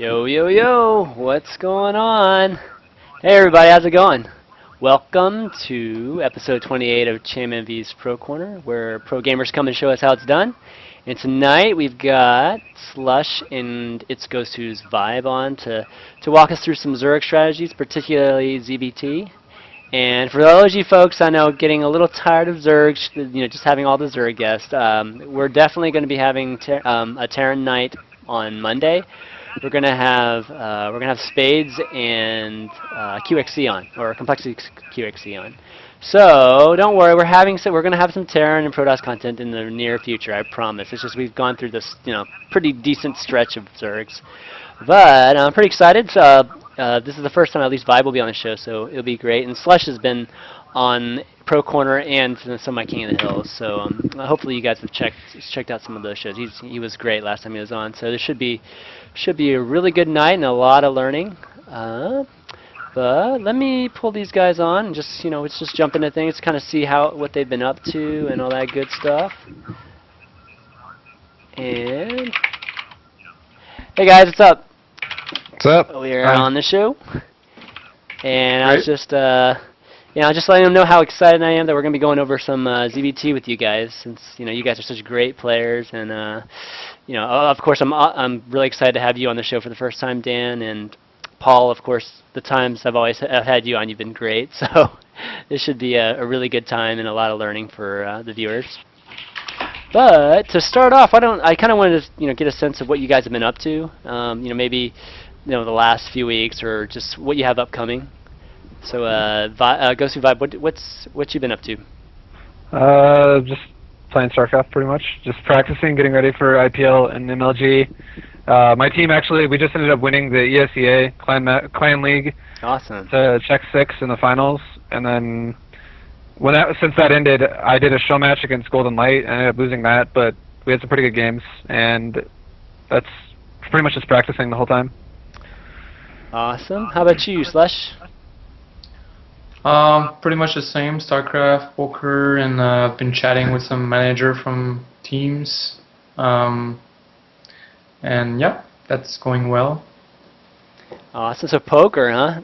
Yo, yo, yo, what's going on? Hey everybody, how's it going? Welcome to episode 28 of ChanmanV's Pro Corner, where pro gamers come and show us how it's done. And tonight we've got Slush and ItsGosuViBE on to walk us through some zerg strategies, particularly ZvT. And for those of you folks I know getting a little tired of zergs, just having all the zerg guests, we're definitely going to be having a Terran night on Monday. We're gonna have spades and QXC on, or complexity QXC on. So don't worry, we're gonna have some Terran and Protoss content in the near future. I promise. It's just we've gone through this pretty decent stretch of zergs, but I'm pretty excited. So this is the first time at least Vibe will be on the show, so it'll be great. And Slush has been on Pro Corner and some of my King of the Hills, so hopefully you guys have checked out some of those shows. He was great last time he was on, so this should be a really good night and a lot of learning. But let me pull these guys on and let's just jump into things, kind of see what they've been up to and all that good stuff. And hey guys, what's up? What's up? We're on the show, and I was just just letting them know how excited I am that we're going to be going over some ZvT with you guys, since you guys are such great players, and of course I'm really excited to have you on the show for the first time, Dan, and Paul. Of course, the times I've had you on, you've been great. So this should be a really good time and a lot of learning for the viewers. But to start off, I kind of wanted to get a sense of what you guys have been up to. Maybe the last few weeks, or just what you have upcoming. So, GosuViBE, what you been up to? Just playing StarCraft pretty much. Just practicing, getting ready for IPL and MLG. My team actually, we just ended up winning the ESEA Clan League. Awesome. To check 6 in the finals, and then since that ended, I did a show match against Golden Light and I ended up losing that, but we had some pretty good games, and that's pretty much just practicing the whole time. Awesome. How about you, Slush? Pretty much the same, StarCraft, poker, and I've been chatting with some manager from teams. And yeah, that's going well. Awesome. So poker, huh?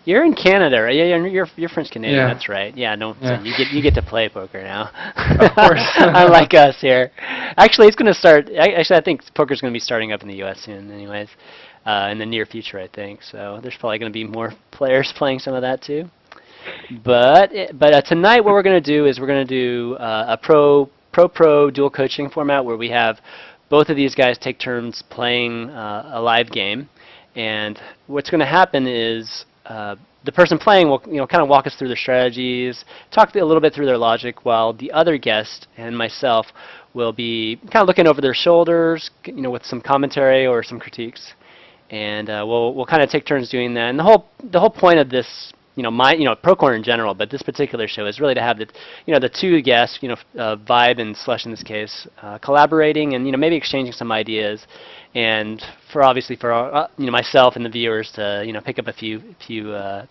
You're in Canada, right? Yeah, you're French Canadian. Yeah. That's right. Yeah, so you get to play poker now. Of course. Unlike us here. Actually, it's going to start. Actually, I think poker's going to be starting up in the U.S. soon, anyways, in the near future, I think. So there's probably going to be more players playing some of that too. But tonight, what we're going to do is we're going to do a pro dual coaching format where we have both of these guys take turns playing a live game, and what's going to happen is the person playing will kind of walk us through their strategies, talk a little bit through their logic, while the other guest and myself will be kind of looking over their shoulders, with some commentary or some critiques, and we'll kind of take turns doing that. And the whole point of this, Pro Corner in general, but this particular show is really to have the two guests, Vibe and Slush in this case, collaborating and maybe exchanging some ideas, and obviously for myself and the viewers to pick up a few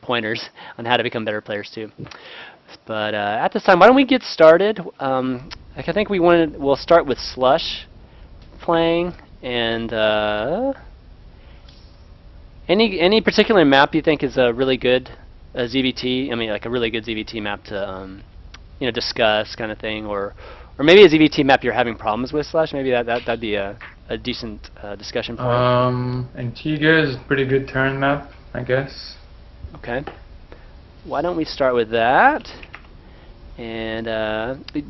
pointers on how to become better players too. But at this time, why don't we get started? I think we'll start with Slush playing, and any particular map you think is a really good ZvT? I mean, like a really good ZvT map to discuss, kind of thing, or maybe a ZvT map you're having problems with, Slush. Maybe that'd be a decent discussion point. Antigua is a pretty good turn map, I guess. Okay. Why don't we start with that? And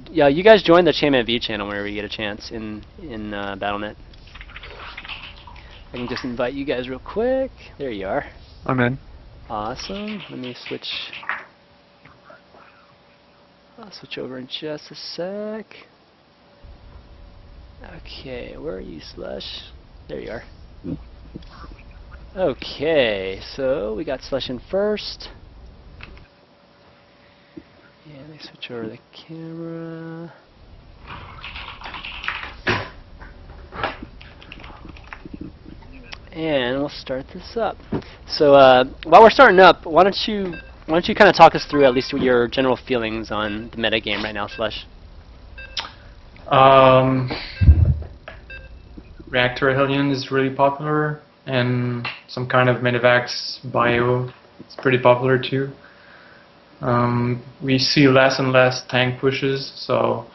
yeah, you guys join the ChanmanV channel whenever you get a chance in Battle.net. I can just invite you guys real quick. There you are. I'm in. Awesome. Let me switch. I'll switch over in just a sec. Okay, where are you, Slush? There you are. Okay, so we got Slush in first. Yeah, let me switch over the camera. And we'll start this up. So while we're starting up, why don't you kind of talk us through at least your general feelings on the meta game right now, Slush? Reactor Hellion is really popular. and some kind of medevacs bio. It's pretty popular too. We see less and less tank pushes, so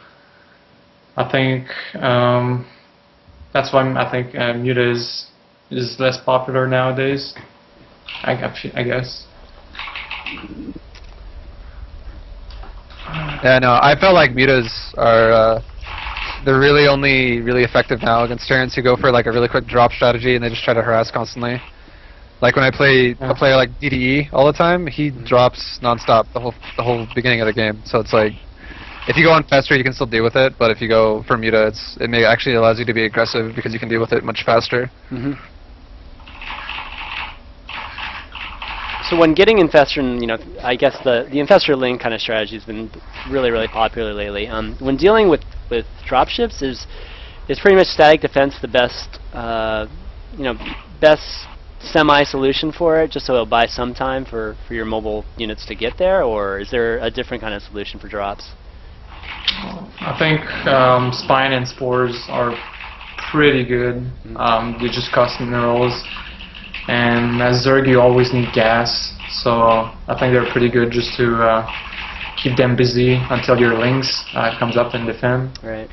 I think that's why I think Muta is less popular nowadays. I guess. Yeah, no, I felt like mutas are they're really only really effective now against Terrans who go for like a really quick drop strategy and they just try to harass constantly. Like when I play a player like DDE all the time, he drops nonstop the whole beginning of the game. So it's like if you go on faster, you can still deal with it, but if you go for muta, it may actually allows you to be aggressive because you can deal with it much faster. Mm-hmm. So when getting Infestor, you know, I guess the Infestor link kind of strategy has been really popular lately. When dealing with dropships, is pretty much static defense the best, you know, best semi-solution for it, just so it'll buy some time for your mobile units to get there, or is there a different kind of solution for drops? I think Spine and Spores are pretty good. They just cost minerals. And as Zerg, you always need gas, so I think they're pretty good just to keep them busy until your Lynx comes up and defend. Right.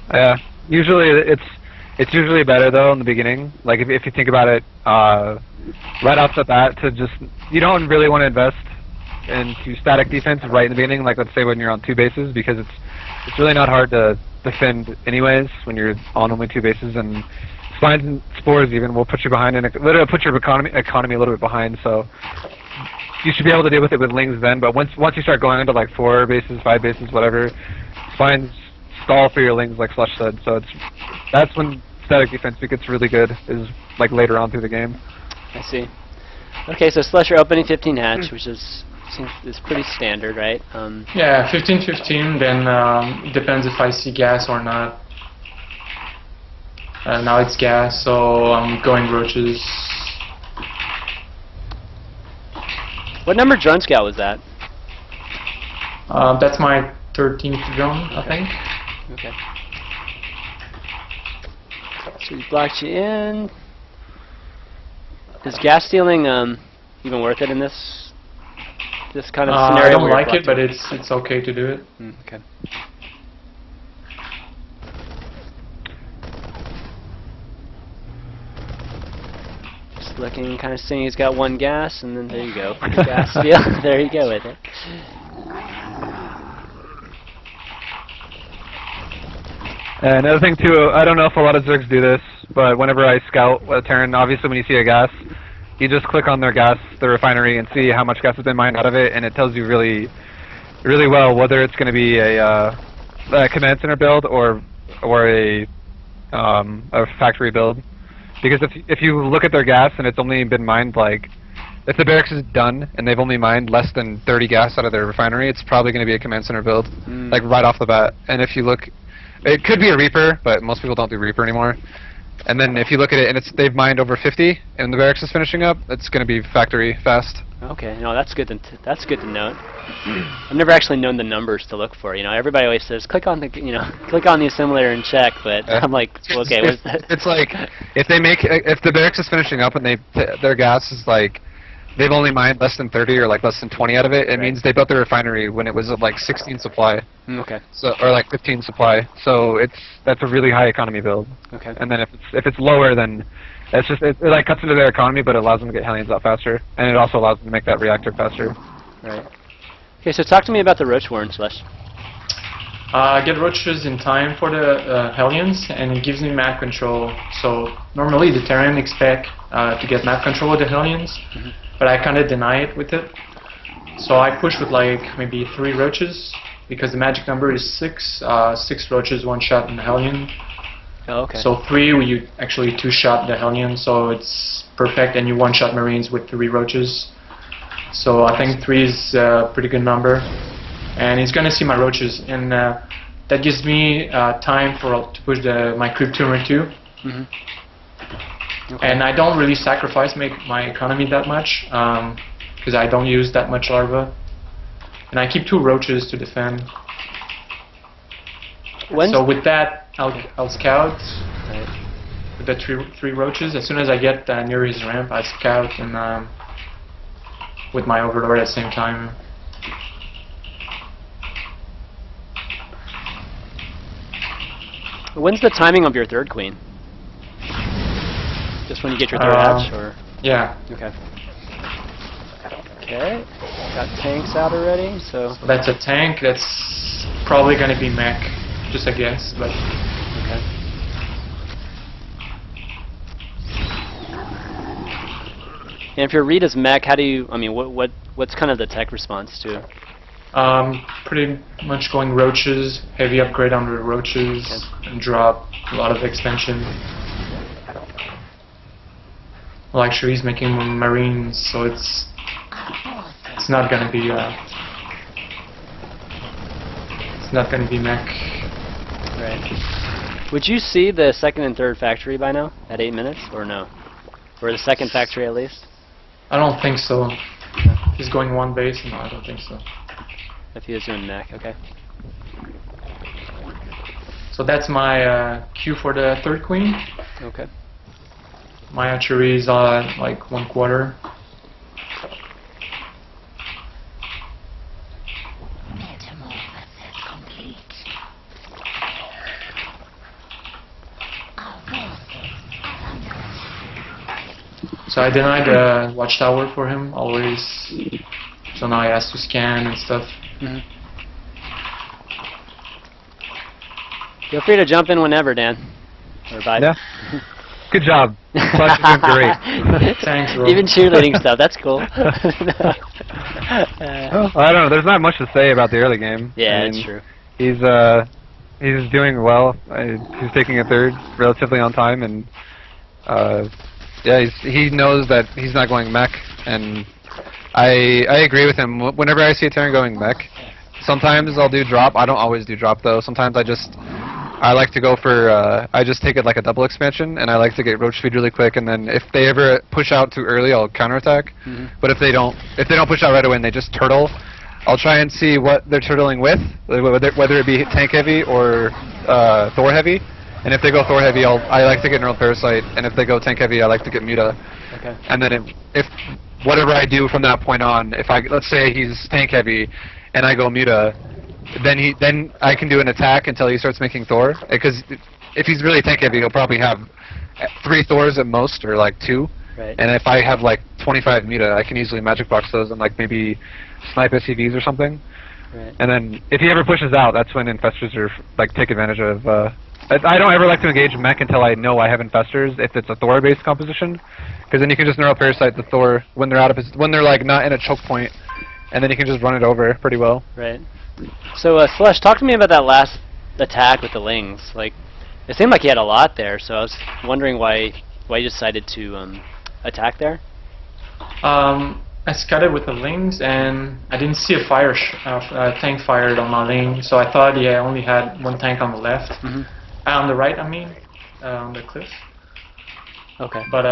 Yeah. Usually it's usually better though in the beginning. Like if you think about it, right off the bat, to just you don't really want to invest into static defense right in the beginning. Like let's say when you're on 2 bases, because it's really not hard to defend anyways when you're on only 2 bases, and Spines and Spores even will put you behind, and literally put your economy a little bit behind. So you should be able to deal with it with Lings then. But once you start going into like 4 bases, 5 bases, whatever, Spines stall for your Lings, like Slush said. So that's when static defense gets really good, is like later on through the game. I see. Okay, so Slush, you're opening 15 hatch, which is pretty standard, right? Yeah, 15-15. Then it depends if I see gas or not. Now it's gas, so I'm going roaches. What number drone scout was that? That's my 13th drone, I think. Okay. So he blocked you in. Is gas stealing even worth it in this kind of scenario? I don't like it, but it's okay to do it. Okay. Looking, kind of seeing he's got 1 gas, and then there you go. Gas steal. There you go with it. And another thing too, I don't know if a lot of Zergs do this, but whenever I scout a Terran, obviously when you see a gas, you just click on their gas, the refinery, and see how much gas has been mined out of it, and it tells you really well whether it's going to be a command center build or a factory build. Because if you look at their gas and it's only been mined, like, if the barracks is done and they've only mined less than 30 gas out of their refinery, it's probably going to be a command center build, like right off the bat. And if you look, it could be a Reaper, but most people don't do Reaper anymore. And then if you look at it and they've mined over 50 and the barracks is finishing up, it's going to be factory fast. Okay, no, that's good. That's good to note. I've never actually known the numbers to look for. You know, everybody always says click on the assimilator and check, but I'm like, okay, what's that? It's like if the barracks is finishing up and their gas is like they've only mined less than 30 or like less than 20 out of it, it means they built the refinery when it was at like 16 supply. Okay. So or like 15 supply. So that's a really high economy build. Okay. And then if it's lower, then it like cuts into their economy, but it allows them to get Hellions out faster, and it also allows them to make that reactor faster. Right. Okay, so talk to me about the Roach Warren, Slush. Get roaches in time for the Hellions, and it gives me map control. So normally the Terran expect to get map control of the Hellions, but I kind of deny it with it. So I push with like maybe 3 roaches, because the magic number is 6. 6 roaches, 1 shot in the Hellion. Oh, okay. So 3, you actually 2-shot the Hellion, so it's perfect, and you 1-shot Marines with 3 roaches. So I think 3 is a pretty good number, and he's gonna see my roaches, and that gives me time to push my creep tumor too. Okay. And I don't really sacrifice my economy that much, because I don't use that much larva, and I keep 2 roaches to defend. So with that, I'll scout. Right. the three roaches. As soon as I get near his ramp, I scout and with my overlord at the same time. When's the timing of your third queen? Just when you get your third hatch, or? Yeah. Okay. Okay. Got tanks out already, so. That's a tank. That's probably going to be mech, just a guess, but. Okay. And if your read is mech, how do you? I mean, what's kind of the tech response to? Pretty much going roaches, heavy upgrade on the roaches, and drop a lot of expansion. Well, actually, he's making marines, so it's not gonna be mech. Right. Would you see the second and third factory by now at 8 minutes, or no? Or the second factory at least? I don't think so. He's going one base. No, I don't think so. If he was doing mech, okay. So that's my queue for the third queen. Okay. My archery is like 1/4. So I denied the watchtower for him always. So now he has to scan and stuff. Mm-hmm. Feel free to jump in whenever, Dan. Or bye. Yeah. Good job. Slush is doing great. Thanks, bro. Even cheerleading stuff, that's cool. Well, I don't know. There's not much to say about the early game. Yeah, I mean, that's true. He's doing well. He's taking a third relatively on time, and yeah, he knows that he's not going mech, and I agree with him. Whenever I see a Terran going mech, sometimes I'll do drop. I don't always do drop though. Sometimes I like to go for I just take it like a double expansion, and I like to get roach speed really quick, and then if they ever push out too early, I'll counterattack. Mm-hmm. But if they don't push out right away and they just turtle, I'll try and see what they're turtling with, whether it be tank heavy or Thor heavy. And if they go Thor heavy, I like to get neural parasite, and if they go tank heavy, I like to get muta. Okay. And then if whatever I do from that point on, if let's say he's tank heavy, and I go muta, then I can do an attack until he starts making Thor. Because if he's really tank heavy, he'll probably have 3 Thors at most, or like 2. Right. And if I have like 25 muta, I can easily magic box those and like maybe snipe SCVs or something. Right. And then if he ever pushes out, that's when infestors are like take advantage of. I don't ever like to engage mech until I know I have infestors. If it's a Thor-based composition, because then you can just neural parasite the Thor when they're when they're like not in a choke point, and then you can just run it over pretty well. Right. So Slush, talk to me about that last attack with the Lings. Like, it seemed like he had a lot there, so I was wondering why you decided to attack there. I scouted with the Lings, and I didn't see a tank fired on my Ling, so I thought he only had 1 tank on the left. Mm-hmm. On the right, I mean, on the cliff. Okay. But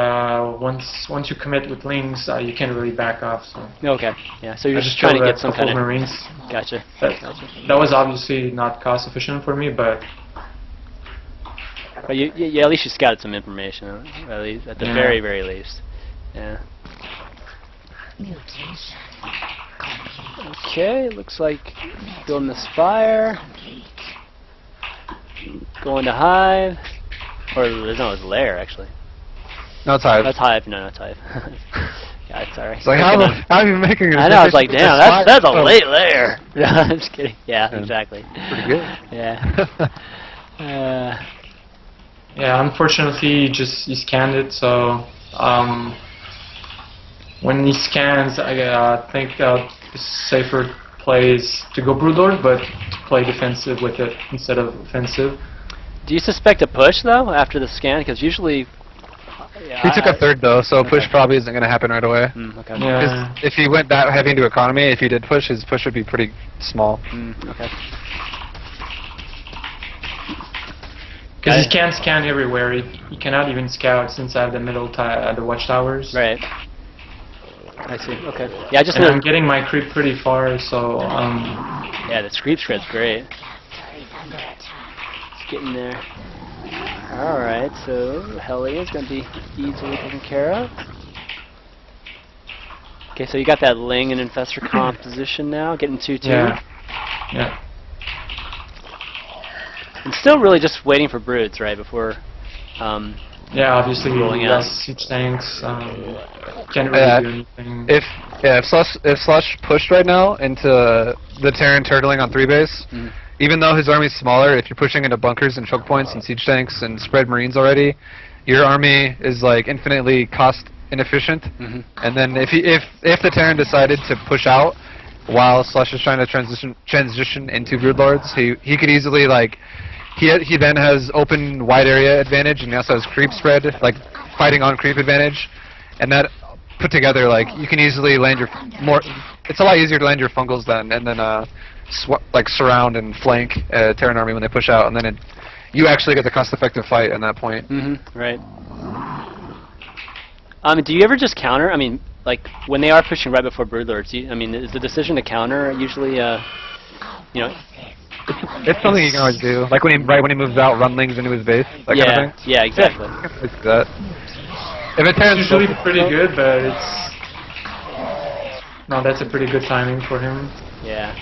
once you commit with Lings, you can't really back off. So. Okay. Yeah. So you're I just trying to killed get some couple kind of of. Marines. Gotcha. That was obviously not cost efficient for me, but. But you at least you scouted some information, at least at the very, very least. Yeah. Okay, looks like building the spire. Going to hive, or no, it's lair actually. No, it's hive. That's hive. No, that's hive. God, sorry. It's like how are you making it? I know. I was like, damn, that's a late lair. No, I'm just kidding. Yeah, exactly. Pretty good. Yeah. Yeah, unfortunately, he scanned it. So when he scans, I think the safer play is to go Broodlord, but to play defensive with it instead of offensive. Do you suspect a push though after the scan? Because usually. He took a third though, so push probably isn't going to happen right away. Okay. Yeah. If he went that heavy into economy, if he did push, his push would be pretty small. Okay. Because he can't scan everywhere. He cannot even scout inside the middle the watchtowers. Right. I see. Okay. Yeah, I just. And I'm getting my creep pretty far, so. Yeah, the creep spread's great. getting there. Alright, so Helion's going to be easily taken care of. Okay, so you got that Ling and Infestor composition now, getting 2-2. Yeah. And still really just waiting for broods, right, before Yeah, obviously rolling less out. siege tanks. Can't really do anything. If Slush pushed right now into the Terran turtling on 3 base, even though his army's smaller, if you're pushing into bunkers and choke points and siege tanks and spread marines already, your army is like infinitely cost inefficient. And then if the Terran decided to push out while Slush is trying to transition into Broodlords, he could easily like he then has open wide area advantage, and he also has creep spread, like fighting on creep advantage, and that put together, like you can easily land your it's a lot easier to land your fungals then, and then like surround and flank Terran army when they push out, and then you actually get the cost-effective fight at that point. Right. Do you ever just counter? I mean, like when they are pushing right before Broodlords, I mean, is the decision to counter usually, you know? It's something you can always do. Like when he moves out, run Lings into his base, that kind of thing. Yeah, exactly. You can always do that. If it's usually pretty good, but it's no, that's a pretty good timing for him. Yeah.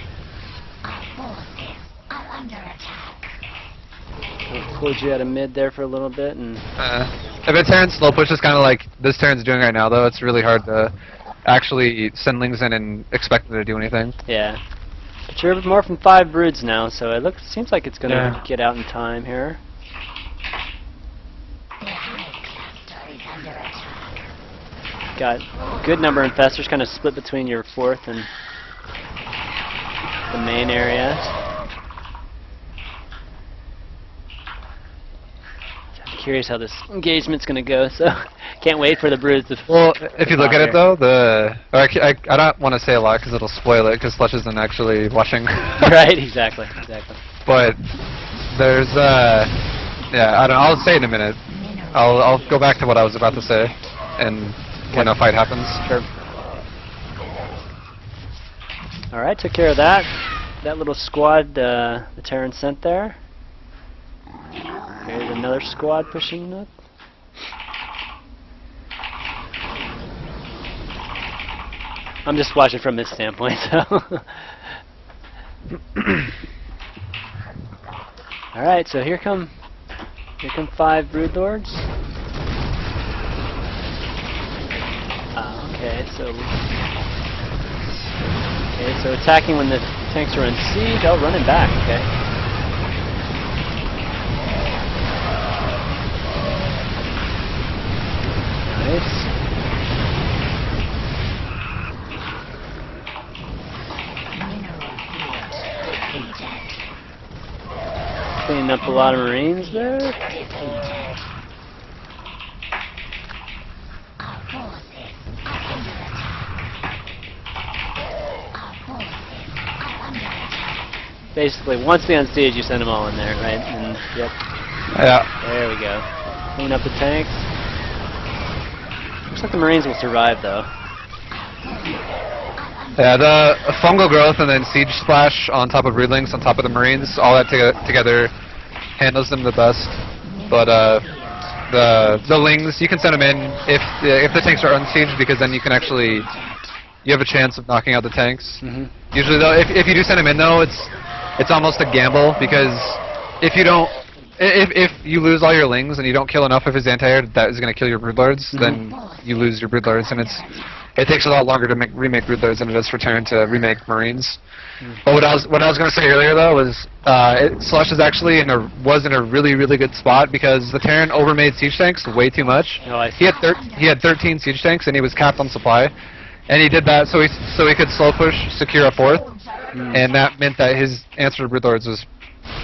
I'll hold you out of mid there for a little bit, and if a Terran slow push is kind of like this Terran's doing right now, though, it's really hard to actually send Lings in and expect them to do anything. Yeah. But you're more from 5 broods now, so it seems like it's gonna get out in time here. Got a good number of infestors, kind of split between your 4th and the main areas. I'm curious how this engagement's gonna go, so can't wait for the broods to. Well, if you look at it though, I don't want to say a lot because it'll spoil it because Slush isn't actually watching. Right, exactly. But there's I'll say in a minute. I'll go back to what I was about to say, and when a fight happens. Sure. All right, took care of that. That little squad the Terran sent there. There's another squad pushing up. I'm just watching from this standpoint, so. All right, so here come 5 Broodlords. Okay, so attacking when the tanks are in siege. Oh, running back. Okay. Nice. Cleaning up a lot of Marines there. Basically, once they unsiege, you send them all in there, right? And yep. Yeah. There we go. Clean up the tanks. Looks like the Marines will survive, though. Yeah, the fungal growth and then siege splash on top of Broodlings, on top of the Marines, all that together handles them the best. But the Lings, you can send them in if the tanks are unsieged, because then you can actually have a chance of knocking out the tanks. Usually, though, if you do send them in, though, it's almost a gamble, because if you lose all your Lings and you don't kill enough of his anti-air that is going to kill your Broodlords, then you lose your Broodlords, and it takes a lot longer to remake Broodlords than it does for Terran to remake Marines. But what I was going to say earlier, though, was Slush is actually was in a really, really good spot, because the Terran overmade siege tanks way too much. Oh, I see. He had 13 siege tanks and he was capped on supply, and he did that so he could slow push, secure a 4th, and that meant that his answer to Broodlords was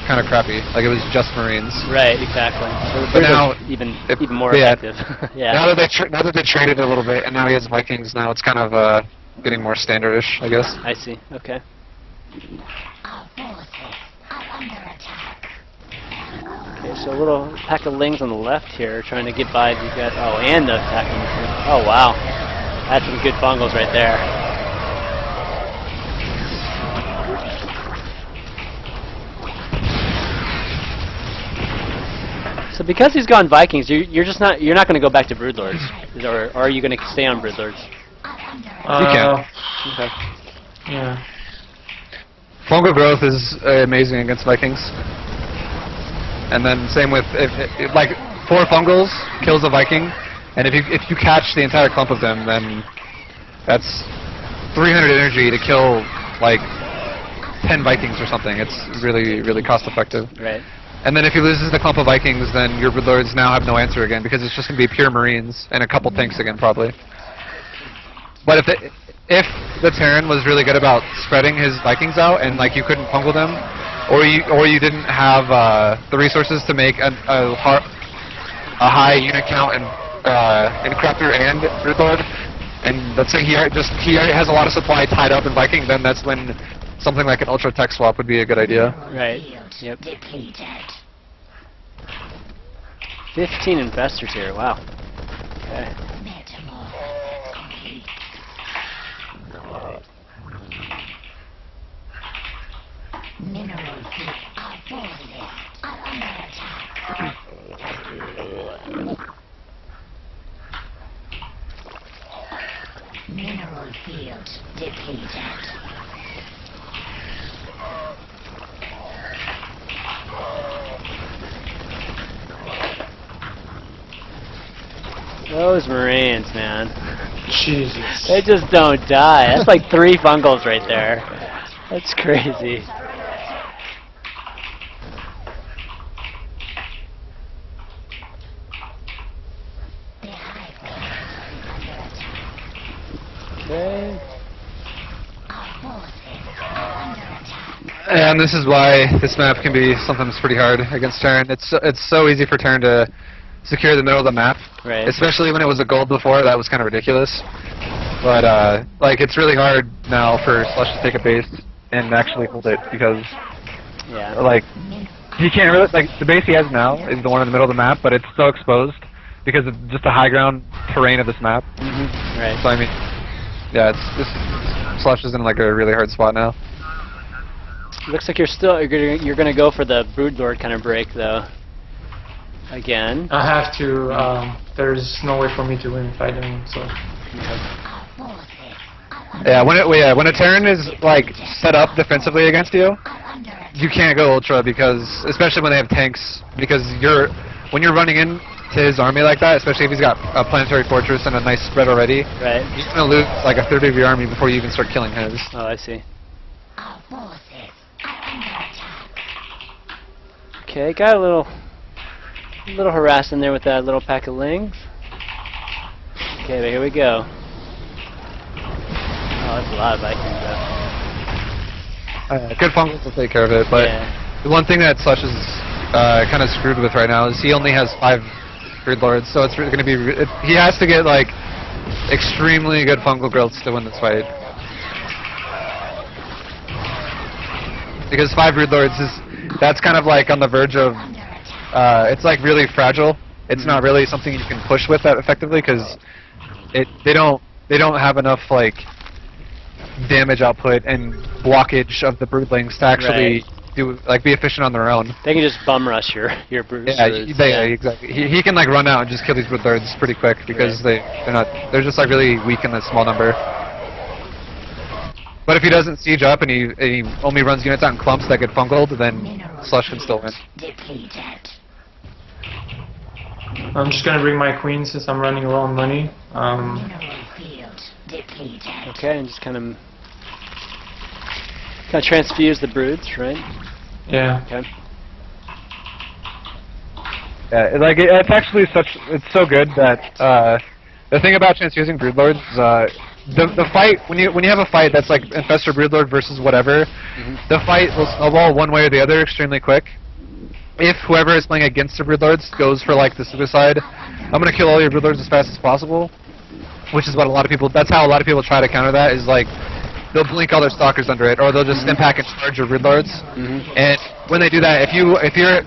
kind of crappy. Like, it was just Marines. Right, exactly. So but now even more effective. Yeah. Now that they traded a little bit, and now he has Vikings. Now it's kind of getting more standardish, I guess. I see. Okay. Okay, so a little pack of Lings on the left here, trying to get by these guys. Oh, and the attacking. Oh wow, that's some good fungals right there. So because he's gone Vikings, you're not going to go back to Broodlords, or are you going to stay on Broodlords? You can. Okay. Yeah. Fungal growth is amazing against Vikings. And then same with like 4 fungals kills a Viking, and if you catch the entire clump of them, then that's 300 energy to kill like 10 Vikings or something. It's really cost effective. Right. And then if he loses the clump of Vikings, then your Broodlords now have no answer again, because it's just going to be pure Marines and a couple tanks again probably. But if the Terran was really good about spreading his Vikings out and like you couldn't fungal them, or you didn't have the resources to make a high unit count and Crafter and Broodlord, and let's say he already has a lot of supply tied up in Viking, then that's when something like an ultra tech swap would be a good idea. Right. Yep. 15 investors here. Wow. Okay. Mineral forces are under attack. Mineral field depleted. Those Marines, man. Jesus. They just don't die. That's like 3 fungals right there. That's crazy. Okay. And this is why this map can be sometimes pretty hard against Terran. It's so easy for Terran to secure the middle of the map, Right. especially when it was a gold before. That was kind of ridiculous. But like it's really hard now for Slush to take a base and actually hold it, because Yeah. like he can't really, like the base he has now is the one in the middle of the map, but it's so exposed because of just the high ground terrain of this map. Right. So I mean, yeah, Slush is in like a really hard spot now. Looks like you're gonna go for the Broodlord kind of break though. Again. I have to. There's no way for me to win if I don't. So. Yeah, when a Terran is like set up defensively against you, you can't go ultra, because especially when they have tanks, because when you're running in to his army like that, especially if he's got a planetary fortress and a nice spread already, Right. he's gonna lose like a third of your army before you even start killing his. Oh, I see. Okay, got a little harassing there with that little pack of lings. Okay, but here we go. Oh, that's a lot of Vikings though. Good fungals will take care of it, but Yeah. the one thing that Slush is kind of screwed with right now is he only has 5 Broodlords, so it's going to be he has to get like extremely good fungal growths to win this fight. Because 5 Broodlords that's kind of like on the verge of it's like really fragile. It's not really something you can push with that effectively, because they don't have enough like damage output and blockage of the broodlings to actually be efficient on their own. They can just bum rush your Broods. Yeah, exactly. He can like run out and just kill these Broodlords pretty quick, because they're just like really weak in a small number. But if he doesn't siege up and he only runs units out in clumps that get fungled, then Slush can still win. I'm just gonna bring my queen since I'm running low on money. Okay, and just kind of transfuse the Broods, right? Yeah. Okay. Yeah, like it's actually it's so good that the thing about transfusing Broodlords is the fight when you have a fight that's like Infestor Broodlord versus whatever, the fight will snowball one way or the other extremely quick. If whoever is playing against the Broodlords goes for like the suicide, I'm gonna kill all your Broodlords as fast as possible, which is what that's how a lot of people try to counter that, is like they'll blink all their stalkers under it, or they'll just impact and charge your Broodlords. And when they do that, if you're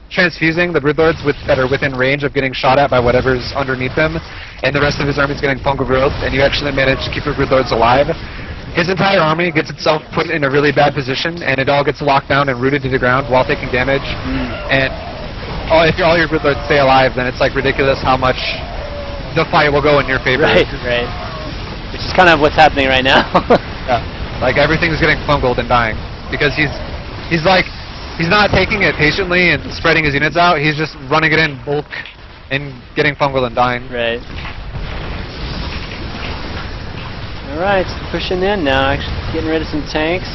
transfusing the Broodlords that are within range of getting shot at by whatever's underneath them, and the rest of his army's getting fungal growth, and you actually manage to keep your Broodlords alive, his entire army gets itself put in a really bad position, and it all gets locked down and rooted to the ground while taking damage. And if all your Broodlords stay alive, then it's like ridiculous how much the fight will go in your favor. Right, right. Which is kind of what's happening right now. Yeah. Like everything's getting fungled and dying because he's not taking it patiently and spreading his units out. He's just running it in bulk and getting fungled and dying. Right. All right, pushing in now. Actually, getting rid of some tanks.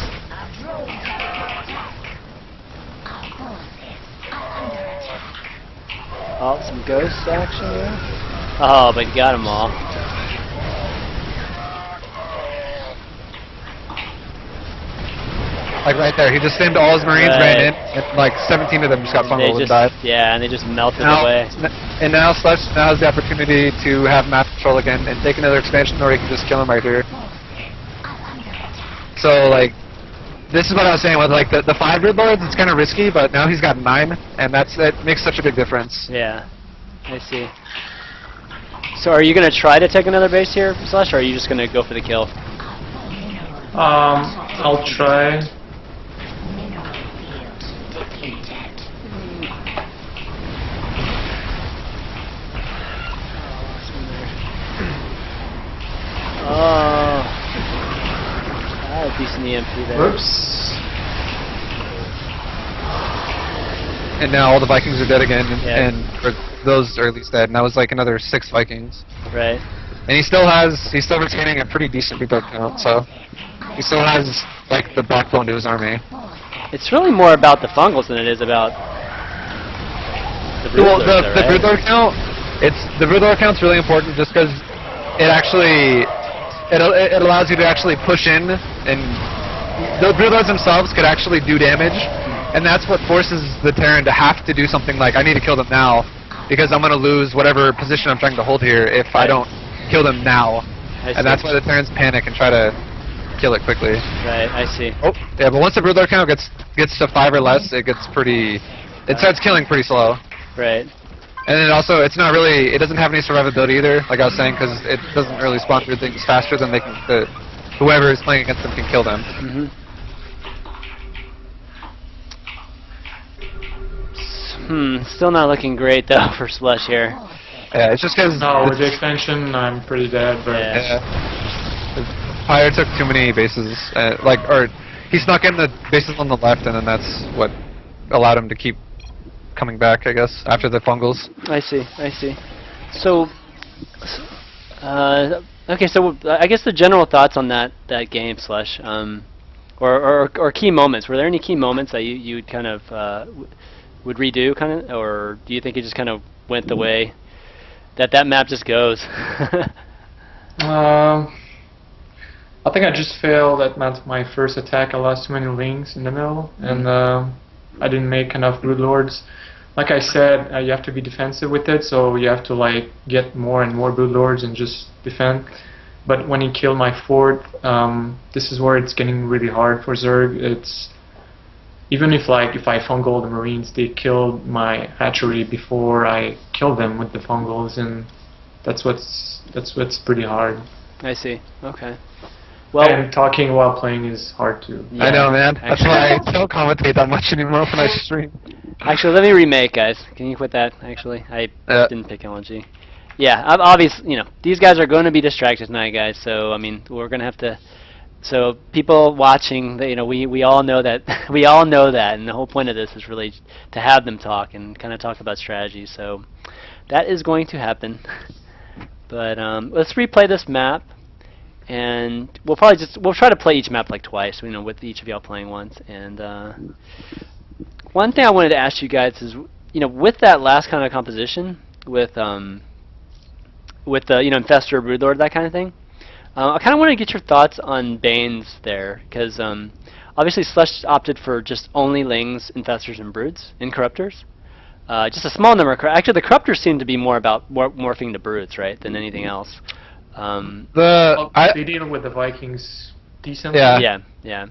Oh, some ghost action there. Oh, but you got them all. Like right there, he just slammed all his Marines, Right. ran in, and like 17 of them just got They fungled and just, died. yeah, and they just melted Now, away. and now Slush now has the opportunity to have map control again and take another expansion, or he can just kill him right here. So like, this is what I was saying with like the 5 Broodlords. It's kind of risky, but now he's got 9, and that makes such a big difference. Yeah, I see. So are you going to try to take another base here, Slush, or are you just going to go for the kill? I'll try. Oh, a decent EMP there. Whoops. And now all the Vikings are dead again, Yeah. or those are at least dead. And that was like another 6 Vikings. Right. And he's still retaining a pretty decent rebuild count, so he still has like the backbone to his army. It's really more about the fungals than it is about the Well, Broodlords, the though, right? Broodlord count, the Broodlord count's really important just because it actually it allows you to actually push in, and the Broodlords themselves could actually do damage, and that's what forces the Terran to have to do something like, I need to kill them now, because I'm going to lose whatever position I'm trying to hold here if I Right. don't kill them now. I see. And that's why the Terrans panic and try to kill it quickly. Right, I see. Oh, yeah, but once the Broodlord count gets to 5 or less, it gets pretty, it starts killing pretty slow. Right. And then also, it doesn't have any survivability either, like I was saying, because it doesn't really spawn through things faster than whoever is playing against them can kill them. Mm-hmm. Still not looking great though for Slush here. Yeah, it's just because No, with the expansion, I'm pretty dead, but Yeah. Pyre took too many bases, or he snuck in the bases on the left, and then that's what allowed him to keep coming back, I guess, after the fungals. I see, I see. So, okay, so I guess the general thoughts on that game, Slush, or key moments. Were there any key moments that you'd kind of would redo, kind of, or do you think it just kind of went the way that map just goes? I think I just failed at my first attack. I lost too many links in the middle, and I didn't make enough Broodlords. Like I said, you have to be defensive with it, so you have to like get more and more Broodlords and just defend. But when he killed my fort, this is where it's getting really hard for Zerg. It's even if I fungal the Marines, they killed my hatchery before I killed them with the fungals, and that's what's pretty hard. I see. Okay. Well, and talking while playing is hard too. yeah, I know, man. That's actually. why I don't commentate that much anymore when I stream. Actually, let me remake, guys. Can you quit that? Actually, I didn't pick LNG. Yeah, obviously, these guys are going to be distracted tonight, guys. So I mean, we're going to have to. So people watching, we all know that. We all know that, and the whole point of this is really to have them talk and kind of talk about strategy. So that is going to happen. But let's replay this map, and we'll try to play each map like twice. With each of y'all playing once. And one thing I wanted to ask you guys is, with that last kind of composition, with the Infestor, Broodlord, that kind of thing. I kind of want to get your thoughts on Banes there, because obviously Slush opted for just only Lings, Infestors, and Broods, and Corruptors. Just a small number. Actually, the Corruptors seem to be more about morphing to Broods, right, than anything else. They deal with the Vikings decently. Yeah. Yeah.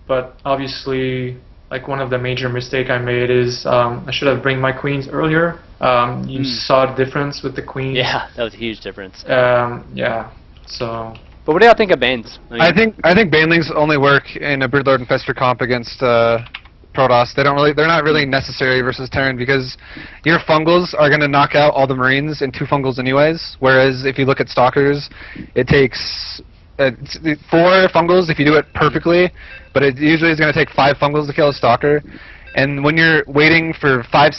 But obviously, like one of the major mistake I made is I should have bring my queens earlier. You saw the difference with the queens. Yeah, that was a huge difference. Yeah. So. But what do y'all think of Banes? I think Banelings only work in a Broodlord Infestor comp against Protoss. They're not really necessary versus Terran because your fungals are going to knock out all the Marines in 2 fungals anyways. Whereas if you look at Stalkers, it takes 4 fungals if you do it perfectly, but it usually is going to take 5 fungals to kill a Stalker. And when you're waiting for 5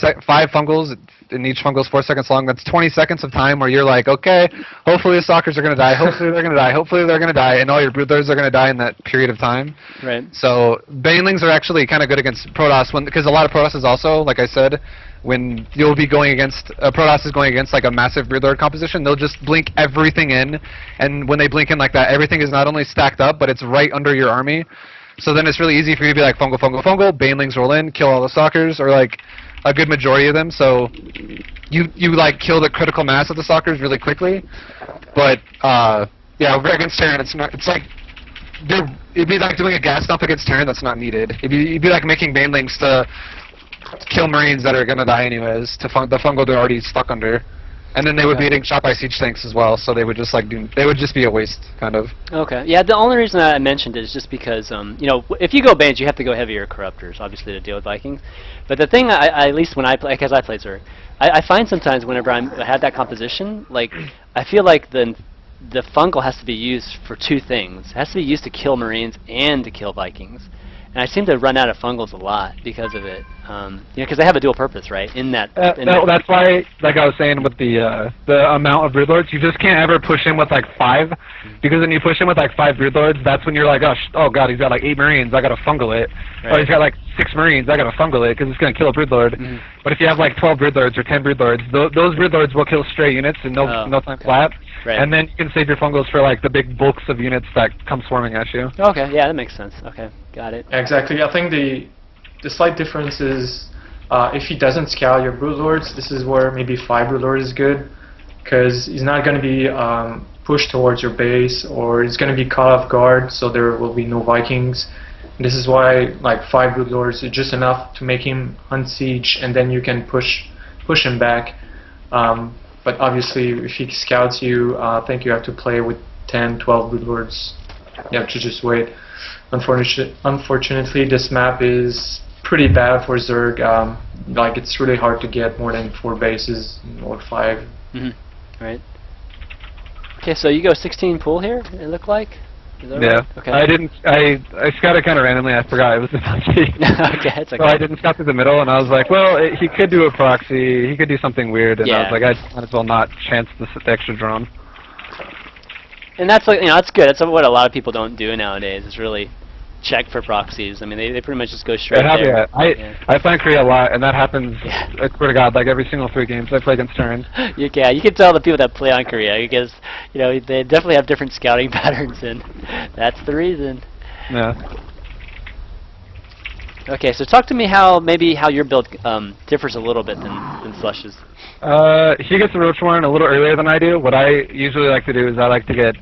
fungals, and each fungal is 4 seconds long, that's 20 seconds of time where you're like, okay, hopefully the Stalkers are going to die, hopefully they're going to die, hopefully they're going to die, and all your Broodlords are going to die in that period of time. Right. So Banelings are actually kind of good against Protoss, because a lot of Protoss is also, like I said, when you'll be going against, Protoss is going against like a massive Broodlord composition, they'll just blink everything in, and when they blink in like that, everything is not only stacked up, but it's right under your army. So then it's really easy for you to be like, fungal, fungal, fungal, Banelings roll in, kill all the Stalkers, or like a good majority of them, so you like kill the critical mass of the Stalkers really quickly. But yeah, against Terran, it's like it'd be like doing a gas dump against Terran that's not needed. It'd be like making Banelings to kill Marines that are gonna die anyways, to the fungal they're already stuck under. And then they would be getting shot by siege tanks as well, so they would just they would just be a waste, kind of. Okay. Yeah, the only reason I mentioned it is just because, you know, if you go Banes, you have to go heavier Corruptors, obviously, to deal with Vikings. But the thing, at least when I play, because I play Zerg, I find sometimes whenever I have that composition, like, I feel like the fungal has to be used for 2 things. It has to be used to kill Marines and to kill Vikings. And I seem to run out of fungals a lot because of it. You know, because they have a dual purpose, right? That's why, like I was saying with the amount of Broodlords, you just can't ever push in with like 5, because when you push in with like 5 Broodlords, that's when you're like, oh god, he's got like 8 Marines, I gotta fungal it. Right. Or he's got like 6 Marines, I gotta fungal it, because it's gonna kill a Broodlord. But if you have like 12 Broodlords or 10 Broodlords, those Broodlords will kill stray units in no time flat. Right. And then you can save your fungals for like the big bulks of units that come swarming at you. Okay, yeah, that makes sense. Okay, got it. Exactly. I think the slight difference is if he doesn't scout your Broodlords, this is where maybe 5 Broodlords is good, because he's not going to be pushed towards your base, or he's going to be caught off guard, so there will be no Vikings. This is why like 5 Broodlords is just enough to make him hunt siege, and then you can push him back. But obviously, if he scouts you, I think you have to play with 10, 12 Broodlords. You have to just wait. Unfortunately, this map is pretty bad for Zerg. Like, it's really hard to get more than 4 bases or 5. Right. Okay, so you go 16 pool here, it looked like? Is that Yeah. right? Okay. I scouted kind of randomly. I forgot it was the Okay, it's okay. So I didn't scout through the middle, and I was like, well, he could do a proxy. He could do something weird, and I was like, I might as well not chance the extra drone. And that's like, you know, that's good. That's what a lot of people don't do nowadays, is really check for proxies. I mean, they pretty much just go straight there. Yeah. I find Korea a lot, and that happens, I swear to God, like every single 3 games I play against Terran. You can tell the people that play on Korea, because, you know, they definitely have different scouting patterns, and that's the reason. Yeah. Okay, so talk to me maybe how your build differs a little bit than Slush's. He gets the Roach Warren a little earlier than I do. What I usually like to do is I like to get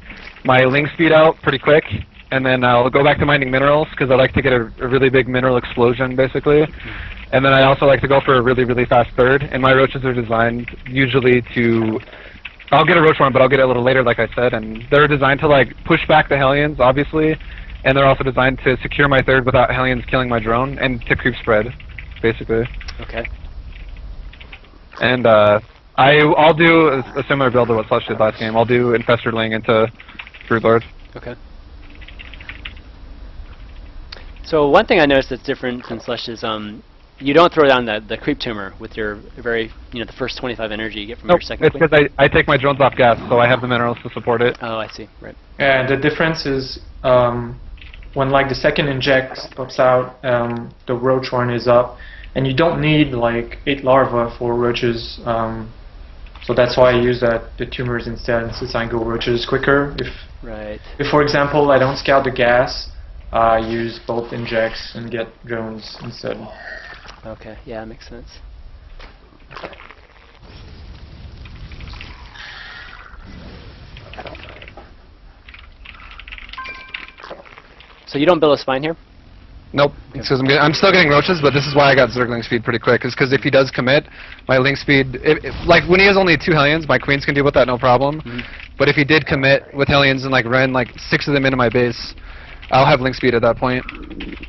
my Ling speed out pretty quick, and then I'll go back to mining minerals, because I like to get a really big mineral explosion, basically. And then I also like to go for a really, really fast third, and my roaches are designed usually to... I'll get a Roach Warren, but I'll get it a little later, like I said, and they're designed to like push back the Hellions, obviously, and they're also designed to secure my third without Hellions killing my drone, and to creep spread, basically. Okay. And I'll do a similar build to what Slush did last game. I'll do Infestor Ling into Broodlord. Okay. So one thing I noticed that's different than Slush is you don't throw down the creep tumor with your the first 25 energy you get from your second. It's because I take my drones off gas, so I have the minerals to support it. Oh, I see. Right. And the difference is when like the second inject pops out, the roach horn is up, and you don't need like 8 larvae for roaches. So that's why I use the tumors instead, since I go roaches quicker. If for example I don't scout the gas, I use both injects and get drones instead. Okay, yeah, that makes sense. So you don't build a spine here? Nope, because I'm still getting roaches, but this is why I got Zergling speed pretty quick, is because if he does commit, my link speed, like when he has only 2 Hellions, my queens can deal with that no problem. But if he did commit with Hellions and like run like 6 of them into my base, I'll have link speed at that point,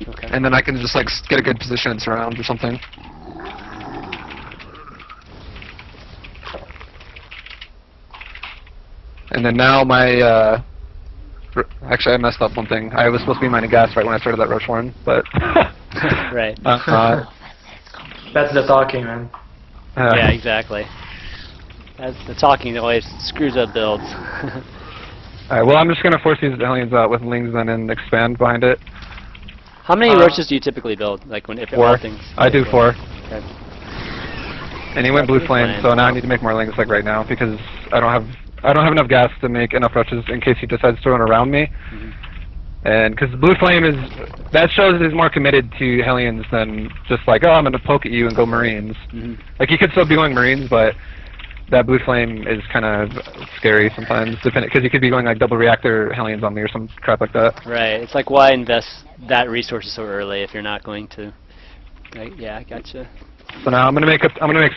Okay. and then I can just like get a good position and surround or something. And then now my actually I messed up one thing. I was supposed to be mining gas right when I started that Roach Horn, but Right. That's the talking, man. Yeah, exactly. That's the talking that always screws up builds. Alright, well I'm just gonna force these aliens out with lings then and expand behind it. How many roaches do you typically build? Like when if all 4. things. I do 4. Okay. And he went blue flame, Flame. so now I need to make more lings like right now because I don't have enough gas to make enough roaches in case he decides to run around me. Mhm. And because blue flame that shows he's more committed to Hellions than just like, oh, I'm gonna poke at you and go Marines. Mhm. Like he could still be going Marines, but that blue flame is kind of scary sometimes, because he could be going like double reactor Hellions on me or some crap like that. Right. It's like why invest that resources so early if you're not going to. Right, yeah, I gotcha. So now I'm gonna make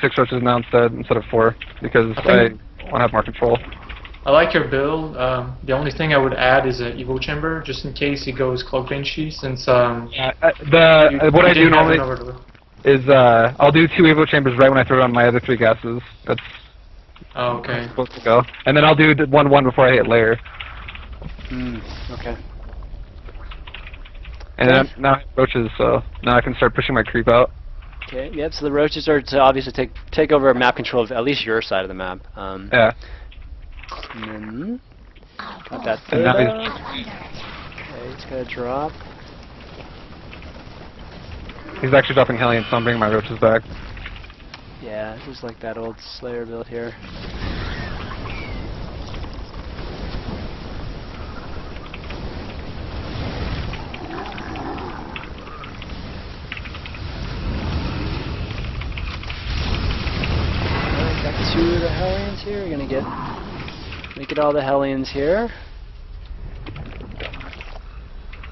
6 roaches now instead of 4 because I want to have more control. I like your build. The only thing I would add is an Evo Chamber, just in case he goes Cloak Banshee, since What I do normally is I'll do 2 Evo Chambers right when I throw on my other 3 gases. That's Oh, okay. supposed to go. And then I'll do 1-1 before I hit layer. Okay. And then now I have roaches, so now I can start pushing my creep out. Okay. Yep. So the roaches are to obviously take over map control of at least your side of the map. Yeah. And then got that And third now out. Okay, he's gonna drop. he's actually dropping Hellions, so I'm bringing my roaches back. Yeah, this is like that old Slayer build here. Alright, got 2 of the Hellions here. We're gonna make it all the Hellions here.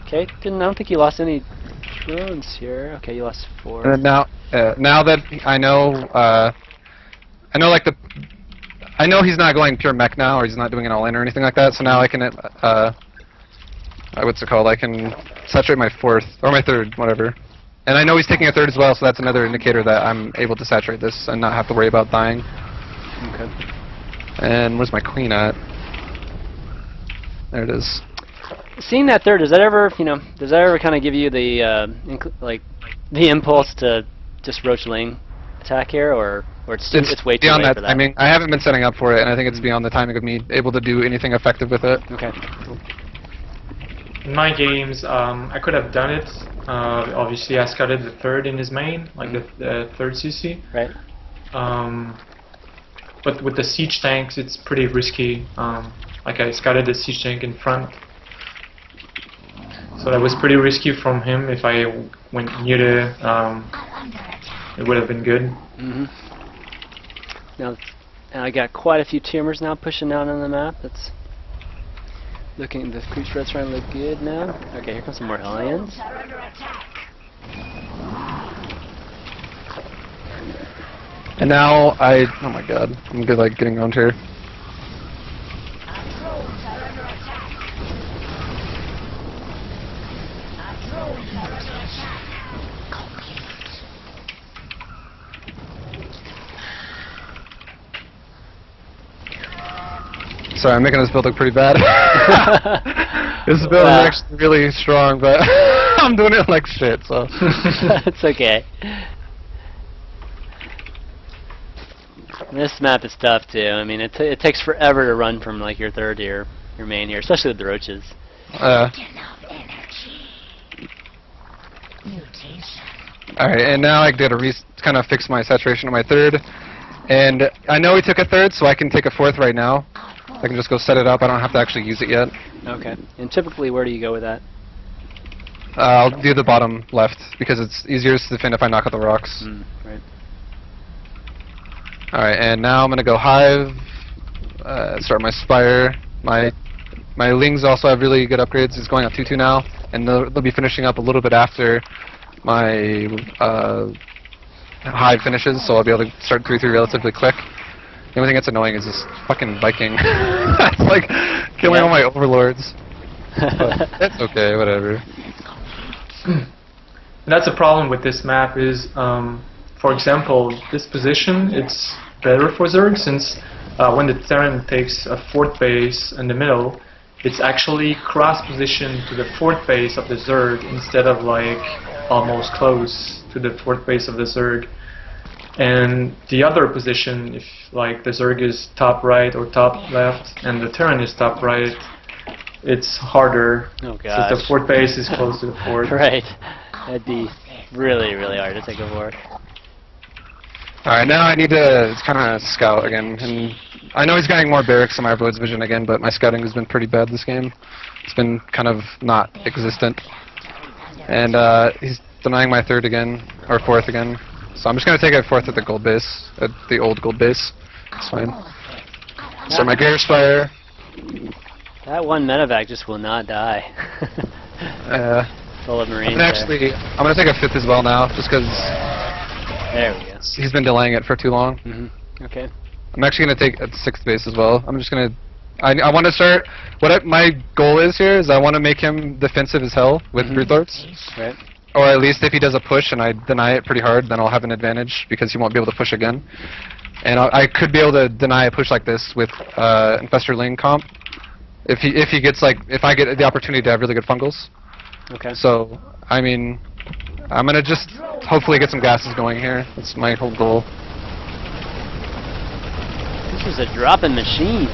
Okay, I don't think you lost any drones here. Okay, you lost 4. And then now that I know he's not going pure mech now, or he's not doing an all-in or anything like that. So now I can what's it called? I can saturate my 4th or my 3rd, whatever. And I know he's taking a 3rd as well, so that's another indicator that I'm able to saturate this and not have to worry about dying. Okay. And where's my queen at? There it is. Seeing that 3rd, does that ever kind of give you the the impulse to just roach ling attack here, or it's way too beyond late that for that? timing. I haven't been setting up for it, and I think it's beyond the timing of me able to do anything effective with it. Okay. In my games, I could have done it. Obviously, I scouted the 3rd in his main, like the 3rd CC. Right. But with the siege tanks, it's pretty risky. Like I scouted the siege tank in front. So that was pretty risky from him. If I went near the, it would have been good. Mhm. Now I got quite a few tumors now pushing out on the map. That's looking. The creep spread's trying to look good now. Okay, here comes some more Hellions. And now oh my god, I'm good like getting owned here. Sorry, I'm making this build look pretty bad. This build is actually really strong, but I'm doing it like shit, so. It's okay. This map is tough too. I mean, it takes forever to run from like your 3rd to your main here, especially with the roaches. Enough energy. Mutation. Alright, and now I gotta kind of fix my saturation on my 3rd. And I know he took a 3rd, so I can take a 4th right now. I can just go set it up. I don't have to actually use it yet. Okay. And typically, where do you go with that? I'll do the bottom left because it's easier to defend if I knock out the rocks. Right. Alright, and now I'm gonna go hive, start my spire. My lings also have really good upgrades. It's going up 2-2 now, and they'll be finishing up a little bit after my hive finishes, so I'll be able to start 3-3 relatively quick. The only thing that's annoying is this fucking Viking. It's like killing all my overlords. But that's okay, whatever. That's a problem with this map is, for example, this position, it's better for Zerg since when the Terran takes a fourth base in the middle, it's actually cross-positioned to the fourth base of the Zerg instead of like almost close to the fourth base of the Zerg. And the other position, if like the Zerg is top right or top left and the Terran is top right, it's harder. Oh gosh. Since the fourth base is close to the fourth. Right. That'd be really, really hard to take a fourth. Alright, now I need to kind of scout again. And I know he's getting more barracks in my Overload's vision again, but my scouting has been pretty bad this game. It's been kind of not existent. And he's denying my third again, or fourth again. So I'm just going to take a fourth at the gold base, at the old gold base. It's fine. So my Greater Spire. That one medevac just will not die. Full of Marines. I'm going to take a fifth as well now, just because there we go. He's been delaying it for too long. Okay. I'm actually going to take a sixth base as well. I'm just going to... I want to start... my goal is here is I want to make him defensive as hell with Broodlords. Right. Or at least if he does a push and I deny it pretty hard, then I'll have an advantage because he won't be able to push again. And I could be able to deny a push like this with Infestor Ling comp. If he gets like... If I get the opportunity to have really good fungals. Okay. So, I mean... I'm going to just hopefully get some gases going here. That's my whole goal. This is a dropping machine.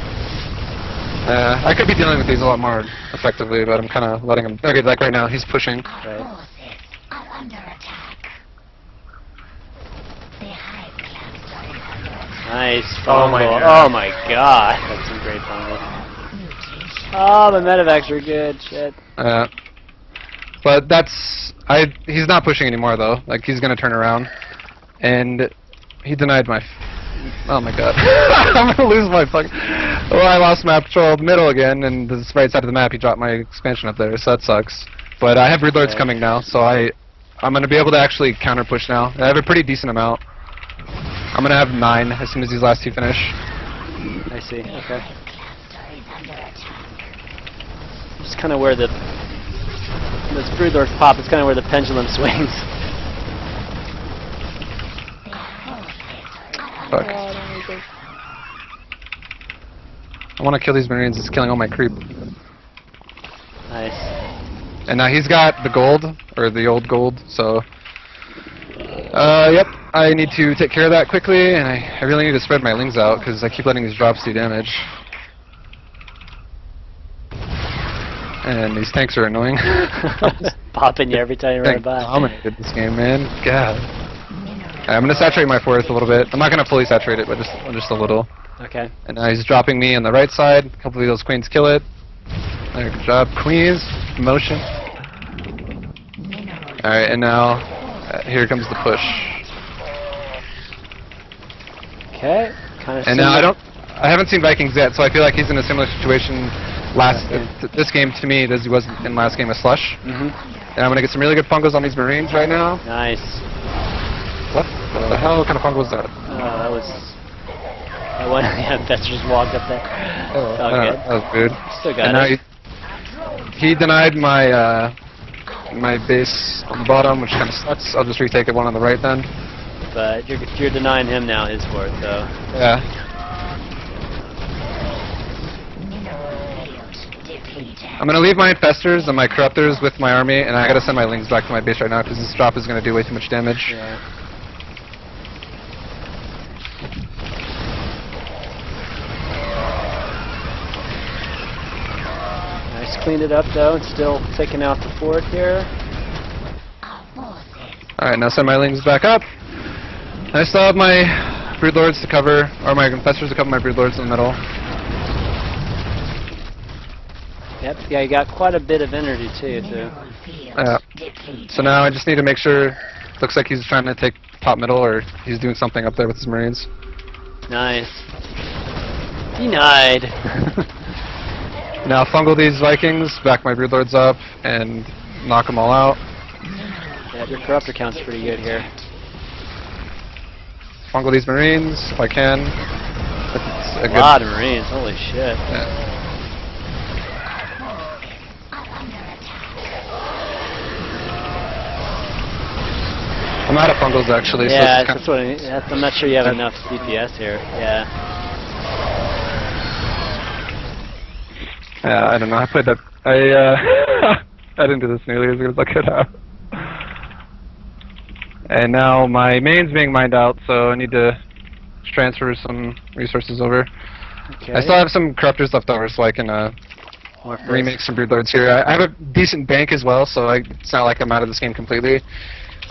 I could be dealing with these a lot more effectively, but I'm kind of letting him... Okay, like right now, he's pushing. Right. are under attack. The hive cluster is under attack. Nice. Oh my fungal. god. Oh my god. That's some great fungal. Oh, the medevacs are good. Shit. But that's... he's not pushing anymore, though. Like, he's going to turn around. And he denied my... Oh my god. I'm going to lose my fucking... Well, I lost map control of the middle again, and the right side of the map, he dropped my expansion up there, so that sucks. But I have Broodlords coming now, so I'm going to be able to actually counter push now. I have a pretty decent amount. I'm going to have 9 as soon as these last two finish. I see. Okay. Just kind of where the... This Broodlord pop is kind of where the pendulum swings. Fuck. I want to kill these Marines, it's killing all my creep. Nice. And now he's got the gold, or the old gold, so... yep, I need to take care of that quickly, and I really need to spread my lings out, because I keep letting these drops do damage. And these tanks are annoying. Popping you every time you run by. Dominated this game, man. God. I'm going to saturate my fourth a little bit. I'm not going to fully saturate it, but just a little. Okay. And now he's dropping me on the right side. Hopefully those queens kill it. There, good job. Queens. Motion. Alright, and now here comes the push. Okay. Kind of. And now I haven't seen Vikings yet, so I feel like he's in a similar situation this game to me as he was in last game of Slush. And I'm going to get some really good fungals on these Marines right now. Nice. What the hell kind of fungal was that? That was... That one, yeah, Fester just walked up there. That was good. Still got and it. Now he denied my my base on the bottom, which kind of sucks. I'll just retake it one on the right then. But you're denying him now his fourth, though. Yeah. I'm gonna leave my infestors and my corruptors with my army, and I gotta send my lings back to my base right now because this drop is gonna do way too much damage. Yeah. Nice, cleaned it up though, and still taking out the fort here. Alright, now send my lings back up. I still have my Broodlords to cover, or my infestors to cover my Broodlords in the middle. Yep, yeah, you got quite a bit of energy too, so. So now I just need to make sure, looks like he's trying to take top middle, or he's doing something up there with his Marines. Nice. Denied. Now fungal these Vikings, back my Broodlords up, and knock them all out. Yeah, your corruptor count's pretty good here. Fungal these Marines, if I can. A lot of Marines, holy shit. Yeah. I'm out of fungals actually. Yeah, so that's what I'm not sure you have enough DPS here. Yeah. Yeah, I don't know. I played that. I didn't do this nearly as good as I could have. And now my main's being mined out, so I need to transfer some resources over. Okay. I still have some corruptors left over, so I can More first. remake some broodlords here. I have a decent bank as well, so it's not like I'm out of this game completely.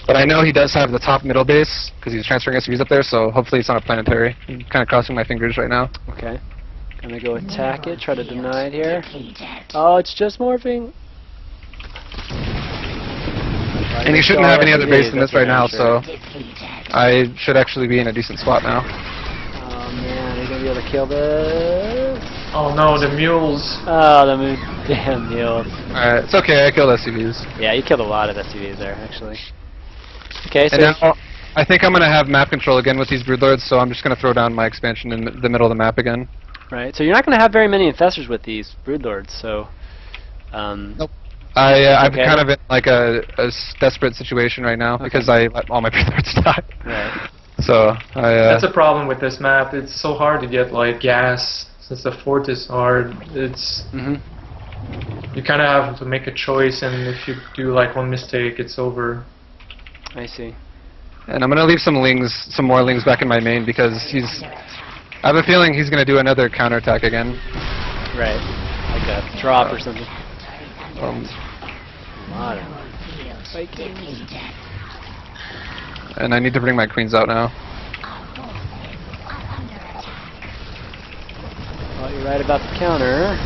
But I know he does have the top middle base because he's transferring SUVs up there, so hopefully it's not a planetary. I'm kind of crossing my fingers right now. Okay. Gonna go attack it, try to deny it here. Oh, it's just morphing. And he shouldn't have any other base than this right now, sure. so I should actually be in a decent spot now. Oh man, are you gonna be able to kill this? Oh no, the mules. Oh, damn mules. Alright, it's okay, I killed SUVs. Yeah, you killed a lot of SUVs there, actually. Okay, so And now, I think I'm going to have map control again with these broodlords, so I'm just going to throw down my expansion in the middle of the map again. right, so you're not gonna have very many infestors with these broodlords, so. Nope. I'm okay. kind of in like a desperate situation right now because I let all my broodlords die. Right. So That's a problem with this map. It's so hard to get like gas since the fort is hard. It's you kind of have to make a choice, and if you do like one mistake, it's over. I see. And I'm gonna leave some more lings back in my main because I have a feeling he's gonna do another counterattack again. Right. Like a drop or something. Modern. And I need to bring my queens out now. Well, you're right about the counter.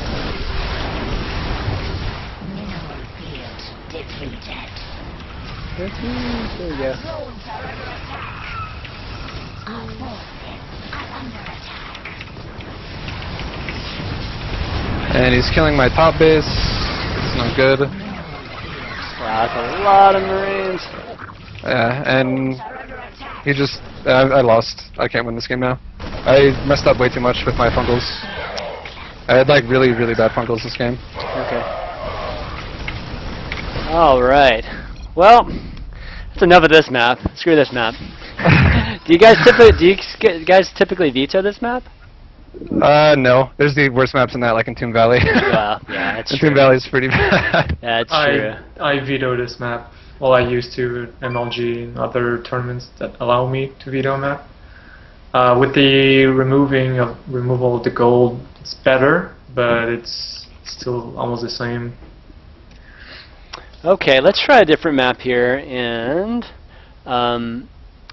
There we go. And he's killing my top base. It's not good. Wow, that's a lot of Marines. Yeah, and he just... I lost. I can't win this game now. I messed up way too much with my fungals. I had like really, really bad fungals this game. Okay. Alright. Well, that's enough of this map. Screw this map. Do you guys typically veto this map? No. There's the worst maps in that, like in Tomb Valley. Well, yeah, that's true. Tomb Valley is pretty bad. That's true. I veto this map. Well, I used to MLG and other tournaments that allow me to veto a map. With the removal of the gold, it's better, but it's still almost the same. Okay, let's try a different map here, and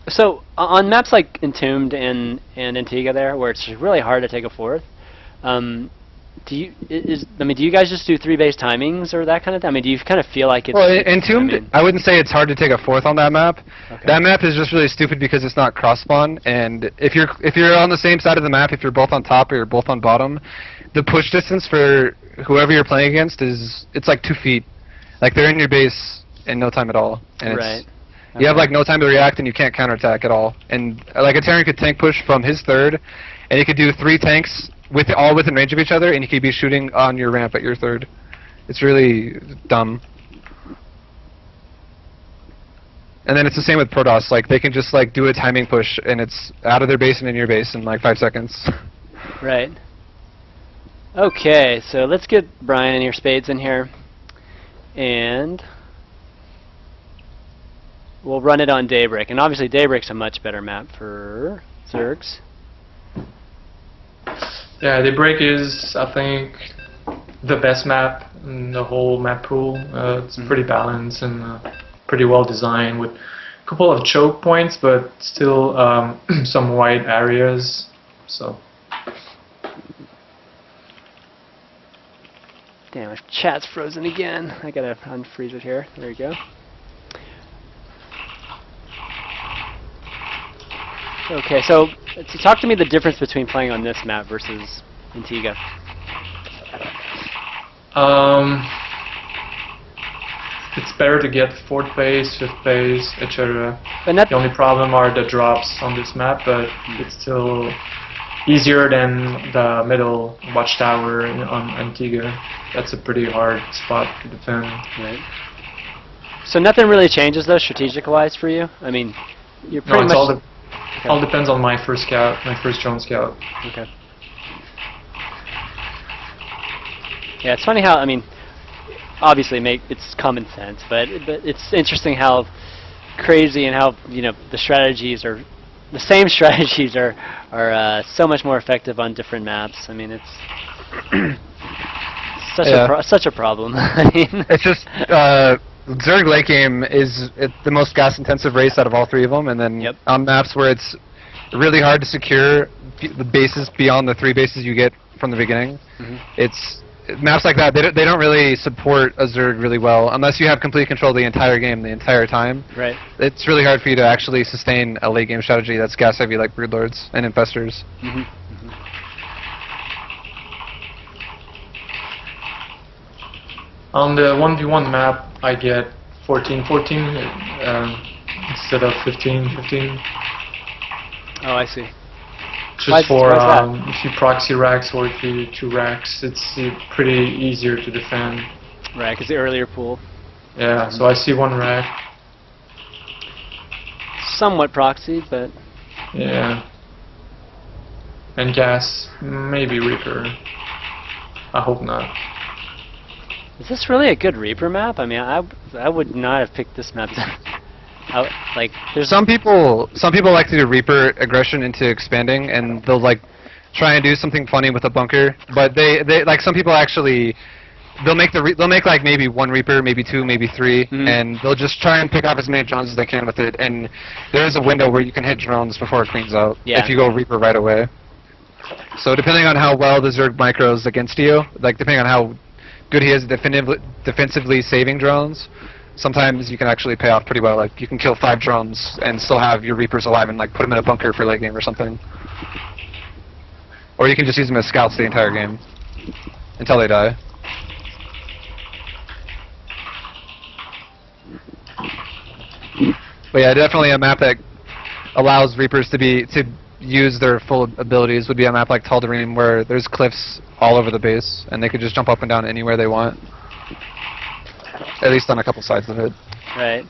so on maps like Entombed and Antigua there, where it's really hard to take a fourth, do you guys just do 3 base timings or that kind of thing? I mean, do you kind of feel like it's... Well, Entombed, I wouldn't say it's hard to take a fourth on that map. Okay. That map is just really stupid because it's not cross spawn, and if you're on the same side of the map, if you're both on top or you're both on bottom, the push distance for whoever you're playing against it's like 2 feet. Like they're in your base in no time at all, and Right. You have like no time to react, and you can't counterattack at all. And like a Terran could tank push from his third, and he could do 3 tanks all within range of each other, and he could be shooting on your ramp at your third. It's really dumb. And then it's the same with Protoss. Like they can just like do a timing push, and it's out of their base and in your base in like 5 seconds. Right. Okay, so let's get Brian and your spades in here, and we'll run it on Daybreak. And obviously Daybreak's a much better map for Zergs. Yeah, the break is, I think, the best map in the whole map pool. It's pretty balanced and pretty well designed with a couple of choke points, but still some wide areas. So. Damn, if chat's frozen again. I gotta unfreeze it here. There we go. Okay, so talk to me the difference between playing on this map versus Antigua. It's better to get 4th base, 5th base, etc. And that, The only problem are the drops on this map, but it's still easier than the middle watchtower on Antigua. That's a pretty hard spot to defend. right. So nothing really changes though, strategic-wise for you. I mean, you're No, pretty it's much. all depends on my first scout, my first drone scout. Okay. Yeah, it's funny how, I mean, obviously it's common sense, but it's interesting how crazy and how, you know, the strategies are, the same strategies are so much more effective on different maps. I mean, it's such a problem. I mean, It's just Zerg late game is the most gas intensive race out of all three of them, and then Yep. on maps where it's really hard to secure the bases beyond the 3 bases you get from the beginning. Mhm. It's maps like that. They don't really support a Zerg really well unless you have complete control of the entire game the entire time. Right. It's really hard for you to actually sustain a late game strategy that's gas heavy like Broodlords and Infestors. Mhm. On the 1v1 map, I get 14-14 instead of 15-15. Oh, I see. Just for why's that? if you proxy racks or if you 2 racks, it's pretty easier to defend. Right, because the earlier pool, Yeah, so I see 1 rack. somewhat proxied, but Yeah. And gas, maybe Reaper. I hope not. is this really a good Reaper map? I mean, I would not have picked this map. Like, there's Some people like to do Reaper aggression into expanding, and they'll like try and do something funny with a bunker. But they like some people actually they'll make like maybe 1 Reaper, maybe 2, maybe 3, Mhm. and they'll just try and pick off as many drones as they can with it. And there is a window where you can hit drones before it cleans out Yeah. if you go Reaper right away. So depending on how well the Zerg micros against you, like depending on how good he is at defensively saving drones, sometimes you can actually pay off pretty well. Like you can kill 5 drones and still have your Reapers alive and like put them in a bunker for late game or something. Or you can just use them as scouts the entire game until they die. But yeah, definitely a map that allows Reapers to use their full abilities would be a map like Tal'Darim, where there's cliffs all over the base and they could just jump up and down anywhere they want. At least on a couple sides of it. right.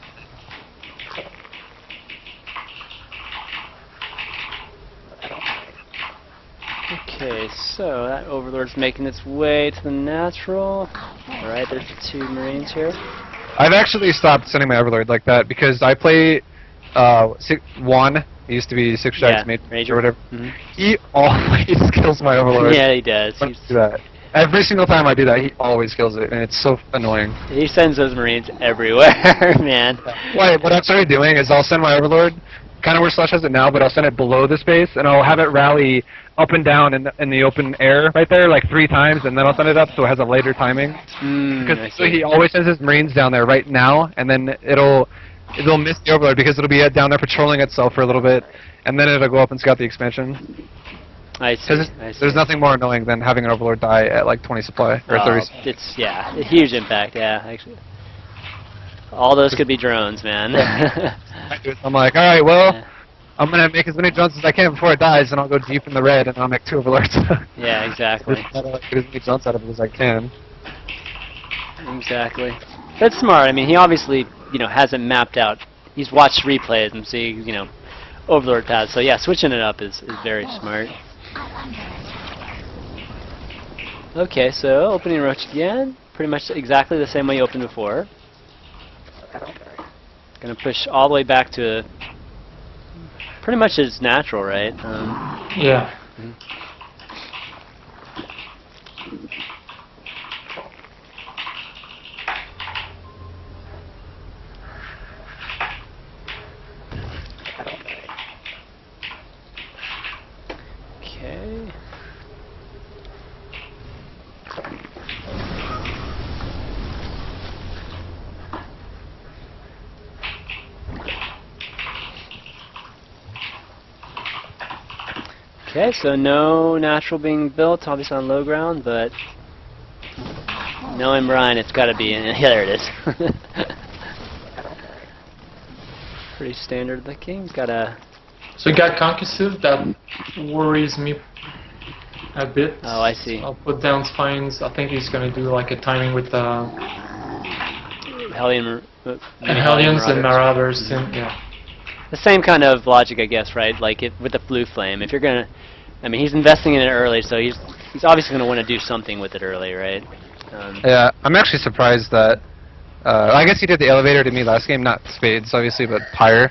Okay, so that Overlord's making its way to the natural. Alright, there's 2 Marines here. I've actually stopped sending my Overlord like that because I play Juan. He used to be 6 Strikes Yeah, Mage or whatever. Mhm. He always kills my Overlord. Yeah, he does. I do that. Every single time I do that, he always kills it, and it's so annoying. He sends those Marines everywhere, man. What I've started doing is I'll send my Overlord, kind of where Slush has it now, but I'll send it below the space, and I'll have it rally up and down in the open air right there, like 3 times, and then I'll send it up so it has a later timing. I Because so see. he always sends his Marines down there right now, and then it'll miss the Overlord because it'll be down there patrolling itself for a little bit, and then it'll go up and scout the expansion. I see. Because I see. there's nothing more annoying than having an Overlord die at like 20 supply or 30 supply. It's, yeah, a huge impact, yeah, actually. All those could be drones, man. I'm like, alright, well, Yeah. I'm going to make as many drones as I can before it dies, and I'll go deep in the red, and I'll make 2 Overlords. Yeah, exactly. Just try to get as many drones out of it as I can. Exactly. That's smart. I mean, he obviously, you know, hasn't mapped out. He's watched replays and see, you know, Overlord paths. So yeah, switching it up is very smart. Okay, so opening roach again. Pretty much exactly the same way you opened before. Gonna push all the way back to pretty much as natural, right? Yeah. Okay. Okay, so no natural being built, obviously on low ground, but knowing Brian, it's got to be. Yeah, there it is. Pretty standard looking. He's got a. So you got concussive, that worries me a bit. Oh, I see. I'll put down spines. I think he's gonna do like a timing with Hellion Hellions and Marauders, yeah. The same kind of logic, I guess, right? Like with the blue flame, if you're gonna, I mean, he's investing in it early, so he's obviously gonna want to do something with it early, right? Yeah, I'm actually surprised that. I guess he did the elevator to me last game, not spades, obviously, but pyre.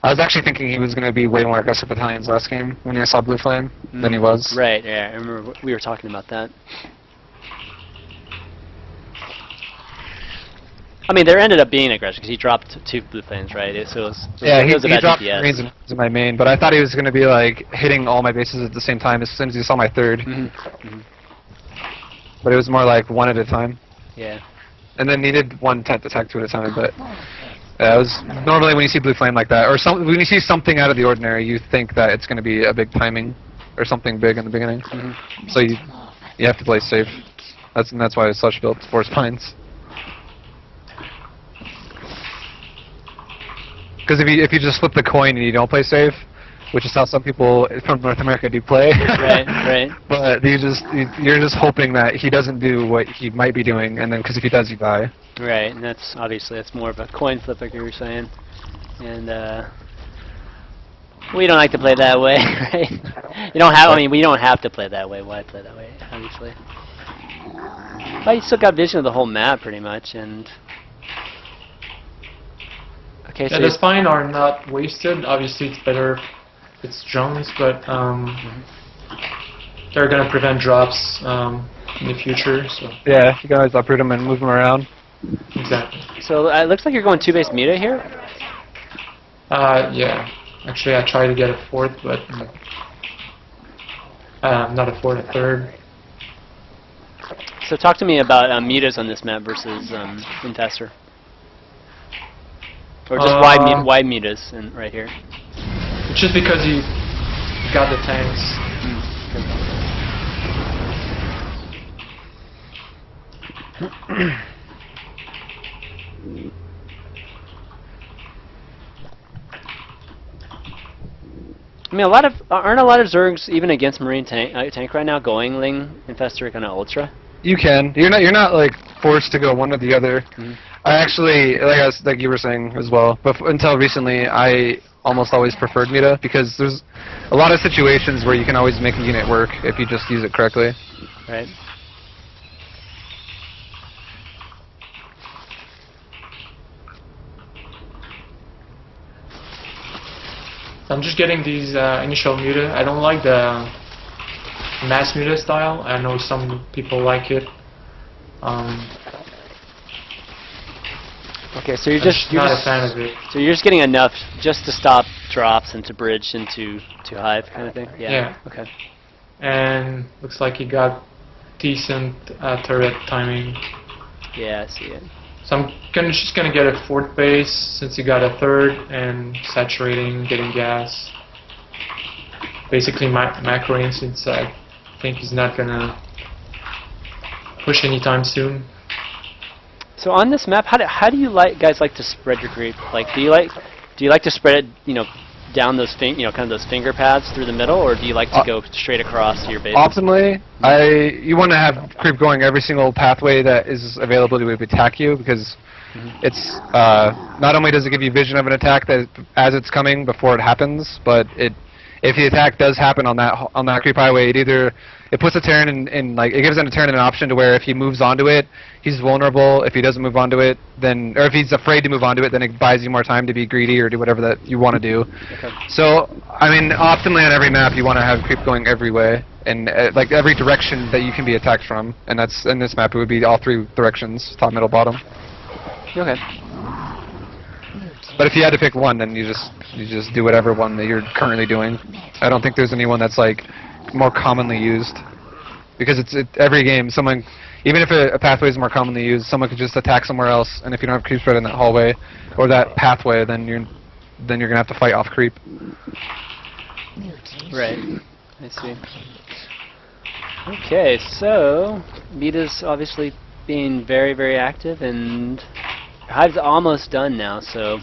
I was actually thinking he was going to be way more aggressive with Hellions last game when I saw blue flame than he was. Right. Yeah, I remember we were talking about that. I mean, there ended up being aggressive because he dropped 2 blue flames, right? He dropped Marines into my main, but I thought he was going to be like hitting all my bases at the same time as soon as he saw my third. But it was more like one at a time. Yeah. And then needed 1/10 attack 2 at a time, but it was normally when you see blue flame like that, or when you see something out of the ordinary, you think that it's going to be a big timing or something big in the beginning. So you have to play safe. That's why Slush built Forest Pines. Because if you just flip the coin and you don't play safe, which is how some people from North America do play. Right. But you're just hoping that he doesn't do what he might be doing, and then because if he does, you die. Right, and that's more of a coin flip, like you were saying, and we don't like to play that way, right? We don't have to play that way. Why play that way? Obviously, but you still got vision of the whole map, pretty much, and. Okay, yeah, the spine are not wasted. Obviously, it's better. It's drones, but they're gonna prevent drops in the future. So yeah, you guys uproot them and move them around. Exactly. So it looks like you're going 2-base Muta here. Yeah. Actually, I tried to get a 4th, but not a 4th, a 3rd. So talk to me about mutas on this map versus Infestor, or just wide mutas right here. It's just because you got the tanks. I mean, aren't a lot of zergs even against Marine tank right now going Ling Infestor kind of Ultra? You can. You're not like forced to go one or the other. I actually, like you were saying as well, but until recently, I almost always preferred Muta because there's a lot of situations where you can always make a unit work if you just use it correctly. Right. I'm just getting these initial Muta. I don't like the mass Muta style. I know some people like it. Okay, so you're not a fan of it. So you're just getting enough just to stop drops and to bridge into hive kind of thing. Yeah. Okay. And looks like he got decent turret timing. Yeah, I see it. So I'm just gonna get a 4th base since he got a 3rd and saturating, getting gas. Basically macroing since I think he's not gonna push anytime soon. So on this map, how do you guys like to spread your creep? Like, do you like to spread it, down those kind of those finger paths through the middle, or do you like to go straight across to your base? Optimally, you want to have creep going every single pathway that is available to attack you, because it's not only does it give you vision of an attack that as it's coming before it happens, but if the attack does happen on that creep highway, it puts a Terran in like it gives a Terran an option to where if he moves onto it, he's vulnerable. If he doesn't move onto it, then or if he's afraid to move onto it, then it buys you more time to be greedy or do whatever that you want to do. Okay. So I mean, optimally on every map, you want to have creep going every way and like every direction that you can be attacked from, and that's in this map it would be all 3 directions: top, middle, bottom. Okay. But if you had to pick one, then you just do whatever one that you're currently doing. I don't think there's anyone that's like more commonly used, because it's every game someone, even if a pathway is more commonly used, someone could just attack somewhere else, and if you don't have creep spread in that hallway or that pathway, then you're gonna have to fight off creep. Right. I see. Okay, so Meta's obviously being very, very active, and Hive's almost done now, so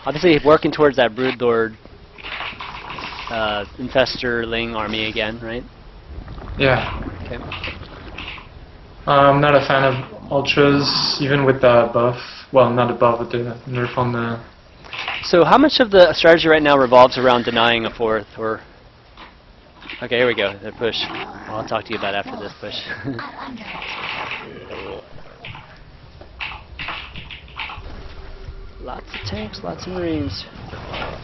obviously working towards that Broodlord Infestor-Ling army again, right? Yeah. Okay. I'm not a fan of Ultras, even with the buff, well, not the buff, but the nerf on the... So how much of the strategy right now revolves around denying a fourth, or... Okay, here we go, the push. I'll talk to you about after this push. Lots of tanks, lots of marines.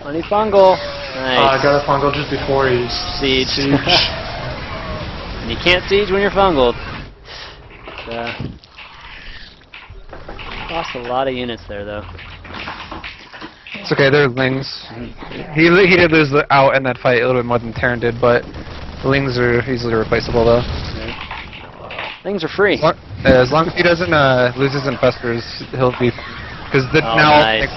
Money fungal. Nice. I got a fungal just before he Siege. And you can't siege when you're fungled. Lost a lot of units there, though. It's okay, they're Lings. He did lose out in that fight a little bit more than Terran did, but the Lings are easily replaceable, though. Things are free. As long as he doesn't lose his infestors, he'll be... Because now... Nice.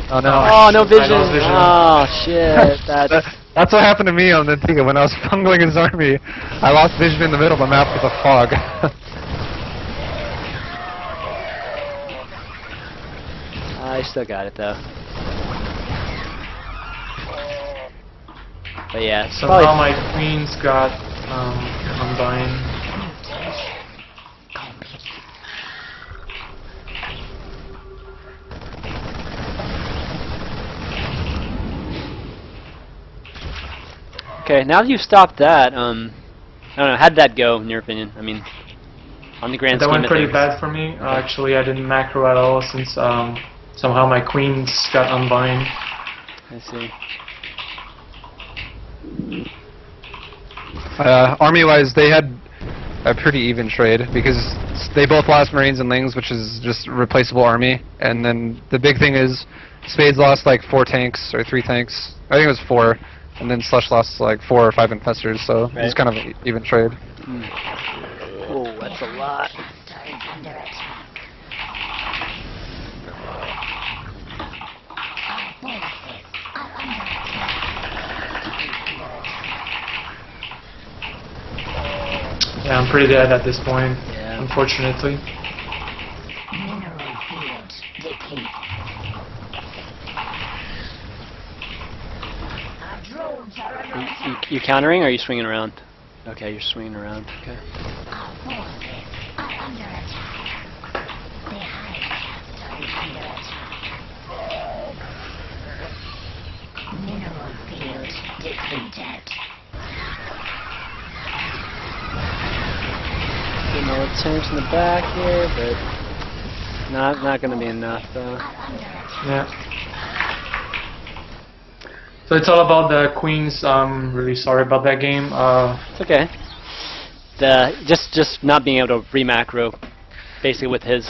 Oh, no. Oh, no vision. lost vision. Oh, shit. That's what happened to me on the Antigua when I was fungling his army. I lost vision in the middle of the map with a fog. I still got it, though. But yeah, Somehow my queens got Undying. Okay, now that you've stopped that, I don't know, how'd that go, in your opinion? I mean, on the grand That scheme went of pretty things. bad for me. Actually, I didn't macro at all since somehow my queens got unbind. I see. Army-wise, they had a pretty even trade because they both lost Marines and Lings, which is just replaceable army. And then the big thing is Spades lost like 4 tanks or 3 tanks. I think it was 4. And then Slush lost like 4 or 5 infestors, so Right. it's kind of an even trade. Oh, that's a lot. Turret under attack. Our forces are under attack. Yeah, I'm pretty dead at this point, Yeah. unfortunately. Mineral field depleted. Our drones are under attack. You countering, or are you swinging around? Okay, you're swinging around. Okay. Our forces are under attack. The high castle is under attack. Mineral field depleted. Getting all the tanks in the back here, but not going to be enough though. Yeah. So it's all about the queens. I'm really sorry about that game. It's okay. Just not being able to re-macro, basically with his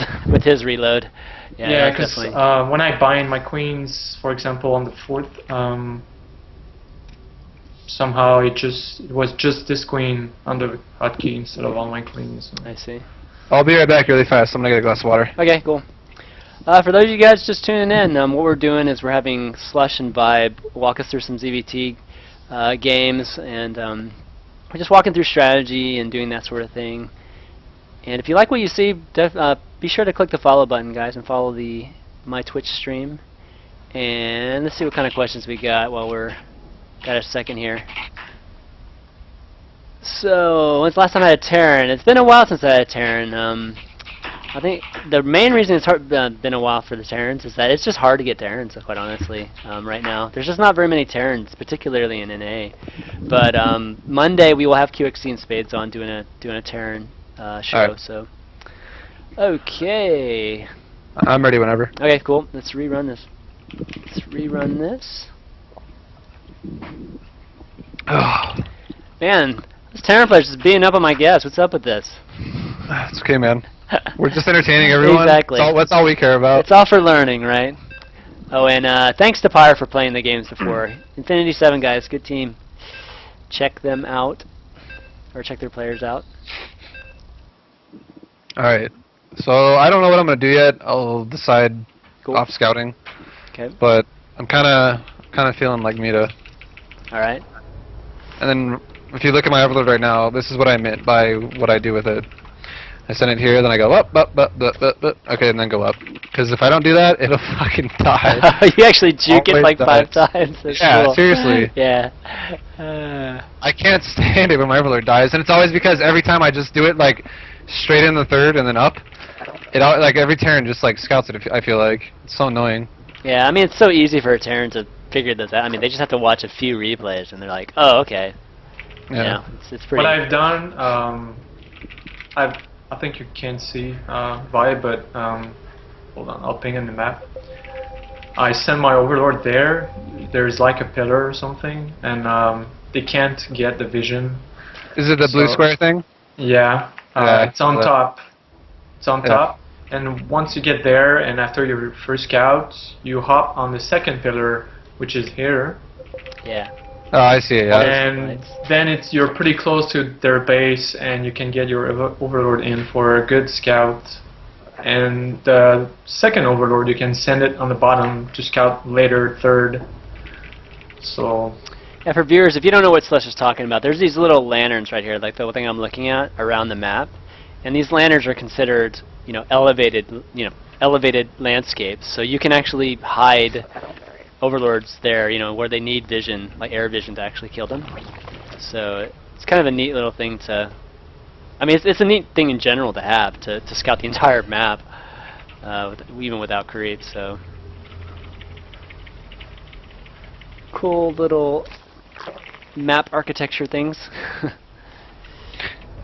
reload. Yeah, because definitely. when I bind my queens, for example, on the 4th, somehow it was just this queen on the hotkey instead of all my queens. So. I see. I'll be right back really fast. I'm gonna get a glass of water. Okay, cool. For those of you guys just tuning in, what we're doing is we're having Slush and Vibe walk us through some ZvT games, and we're just walking through strategy and doing that sort of thing. And if you like what you see, be sure to click the follow button, guys, and follow my Twitch stream. And let's see what kind of questions we got while got a second here. So, when's the last time I had a Terran? It's been a while since I had a Terran. I think the main reason it's been a while for the Terrans is that it's just hard to get Terrans, quite honestly, right now. There's just not very many Terrans, particularly in NA. But Monday we will have QXC and Spades on doing a Terran show. Alright. So, okay. I'm ready whenever. Okay, cool. Let's rerun this. Man, this Terran player's just beating up on my guests. What's up with this? It's okay, man. We're just entertaining everyone. Exactly. That's all we care about. It's all for learning, right? Oh, and thanks to Pyre for playing the games before. Infinity 7, guys, good team. Check them out, or check their players out. Alright. So I don't know what I'm gonna do yet. I'll decide Cool. off scouting. Okay. But I'm kinda feeling like Mita. All right. And then if you look at my overload right now, this is what I meant by what I do with it. I send it here, then I go up, okay, and then go up. Because if I don't do that, it'll fucking die. You actually juke it Always like die. 5 times. That's Yeah, cool. seriously. Yeah. I can't stand it when my Overlord dies, and it's always because every time I just do it like straight in the third and then up, like every Terran just like scouts it. I feel like it's so annoying. Yeah, I mean it's so easy for a Terran to figure this out. I mean they just have to watch a few replays and they're like, oh okay. Yeah. You know, it's pretty. What I've done, I think you can't see Vibe, but hold on, I'll ping in the map. I send my Overlord there. There's like a pillar or something, and they can't get the vision. Is it the blue square thing? Yeah, Yeah, it's on top. It's on top. And once you get there, and after your first scout, you hop on the second pillar, which is here. Yeah. Oh, I see. Yeah. And then you're pretty close to their base, and you can get your Overlord in for a good scout. And the second Overlord, you can send it on the bottom to scout later, third. So. Yeah, for viewers, if you don't know what Slush is talking about, there's these little lanterns right here, like the thing I'm looking at around the map, and these lanterns are considered, elevated landscapes. So you can actually hide Overlords there, where they need vision, like air vision, to actually kill them. So it's kind of a neat little thing to. I mean, it's a neat thing in general to have to scout the entire map, even without creeps. So cool little map architecture things.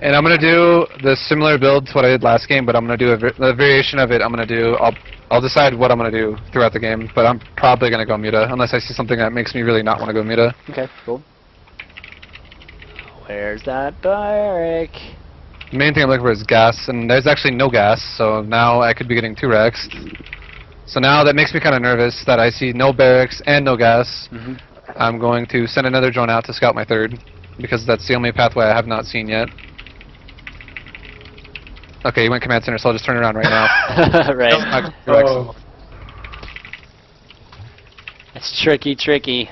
And I'm gonna do the similar build to what I did last game, but I'm gonna do a variation of it. I'll decide what I'm gonna do throughout the game, but I'm probably gonna go Muta unless I see something that makes me really not want to go Muta. Okay, cool. Where's that barrack? The main thing I'm looking for is gas, and there's actually no gas, so now I could be getting 2 Rexed. So now that makes me kind of nervous that I see no barracks and no gas. Mm-hmm. I'm going to send another drone out to scout my third, because that's the only pathway I have not seen yet. Okay, you went command center, so I'll just turn around right now. Right. Oh. That's tricky.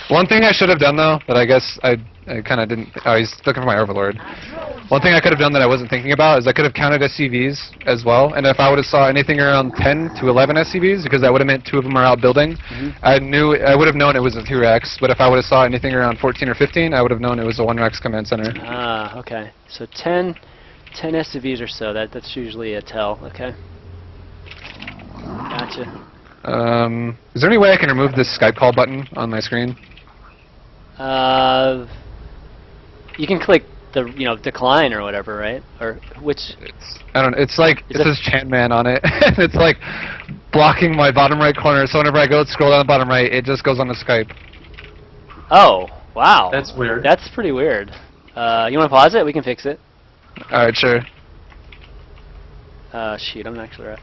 One thing I should have done though, that I guess I kind of didn't. Oh, he's looking for my Overlord. One thing I could have done that I wasn't thinking about is I could have counted SCVs as well, and if I would have saw anything around 10 to 11 SCVs, because that would have meant 2 of them are out building, I would have known it was a 2 Rex. But if I would have saw anything around 14 or 15, I would have known it was a 1 Rex command center. Ah, okay. So 10 SCVs or so. That's usually a tell. Okay. Gotcha. Is there any way I can remove this Skype call button on my screen? You can click the decline or whatever, right? Or which? I don't know. It's like it says ChanmanV on it. It's like blocking my bottom right corner. So whenever I go scroll down the bottom right, it just goes on to Skype. Oh, wow. That's weird. That's pretty weird. You want to pause it? We can fix it. All right, sure. Shoot, I'm actually right.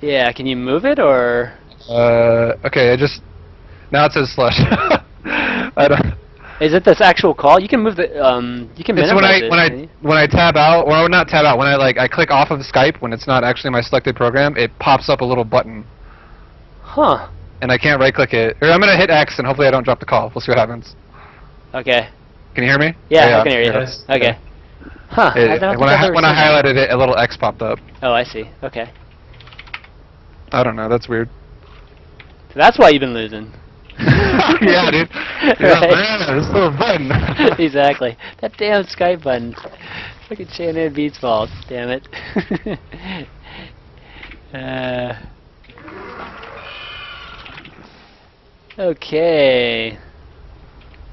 Yeah, can you move it or? Okay, now it says Slush. I don't. Is it this actual call? You can move the you can It's minimize it. when I tab out, or not tab out, when I click off of Skype when it's not actually my selected program, it pops up a little button. Huh. And I can't right click it. Or I'm gonna hit X and hopefully I don't drop the call. We'll see what happens. Okay. Can you hear me? Yeah, I can hear you. Yes. Okay. Huh. When I highlighted it, a little X popped up. Oh, I see. Okay. I don't know. That's weird. So that's why you've been losing. Yeah, dude. Yeah, man, this little button. Exactly. That damn Skype button. Look at ChanmanV's fault. Damn it. Okay.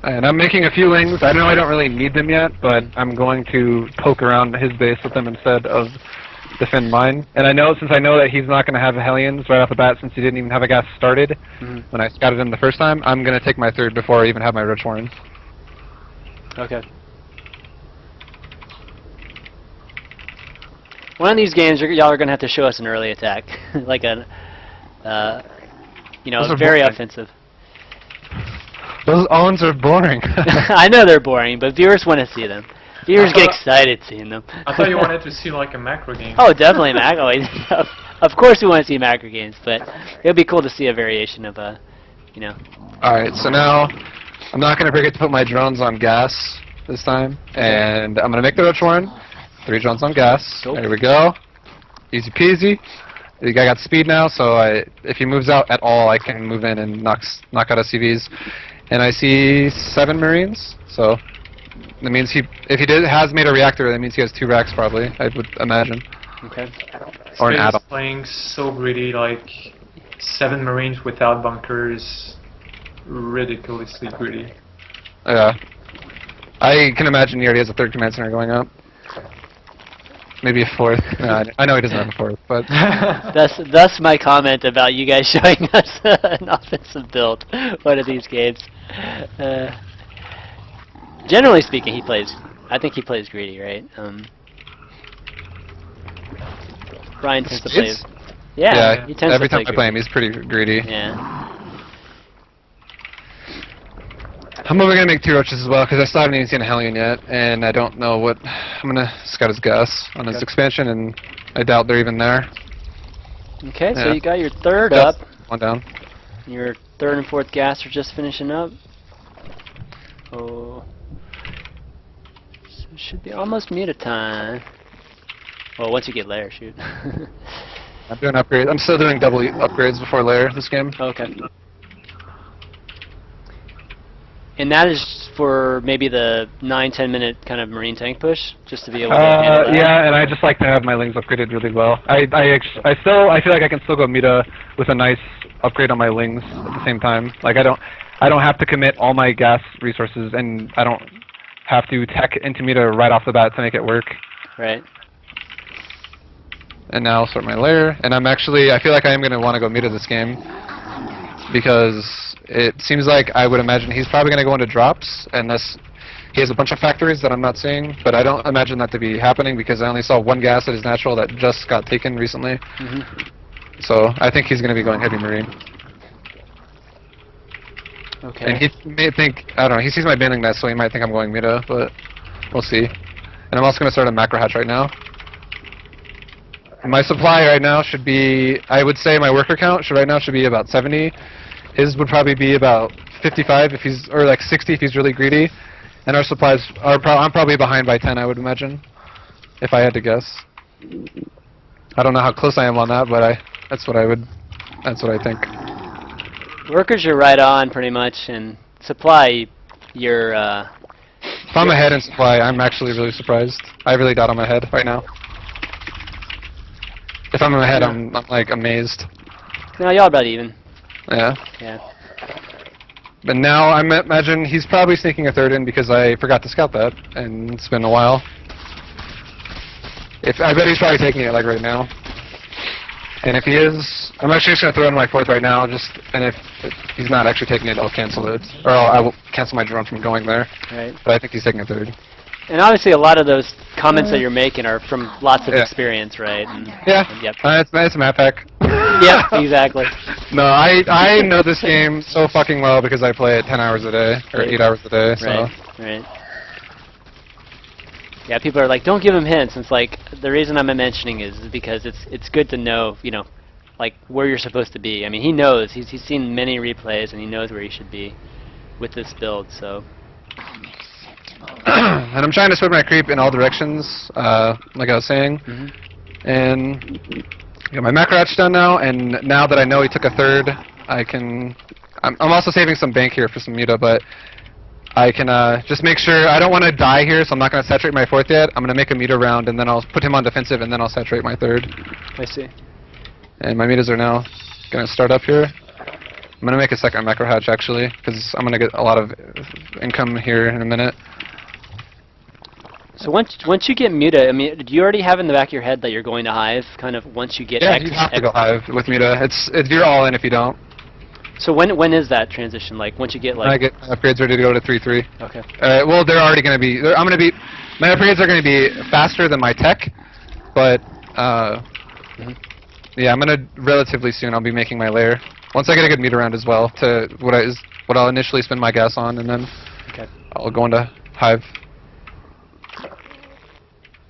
And I'm making a few wings. I know I don't really need them yet, but I'm going to poke around his base with them instead of defend mine. And since I know that he's not going to have Hellions right off the bat since he didn't even have a gas started when I scouted him the first time, I'm going to take my third before I even have my Rich Warren. Okay. One of these games, y'all are going to have to show us an early attack. Like a, very offensive. Those owns are boring. I know they're boring, but viewers want to see them. Viewers get excited seeing them. I thought you wanted to see like a macro game. Oh, definitely macro. Of course we want to see macro games, but it would be cool to see a variation of Alright, so now I'm not going to forget to put my drones on gas this time, and I'm going to make the Roach Warren. 3 drones on gas. Cool. There we go. Easy peasy. The guy got speed now, so if he moves out at all, I can move in and knock out his CVs. And I see 7 Marines, so that means if he has made a reactor, that means he has 2 racks probably, I would imagine. Okay. Or an Space add-on. playing so greedy, like 7 Marines without bunkers, ridiculously greedy. Yeah. I can imagine he already has a 3rd command center going up. Maybe a 4th. No, I know he doesn't have a 4th, but Thus my comment about you guys showing us an offensive build one of these games. Generally speaking, I think he plays greedy, right? Brian tends to play. Yeah, he tends every to play time I play him, he's pretty greedy. Yeah. I'm only gonna make 2 roaches as well because I still haven't even seen a Hellion yet, and I don't know what. I'm gonna scout his gas on his expansion, and I doubt they're even there. Okay, so Yeah. you got your 3rd Just up. 1 down. Your 3rd and 4th gas are just finishing up. Oh. So it should be almost muta time. Well, once you get layer, shoot. I'm doing upgrades. I'm still doing double upgrades before layer this game. Okay. And that is for maybe the 9-10 minute kind of marine tank push, just to be able to handle that? Yeah, and I just like to have my lings upgraded really well. I feel like I can still go meta with a nice upgrade on my lings at the same time. Like I don't have to commit all my gas resources, and I don't have to tech into meta right off the bat to make it work. Right. And now I'll start my layer, and I feel like I am going to want to go meta this game, because it seems like I would imagine he's probably going to go into drops, unless he has a bunch of factories that I'm not seeing, but I don't imagine that to be happening because I only saw 1 gas at his natural that just got taken recently. So I think he's going to be going heavy marine. Okay. And he may think, I don't know, he sees my banding nest, so he might think I'm going meta, but we'll see. And I'm also going to start a macro hatch right now. My supply right now should be, I would say my worker count right now should be about 70. His would probably be about 55 if he's, or like 60 if he's really greedy. And our supplies are, I'm probably behind by 10, I would imagine, if I had to guess. I don't know how close I am on that, but that's what I think. Workers, you're right on pretty much, and supply, you're. If I'm ahead in supply, I'm actually really surprised. I really doubt I'm ahead right now. If I'm ahead, I'm like amazed. No, y'all about even. Yeah. Yeah. But now I imagine he's probably sneaking a 3rd in because I forgot to scout that, and it's been a while. I bet he's probably taking it like right now. And if he is, I'm actually just gonna throw in my 4th right now. And if he's not actually taking it, I'll cancel it, or I will cancel my drone from going there. Right. But I think he's taking a 3rd. And obviously, a lot of those comments that you're making are from lots of experience, right? And, Yeah. Yep. It's a map pack. Yep. Exactly. No, I know this game so fucking well because I play it 10 hours a day or 8 hours a day. So. Right. Right. Yeah, people are like, don't give him hints. And it's like the reason I'm mentioning is because it's good to know, you know, like where you're supposed to be. I mean, he knows. He's seen many replays and he knows where he should be with this build. So. And I'm trying to spread my creep in all directions, like I was saying. And got my macro hatch done now. And now that I know he took a 3rd, I can. I'm also saving some bank here for some muta, but. I can just make sure, I don't want to die here, so I'm not going to saturate my 4th yet. I'm going to make a meter round, and then I'll put him on defensive, and then I'll saturate my 3rd. I see. And my meters are now going to start up here. I'm going to make a second macro hatch, actually, because I'm going to get a lot of income here in a minute. So once you get muta, I mean, do you already have in the back of your head that you're going to hive, kind of once you get Yeah, you have to go hive with muta. You're all in if you don't. So when is that transition? Like once you get like? When I get upgrades ready to go to 3-3. Okay. Well, they're already going to be. My upgrades are going to be faster than my tech, but yeah, I'm going to relatively soon. I'll be making my layer once I get a good meter round as well to what I'll initially spend my gas on, and then I'll go into hive.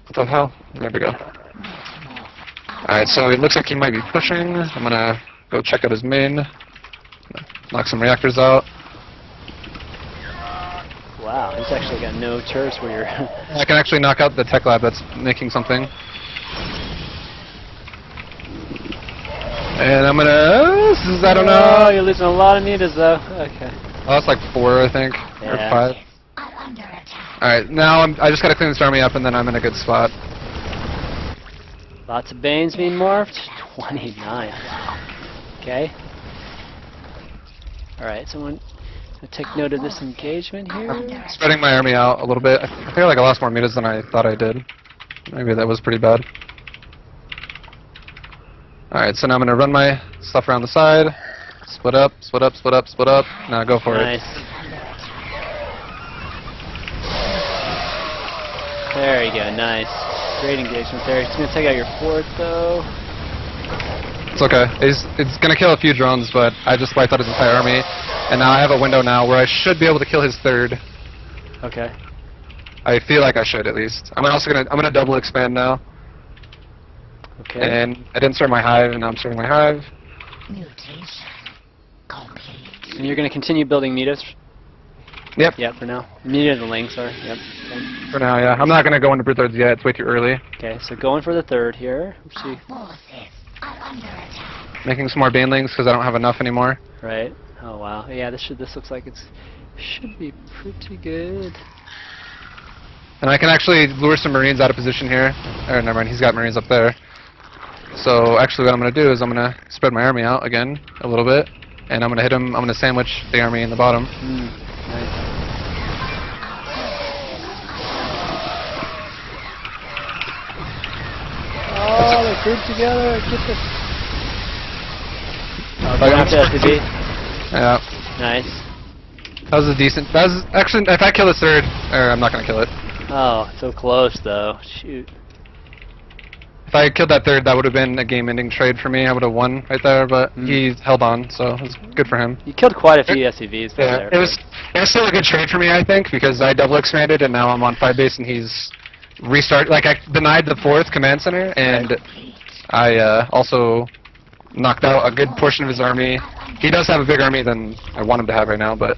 What the hell? There we go. All right, so it looks like he might be pushing. I'm going to go check out his main. Knock some reactors out. Wow, he's actually got no turrets where you're... I can actually knock out the tech lab that's making something. And I'm gonna. I don't Oh, know. you're losing a lot of meters though. Okay. Oh, that's like 4, I think, or Yeah. 5. are under attack. All right, now I just gotta clean this army up, and then I'm in a good spot. Lots of Banes being morphed. 29. Okay. Alright, someone take note of this engagement here. Spreading my army out a little bit. I feel like I lost more meters than I thought I did. Maybe that was pretty bad. Alright, so now I'm gonna run my stuff around the side. Split up, split up, split up, split up. Now go for Nice. it. There you go, nice. Great engagement there. He's gonna take out your fort though. It's okay. It's gonna kill a few drones, but I just wiped out his entire army. And now I have a window now where I should be able to kill his 3rd. Okay. I feel like I should at least. I'm gonna double expand now. Okay. And I didn't start my hive, and now I'm starting my hive. Mutation complete. And you're gonna continue building metas? Yep. Yep, for now. Metas and links are. Yep. Okay. For now, yeah. I'm not gonna go into Brood Lords yet. It's way too early. Okay, so going for the 3rd here. Let's see. Our forces are under attack. Making some more banelings because I don't have enough anymore. Right. Oh wow. Yeah, this looks like should be pretty good. And I can actually lure some Marines out of position here. Or never mind, he's got Marines up there. So actually what I'm going to do is I'm going to spread my army out again a little bit. And I'm going to hit him, I'm going to sandwich the army in the bottom. Nice. Oh, they grouped together. Get this. Oh, going after SCB. Yeah. Nice. That was a decent... That was... Actually, if I kill this 3rd... Or I'm not going to kill it. Oh, so close though. Shoot. If I killed that 3rd, that would have been a game-ending trade for me. I would have won right there, but he held on, so it was good for him. You killed quite a few SCVs Yeah, there. it was still a good trade for me, I think, because I double expanded and now I'm on 5 base and he's restarted. Like, I denied the 4th command center and I also knocked out a good portion of his army. He does have a bigger army than I want him to have right now, but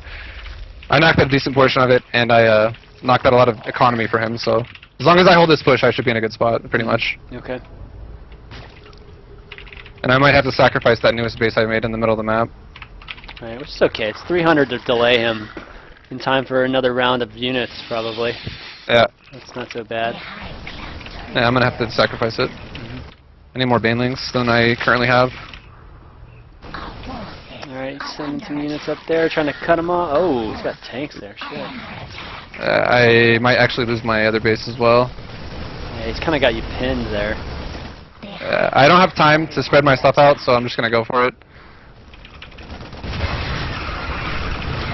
I knocked out a decent portion of it and I knocked out a lot of economy for him, so as long as I hold this push, I should be in a good spot, pretty much. Okay. And I might have to sacrifice that newest base I made in the middle of the map. Alright, which is okay. It's 300 to delay him in time for another round of units, probably. Yeah. That's not so bad. Yeah, I'm gonna have to sacrifice it. I need more banelings than I currently have. Alright, sending some units up there, trying to cut them off. Oh, he's got tanks there. Shit. I might actually lose my other base as well. Yeah, he's kind of got you pinned there. I don't have time to spread my stuff out, so I'm just gonna go for it.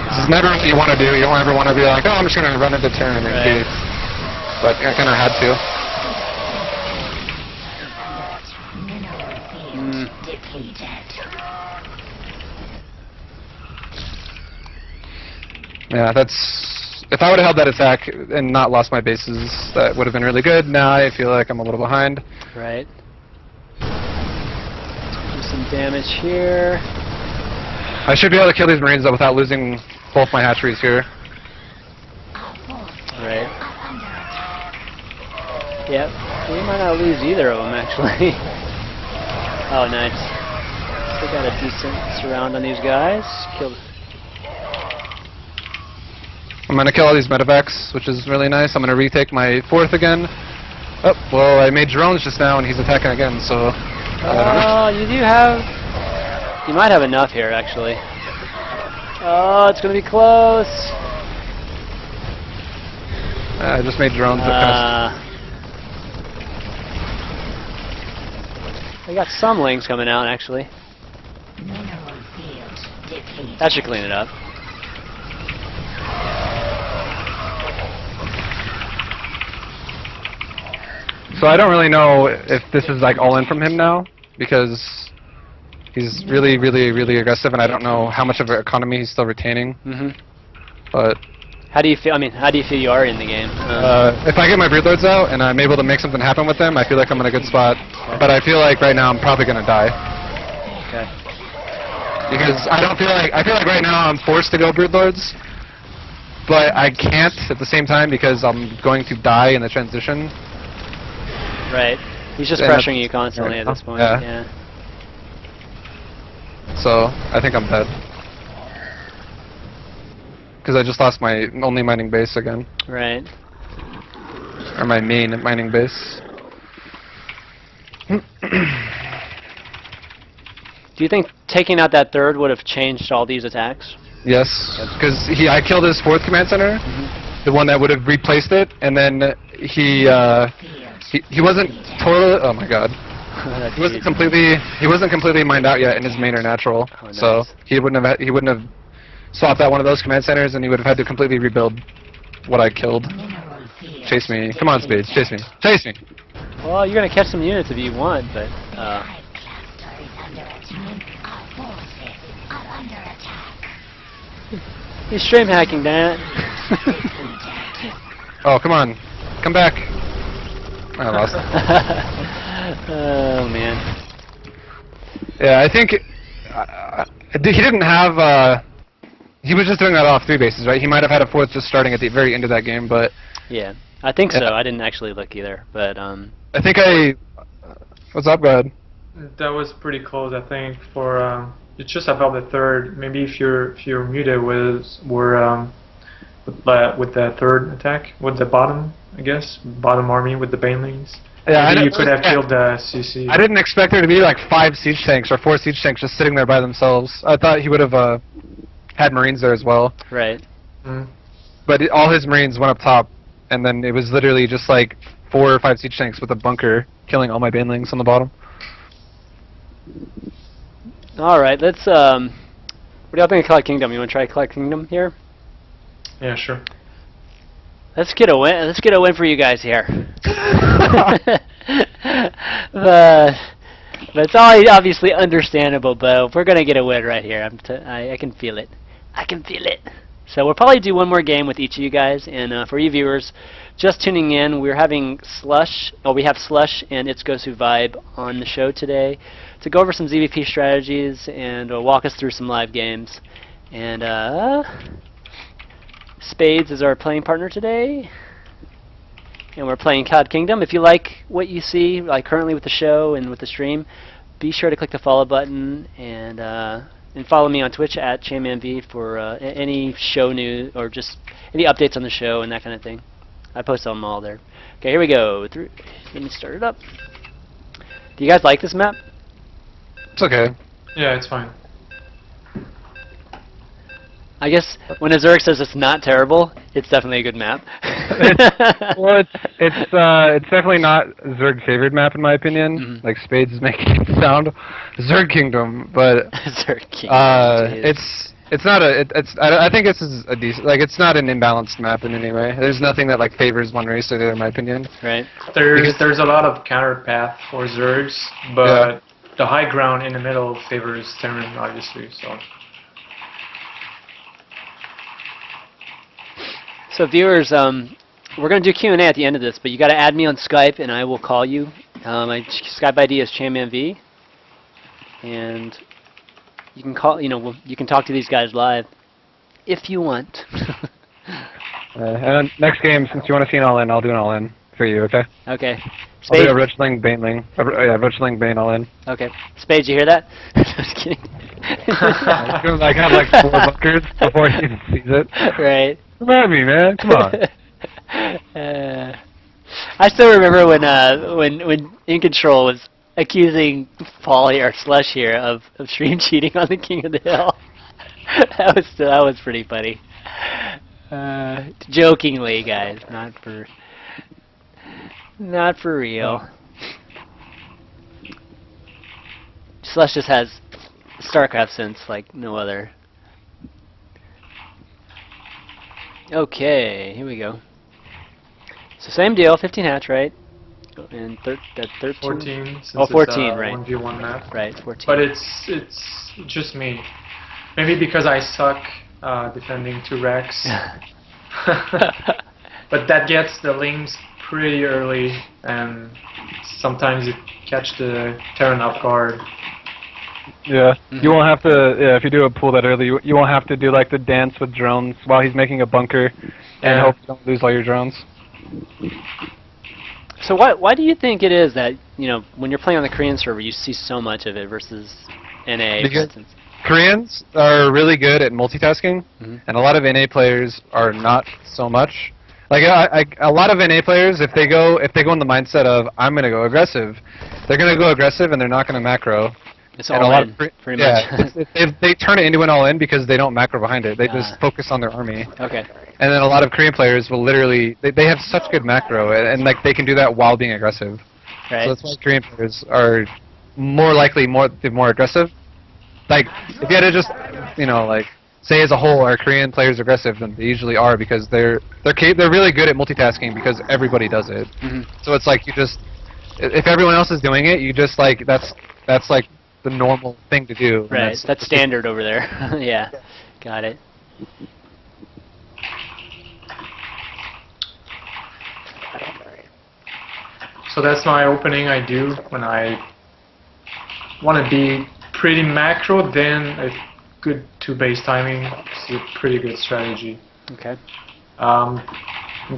This is never what you want to do. You don't ever want to be like, oh, I'm just gonna run into turn and engage. But I kind of had to. Mineral field depleted. Yeah, that's... If I would have held that attack and not lost my bases, that would have been really good. Now I feel like I'm a little behind. Right. Do some damage here. I should be able to kill these Marines though without losing both my hatcheries here. Right. Yep. We might not lose either of them, actually. Oh, nice. They got a decent surround on these guys. Killed. I'm gonna kill all these medevacs, which is really nice. I'm gonna retake my 4th again. Oh, well, I made drones just now and he's attacking again, so... Oh, you do have... You might have enough here, actually. Oh, it's gonna be close. I just made drones that I got some links coming out, actually. Mineral field depleted. That should clean it up. So I don't really know if this is like all in from him now, because he's really, really, really aggressive, and I don't know how much of an economy he's still retaining. But How do you feel? I mean, how do you feel you are in the game? if I get my Brood Lords out and I'm able to make something happen with them, I feel like I'm in a good spot. But I feel like right now I'm probably gonna die. Okay. Because I feel like right now I'm forced to go Brood Lords, but I can't at the same time because I'm going to die in the transition. Right. He's just And pressuring you constantly at this point. Yeah. Yeah. So I think I'm dead. Because I just lost my only mining base again. Right. Or my main mining base. Do you think taking out that third would have changed all these attacks? Yes, because I killed his 4th command center, the one that would have replaced it, and then he wasn't totally. Oh my god. He wasn't completely mined out yet in his main or natural, Oh, nice. so he wouldn't have swapped out one of those command centers, and he would have had to completely rebuild what I killed. Mineral field Chase me, come on, Spades, chase me, chase me. Well, you're gonna catch some units if you want, but Hive cluster is under attack. Our forces are under attack. he's stream hacking that. Oh, come on, come back. I lost. Oh man. Yeah, I think he didn't have. He was just doing that off 3 bases, right? He might have had a 4th just starting at the very end of that game, but Yeah, I think so. Yeah. I didn't actually look either, but I think what's up, bud? That was pretty close, I think. For it's just about the third. Maybe if you're muted with the 3rd attack with the bottom, I guess bottom army with the banelings. Yeah, Maybe you could have killed the CC. I didn't expect there to be like 5 siege tanks or 4 siege tanks just sitting there by themselves. I thought he would have had marines there as well, right. Mm. but all his marines went up top, and then it was literally just like 4 or 5 siege tanks with a bunker killing all my banelings on the bottom. All right, let's. What do y'all think of Collect Kingdom? You want to try Collect Kingdom here? Yeah, sure. Let's get a win. Let's get a win for you guys here. but it's all obviously understandable. But we're gonna get a win right here. I can feel it. I can feel it. So we'll probably do one more game with each of you guys. And for you viewers, just tuning in, we're having Slush. Oh, we have Slush and ItsGosuViBE on the show today to go over some ZvT strategies and walk us through some live games. And Spades is our playing partner today, and we're playing COD Kingdom. If you like what you see, like currently with the show and with the stream, be sure to click the follow button and follow me on Twitch at ChanmanV for any show news or just any updates on the show and that kind of thing. I post them all there. Okay, here we go. Let me start it up. Do you guys like this map? It's okay. Yeah, it's fine. I guess when a Zerg says it's not terrible, it's definitely a good map. Well, it's definitely not Zerg's favorite map in my opinion. Mhm. Like Spades is making it sound Zerg Kingdom, but Zerg Kingdom, jeez. it's not I think this is a decent, like it's not an imbalanced map in any way. There's nothing that like favors one race or the other in my opinion. Right. There's a lot of counter path for Zergs, but the high ground in the middle favors Terran, obviously. So viewers, we're going to do Q&A at the end of this, but you got to add me on Skype and I will call you. My Skype ID is ChanmanV, and you can call. You can talk to these guys live if you want. And next game, since you want to see an all-in, I'll do an all-in for you, okay? Okay. I'll do Spade. a Richling Baneling. Yeah, Richling Bane all-in. Okay. Spade, you hear that? Just kidding. I have like 4 bunkers before he even sees it. Right. Come at me, man. Come on. I still remember when In Control was accusing Paul here, or Slush here, of stream cheating on the King of the Hill. that was pretty funny. Jokingly, guys, not for real. Slush just has StarCraft sense like no other. Okay, here we go. So same deal, 15 hatch, right? And 13? 14. Since Oh, 14, it's a right. 1v1 map. Right, 14. But it's just me. Maybe because I suck defending 2 Rex. But that gets the Lings pretty early, and sometimes it catch the Terran off guard. Yeah, Mhm. you won't have to. Yeah, if you do a pool that early, you won't have to do like the dance with drones while he's making a bunker, and Yeah. hope you don't lose all your drones. So why do you think it is that when you're playing on the Korean server you see so much of it versus NA, for Because- instance? Koreans are really good at multitasking, and a lot of NA players are not so much. Like a lot of NA players, if they go in the mindset of I'm gonna go aggressive, they're gonna go aggressive and they're not gonna macro. It's And all a lot in, of pretty yeah, much. they turn it into an all-in because they don't macro behind it. They just focus on their army. Okay. And then a lot of Korean players will literally they have such good macro and like they can do that while being aggressive. Right. So that's why Korean players are more likely more aggressive. Like if you had to just like say as a whole are Korean players aggressive, then they usually are because they're really good at multitasking because everybody does it. So it's like you just if everyone else is doing it, you just like that's like the normal thing to do. Right. That's standard over there. Yeah. Got it. So that's my opening I do when I want to be pretty macro, then a good 2-base timing is a pretty good strategy. Okay. I'm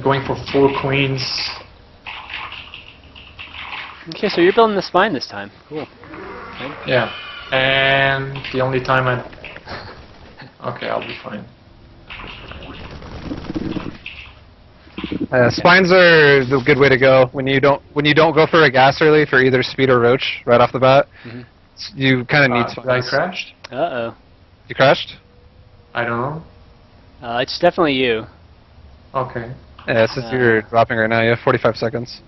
going for 4 queens. Okay, so you're building the spine this time. Cool. Okay. Yeah. And the only time okay, I'll be fine. Spines are the good way to go when you don't go for a gas early for either speed or roach right off the bat. You kind of need I spines. crashed? Uh-oh. You crashed? I don't know. It's definitely you. Okay. Yeah, since you're dropping right now, you have 45 seconds.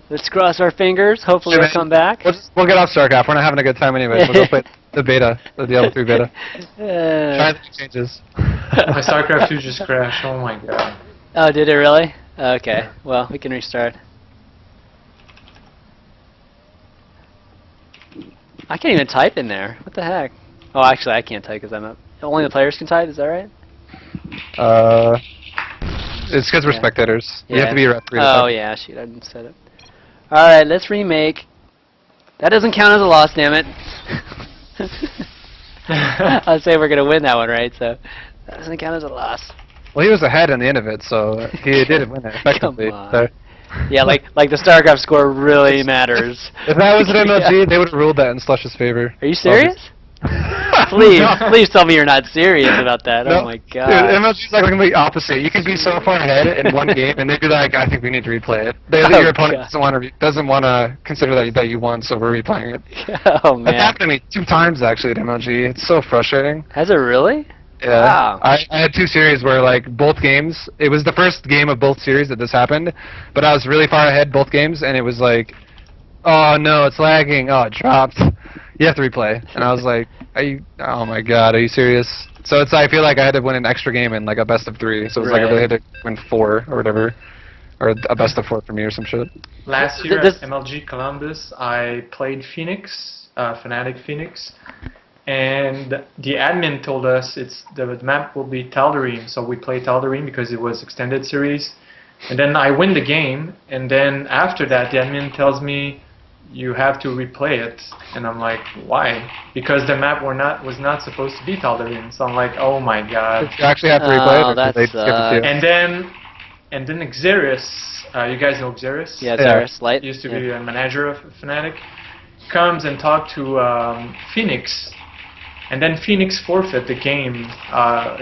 Let's cross our fingers. Hopefully we'll come back. We'll get off StarCraft. We're not having a good time anyways. We'll go play the beta, the Diablo 3 beta. Try the changes. My StarCraft 2 just crashed. Oh my god. Oh, did it really? Okay. Well, we can restart. I can't even type in there. What the heck? Oh, actually, I can't type because I'm up. Only the players can type. Is that right? It's because we're spectators. You have to be a referee. Oh yeah, shoot, I didn't set it. All right, let's remake. That doesn't count as a loss, damn it. I'd say we're gonna win that one, right? So that doesn't count as a loss. Well, he was ahead in the end of it, so he did win it effectively. Come on. Yeah, like the StarCraft score really matters. If that was an MLG, they would have ruled that in Slush's favor. Are you serious? Please tell me you're not serious about that. No. Oh my god. Dude, MLG's like the complete opposite. You can be so far ahead in one game, and they'd be like, "I think we need to replay it." Your opponent doesn't want to consider that you won, so we're replaying it. Oh man. That's happened to me 2 times actually at MLG. It's so frustrating. Has it really? Yeah. Wow. I had 2 series where like both games. It was the first game of both series that this happened, but I was really far ahead both games, and it was like, "Oh no, it's lagging. Oh, it dropped. You have to replay." And I was like, "Oh my god, are you serious?" So I feel like I had to win an extra game in like a best of 3. So it was like I really had to win 4 or whatever, or a best of 4 for me or some shit. Last year at MLG Columbus, I played Phoenix, Fnatic Phoenix, and the admin told us the map will be Tal'Darim, so we played Tal'Darim because it was extended series. And then I win the game, and then after that, the admin tells me, "You have to replay it," and I'm like, "Why?" Because the map was not supposed to be Tal'Darim. So I'm like, "Oh my god!" You actually have to replay it, or that they skip it too? And then Xeris, you guys know Xeris? Yeah, Xeris Light. Used to be a manager of Fnatic. Comes and talked to Phoenix, and then Phoenix forfeit the game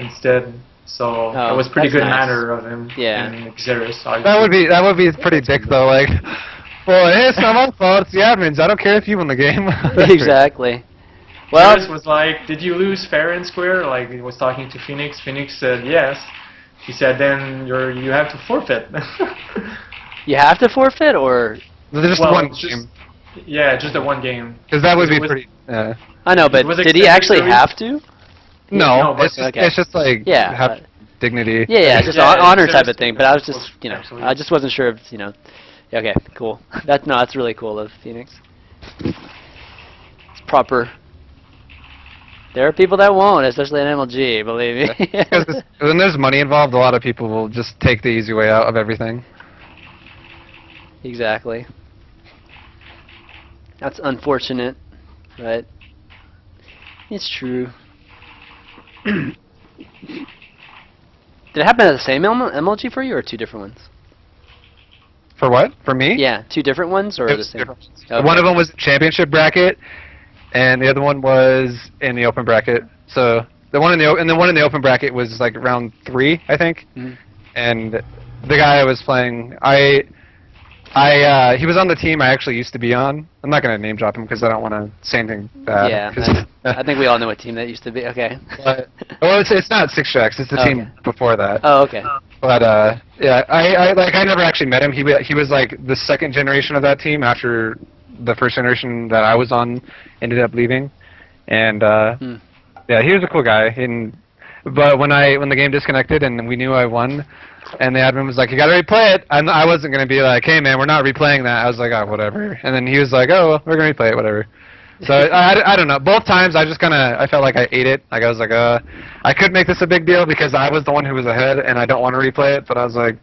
instead. So it was pretty good manner of him and Xeris. That would be pretty dick though, like. Well, it's not my fault. It's the admins. I don't care if you win the game. Exactly. Well, Xeris was like, "Did you lose fair and square?" Like he was talking to Phoenix. Phoenix said yes. He said, "Then you have to forfeit." You have to forfeit, or just one game. Yeah, just the one game. Because that would be pretty. I know, but did he actually have to? No, it's just like have dignity. Yeah, just honor type of thing. But I was just, I just wasn't sure if, Okay, cool. That's really cool of Phoenix. It's proper. There are people that won't, especially in MLG, believe me. Because when there's money involved, a lot of people will just take the easy way out of everything. Exactly. That's unfortunate, but it's true. Did it happen at the same MLG for you, or 2 different ones? For what? For me? Yeah, 2 different ones or It the was same? different. Okay. One of them was championship bracket, and the other one was in the open bracket. So the one in the open bracket was like round 3, I think. Mhm. And the guy I was playing, he was on the team I actually used to be on. I'm not gonna name drop him because I don't want to say anything bad. Yeah, I think we all know what team that used to be. Okay. But, well, it's not Six Tracks. It's the Okay. team before that. Oh, okay. But yeah, I never actually met him. He was like the second generation of that team after the first generation that I was on ended up leaving, and yeah, he was a cool guy. But when the game disconnected and we knew I won, and the admin was like, "You got to replay it," and I wasn't gonna be like, "Hey man, we're not replaying that." I was like, "Oh, whatever." And then he was like, "Oh, well, we're gonna replay it, whatever." So I don't know. Both times I felt like I ate it. Like I was like, I could make this a big deal because I was the one who was ahead and I don't want to replay it. But I was like,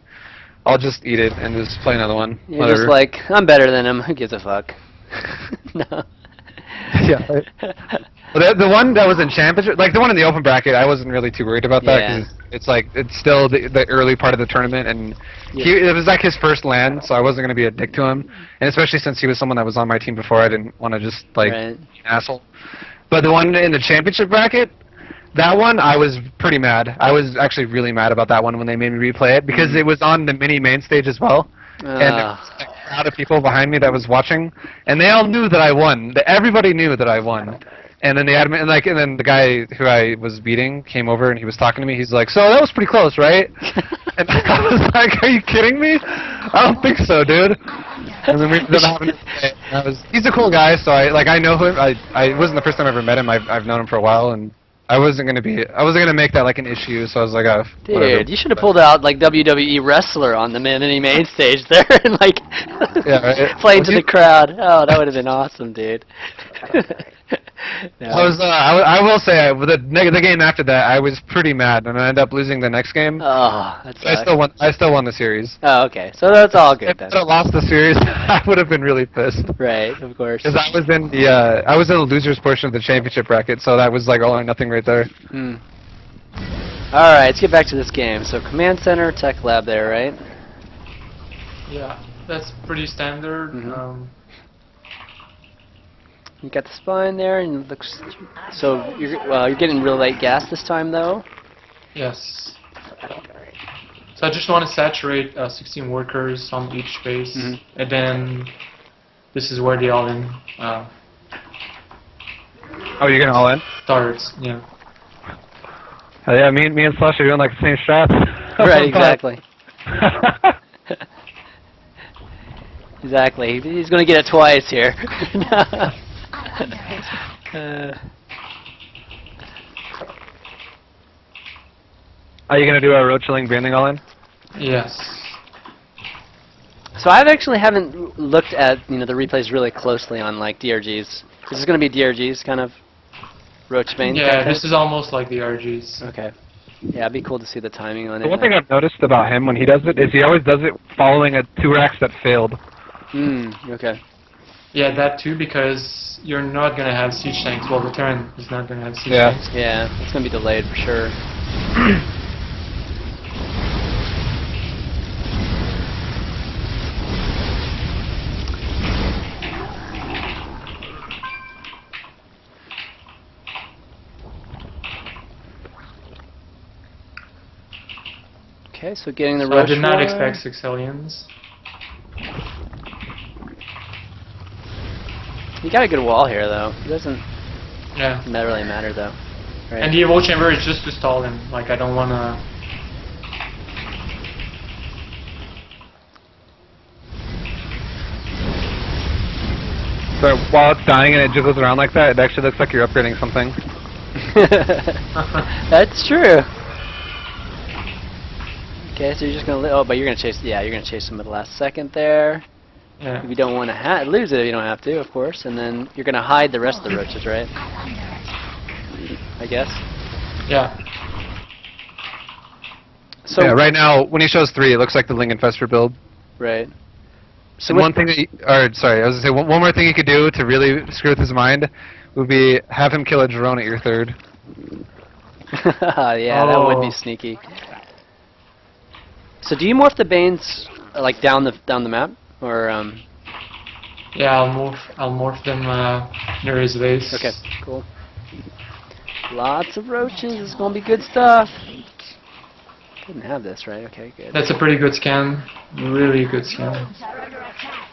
I'll just eat it and just play another one. You're Whatever. just like, I'm better than him. Who gives a fuck? No. Yeah. Well, the one that was in championship, like the one in the open bracket, I wasn't really too worried about that Yeah. because it's still the early part of the tournament, and Yeah. it was like his first LAN, so I wasn't gonna be a dick to him, and especially since he was someone that was on my team before, I didn't want to just like Right. be an asshole. But the one in the championship bracket, that one I was pretty mad. I was actually really mad about that one when they made me replay it because it was on the mini main stage as well. And there was a crowd of people behind me that was watching, and they all knew that I won. Everybody knew that I won. And then the admin, and then the guy who I was beating came over and he was talking to me. He's like, "So that was pretty close, right?" And I was like, "Are you kidding me? I don't think so, dude." And then we ended up having he's a cool guy, so I know him. I wasn't the first time I ever met him. I've known him for a while, and I wasn't gonna make that like an issue. So I was like, whatever. Dude, you should have pulled out like WWE wrestler on the mini main stage there and like Yeah, right. playing to the crowd. Oh, that would have been awesome, dude. No. I will say the game after that I was pretty mad and I ended up losing the next game. Oh, that's. I still won the series. Oh, okay. So that's all good If then. I had lost the series, I would have been really pissed. Right, of course. Because I was in the losers portion of the championship bracket, so that was like all or nothing right there. Hmm. All right, let's get back to this game. So command center, tech lab there, right? Yeah, that's pretty standard. Mhm. You got the spine there, and it looks. So you're getting real late gas this time, though. Yes. So I just want to saturate 16 workers on each base, and then this is where the all-in Oh, you're gonna all in? starts. Yeah. Oh, yeah, me and Slush are doing like the same strats. Right, exactly. Exactly. He's gonna get it twice here. Are you gonna do a road chilling branding all in? Yes. So I actually haven't looked at the replays really closely on like DRGs. Is this going to be DRGs kind of roach vein? Yeah, this is almost like the RGs. Okay. Yeah, it'd be cool to see the timing on The it. one thing I've noticed about him when he does it is he always does it following a 2 racks that failed. Okay. Yeah, that too, because you're not gonna have siege tanks. Well, the Terran is not gonna have siege Yeah. tanks. Yeah, it's going to be delayed for sure. Okay, so getting the So I rush. did not war. expect 6 aliens. You got a good wall here, though. It doesn't Yeah. really matter, though. Right? And the evo chamber is just to stall him. Like, I don't wanna. So while it's dying and it jiggles around like that, it actually looks like you're upgrading something. That's true. Okay, so you're just gonna but you're gonna chase. Yeah, you're gonna chase them at the last second there. Yeah. If you don't want to lose it, if you don't have to, of course. And then you're gonna hide the rest of the roaches, right? I guess. Yeah. So yeah, right now when he shows 3, it looks like the Ling Infestor build. Right. So And one thing that, I was gonna say one more thing you could do to really screw with his mind would be have him kill a drone at your 3rd. Yeah, that would be Oh. sneaky. So do you morph the Banes like down the map, or Yeah, I'll morph them near his base. Okay, cool. Lots of roaches. This is gonna be good stuff. Didn't have this, right? Okay, good. That's a pretty good scan. Really good scan. Troops are under attack.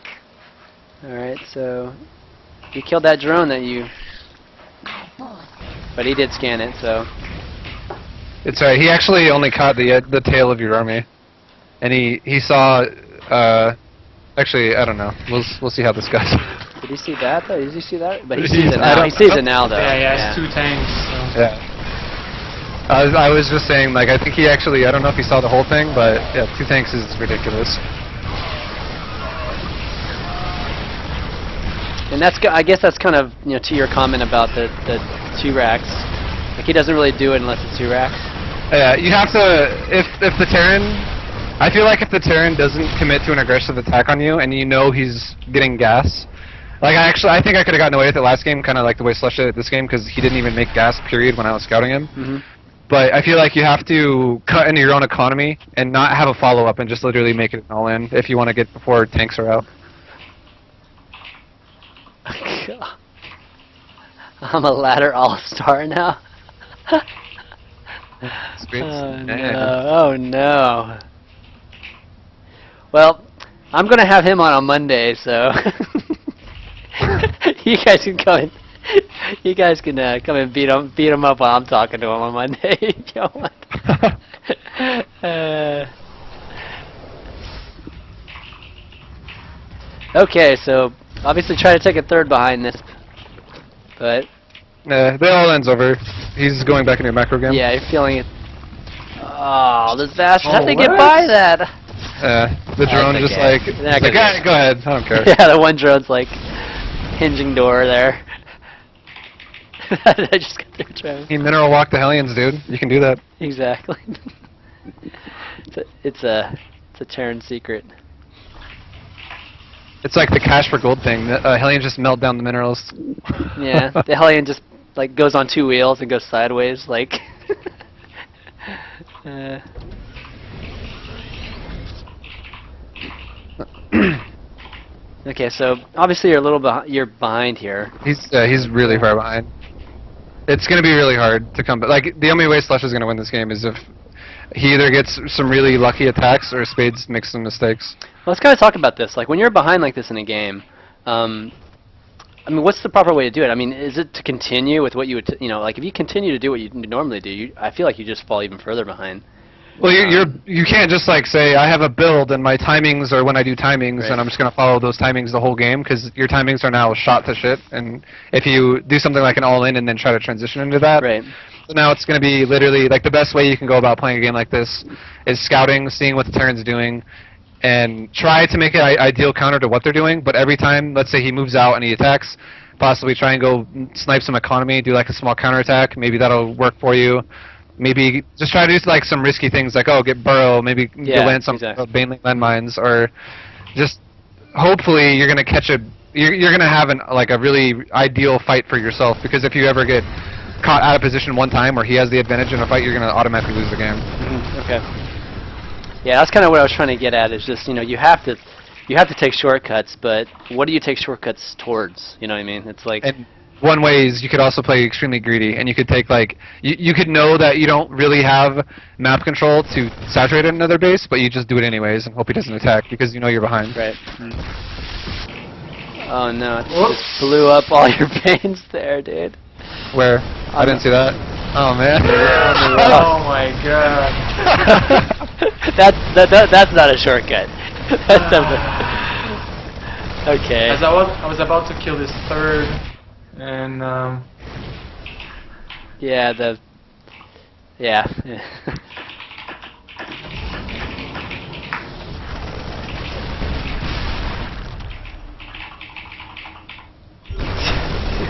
All right, so you killed that drone that you, My forces but he did scan it, so. It's alright. He actually only caught the tail of your army, and he saw. Actually, I don't know. We'll see how this goes. Did you see that though? Did you see that? But he He's- sees it I now. don't- He sees it now though. Yeah, he has 2 tanks. So. Yeah. I was just saying, like, I think he actually, I don't know if he saw the whole thing, but yeah, 2 tanks is ridiculous. And I guess that's kind of, you know, to your comment about the 2 racks. Like he doesn't really do it unless it's 2 racks. Yeah, you have to, if the Terran, I feel like if the Terran doesn't commit to an aggressive attack on you, and you know he's getting gas, like I think I could have gotten away with it last game, kind of like the way Slush did it this game, because he didn't even make gas, period, when I was scouting him. Mm-hmm. But I feel like you have to cut into your own economy and not have a follow-up and just literally make it an all-in if you want to get before tanks are out. I'm a ladder all-star now. Sweet. Oh Yeah. no! Oh no! Well, I'm gonna have him on Monday, so you guys can come in. You guys can come and beat him up while I'm talking to him on Monday. if you want. Okay, so obviously try to take a third behind this, but The all ends over. He's going back into a macro game. yeah, you're feeling it. Oh, this bastard! How'd Oh, they get what? by that? The drone That's just okay. like, They're not like, gonna "Ah, go ahead, I don't care." Yeah, the one drone's like hinging door there. I just got their drone. He mineral walked the Hellions, dude. You can do that. Exactly. it's a Terran secret. It's like the cash for gold thing. The Hellions just melt down the minerals. Yeah, the Hellion just like goes on 2 wheels and goes sideways, like. Okay, so obviously you're a little you're behind here. He's really far behind. It's gonna be really hard to come back. Like the only way Slush is gonna win this game is if he either gets some really lucky attacks or Spades makes some mistakes. Well, let's kind of talk about this. Like when you're behind like this in a game, I mean, what's the proper way to do it? I mean, is it to continue with what you would, like if you continue to do what you normally do, I feel like you just fall even further behind. Well, you can't just like say I have a build and my timings are when I do timings Right. and I'm just gonna follow those timings the whole game because your timings are now shot to shit. And if you do something like an all-in and then try to transition into that, Right. so now it's gonna be literally like the best way you can go about playing a game like this is scouting, seeing what the Terran's doing, and try to make an ideal counter to what they're doing. But every time, let's say he moves out and he attacks, possibly try and go snipe some economy, do like a small counterattack. Maybe that'll work for you. Maybe just try to do like some risky things like get burrow, maybe Yeah, go land some exactly. Baneling landmines, or just hopefully you're gonna catch you're gonna have like a really ideal fight for yourself, because if you ever get caught out of position one time where he has the advantage in a fight, you're gonna automatically lose the game. Okay. Yeah, that's kind of what I was trying to get at. Is just you have to take shortcuts, but what do you take shortcuts towards? You know what I mean? It's like And one way is you could also play extremely greedy, and you could take like you could know that you don't really have map control to saturate another base, but you just do it anyways and hope he doesn't attack because you know you're behind. right. Oh no! It just blew up all your veins there, dude. Where I didn't see that. Oh man. Oh my god. That's not a shortcut. That's okay. As I was about to kill this third, and Yeah. Yeah.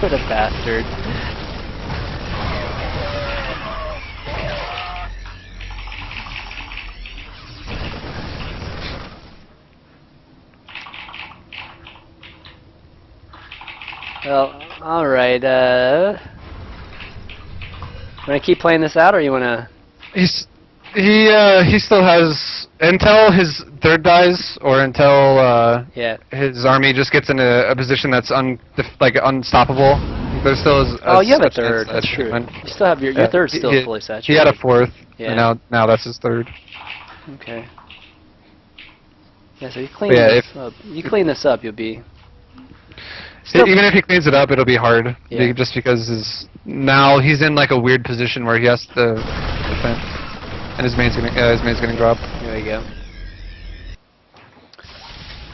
What a bastard. Well, alright, wanna keep playing this out, or you wanna... He still has until his third dies, or until Yeah. his army just gets in a position that's unstoppable. There still is. Oh, you have a chance third. that That's he true. win. You still have your Yeah, third's still he- fully saturated. He had a fourth, Yeah. and now that's his third. Okay. Yeah, so you clean this up, you'll be. Still, Even if he cleans it up, it'll be hard. Yeah. Just because now he's in like a weird position where he has to defend, and his main's getting dropped. there you go.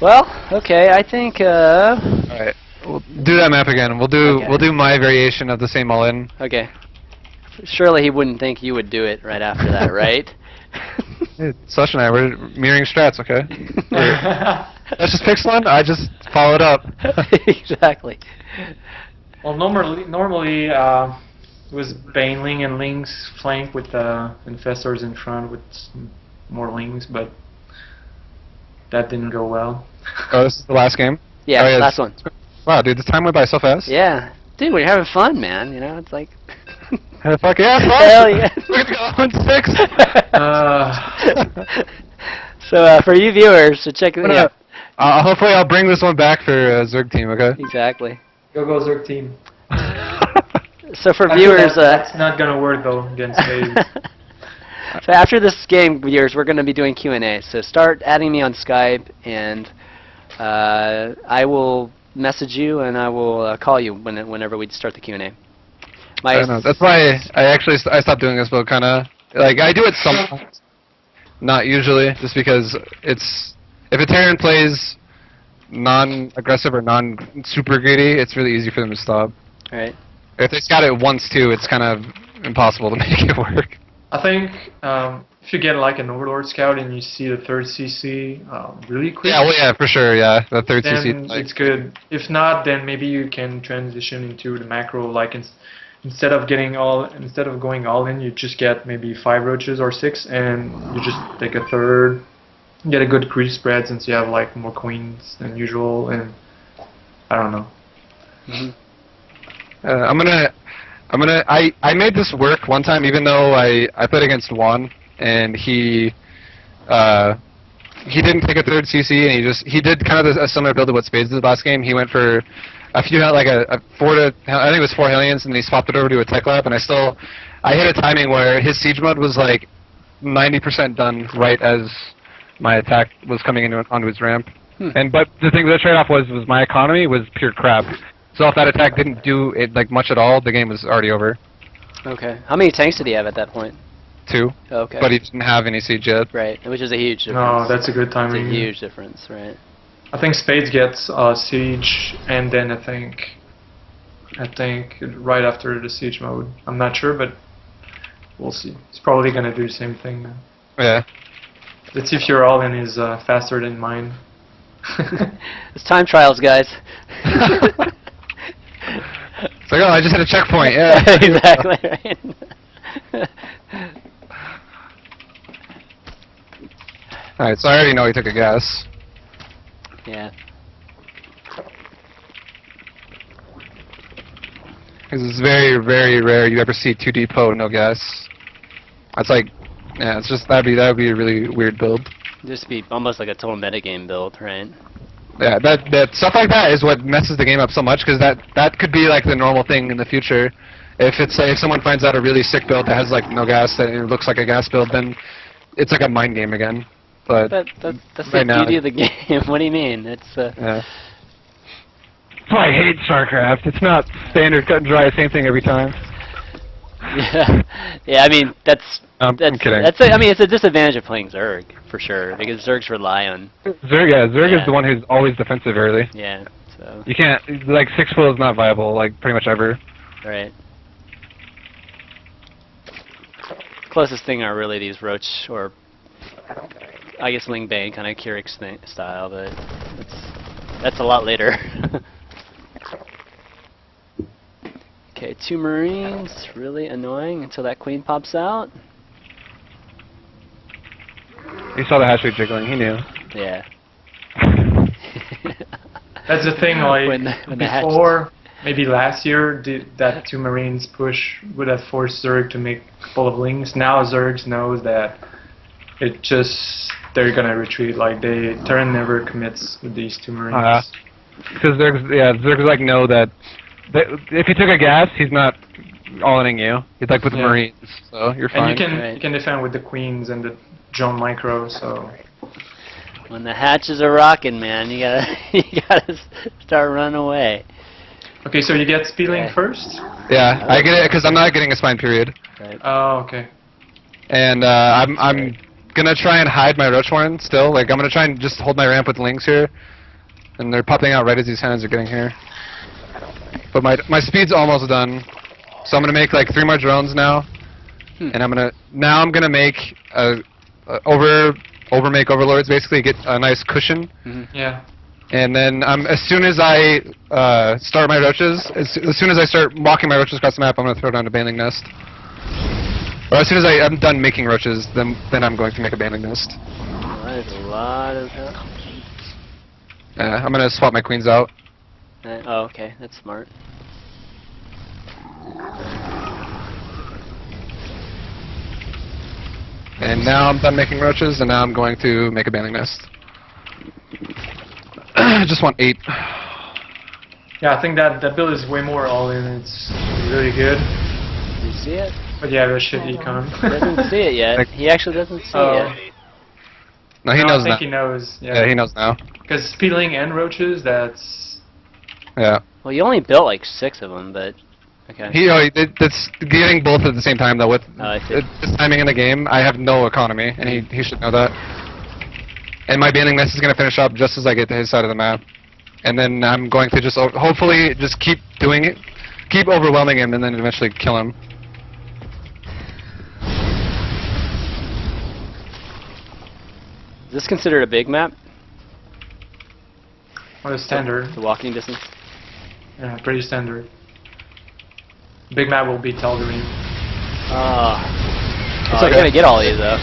Well, okay, I think. All right, we'll do that map again. Okay. We'll do my variation of the same all-in. Okay. Surely he wouldn't think you would do it right after that, right? Slush and I, we're mirroring strats, okay? Let's just pick one. I just followed up. Exactly. Well, normally it was Baneling and Lings flank with Infestors in front with more Lings, but that didn't go well. Oh, this is the last game? Yeah, Oh, last one. Wow, dude, this time went by so fast. Yeah. Dude, we're having fun, man. You know, it's like. Fuck yeah, Hell yeah. We're gonna go 6. So for you viewers, so check it out. Hopefully I'll bring this one back for Zerg team, okay? Exactly. Go Zerg team. So for Actually, viewers, that's not gonna work though against Spades. so after this game, viewers, we're going to be doing Q&A. So start adding me on Skype, and I will message you, and I will call you whenever we start the Q&A. I don't know. That's why I stopped doing this, but kind of like I do it sometimes, not usually, just because it's if a Terran plays non-aggressive or non-super greedy, it's really easy for them to stop. Right. If they scout it once too, it's kind of impossible to make it work. I think if you get like an Overlord scout and you see the third CC really quick, Yeah, well, yeah, for sure, yeah. The third then CC. it's good. If not, then maybe you can transition into the macro. Like instead of going all in, you just get maybe 5 roaches or 6, and you just take a third. Get a good crease spread since you have like more queens than usual, and I don't know. I made this work one time, even though I played against Juan, and he didn't take a third CC, and he did kind of a similar build to what Spades did last game. He went for a few, like a 4 to, I think it was 4 Hellions, and then he swapped it over to a Tech Lab, and I hit a timing where his siege mode was like 90% done right as my attack was coming onto his ramp. But the thing, the trade-off was my economy was pure crap. So if that attack didn't do it like much at all, the game was already over. Okay. How many tanks did he have at that point? 2. Okay. But he didn't have any siege yet. Right, which is a huge difference. No, that's a good It's timing. a huge difference, right? I think Spades gets siege, and then I think right after the siege mode. I'm not sure, but we'll see. He's probably gonna do the same thing now. Yeah. Let's see if your all-in is faster than mine. It's time trials, guys. It's like, oh, I just hit a checkpoint. Yeah. Exactly, right? Alright, so I already know he took a gas. Yeah. Because it's very, very rare you ever see 2D po no gas. That's like, yeah, it's just that'd be a really weird build. Just be almost like a total metagame build, right? Yeah, that stuff like that is what messes the game up so much, because that could be like the normal thing in the future. If someone finds out a really sick build that has like no gas, that it looks like a gas build, then it's like a mind game again. But That's right the now, beauty of the game. What do you mean? It's yeah. That's why I hate StarCraft. It's not standard cut and dry, same thing every time. yeah, yeah. I mean, I'm kidding. I mean, it's a disadvantage of playing Zerg for sure, because Zergs rely on. Zerg is the one who's always defensive early. Yeah. So. You can't, like, 6 full is not viable, like, pretty much ever. Right. Closest thing are really these Roach, or I guess Ling Bang kind of Keurig style, but that's a lot later. Okay, 2 Marines, really annoying until that Queen pops out. He saw the hash rate jiggling, he knew. Yeah. That's the thing, like When the hatch- before Maybe last year that 2 Marines push would have forced Zerg to make a couple of lings. Now Zergs knows that they're gonna retreat. Like Terran never commits with these 2 Marines. Because Zergs like know that if he took a gas, he's not all-inning you. He's like with the Marines, so you're fine. And you can defend with the Queens and the drone micro. So when the hatches are rocking, man, you gotta start running away. Okay, so you get speeding first? Yeah, I get it because I'm not getting a spine period. Right. Oh, okay. And I'm gonna try and hide my Roach Warren still. Like I'm gonna try and just hold my ramp with links here, and they're popping out right as these cannons are getting here. But my speed's almost done, so I'm gonna make like 3 more drones now, and I'm gonna make overmake overlords, basically get a nice cushion. Yeah. And then as soon as I start my roaches, as soon as I start walking my roaches across the map, I'm gonna throw down a Baneling Nest. Or as soon as I'm done making roaches, then I'm going to make a Baneling Nest. That is a lot of help. Yeah, I'm gonna swap my queens out. Oh, okay, that's smart. And now I'm done making roaches, and now I'm going to make a Baneling Nest. Just want 8. Yeah, I think that build is way more all-in. It's really good. Do you see it? But yeah, the shit econ. He doesn't see it yet. He actually doesn't see it yet. No, he knows I think now. he knows. Yeah, he knows now. Because speedling and roaches, that's... Yeah. Well, you only built like 6 of them, but okay. That's getting both at the same time though. With I see. this timing in the game, I have no economy, and he should know that. And my Baneling Nest is gonna finish up just as I get to his side of the map, and then I'm going to just hopefully just keep doing it, keep overwhelming him, and then eventually kill him. Is this considered a big map? What is standard? The walking distance? Yeah, pretty standard. Big map will be Tal'Darim. It's okay. You're gonna get all these though.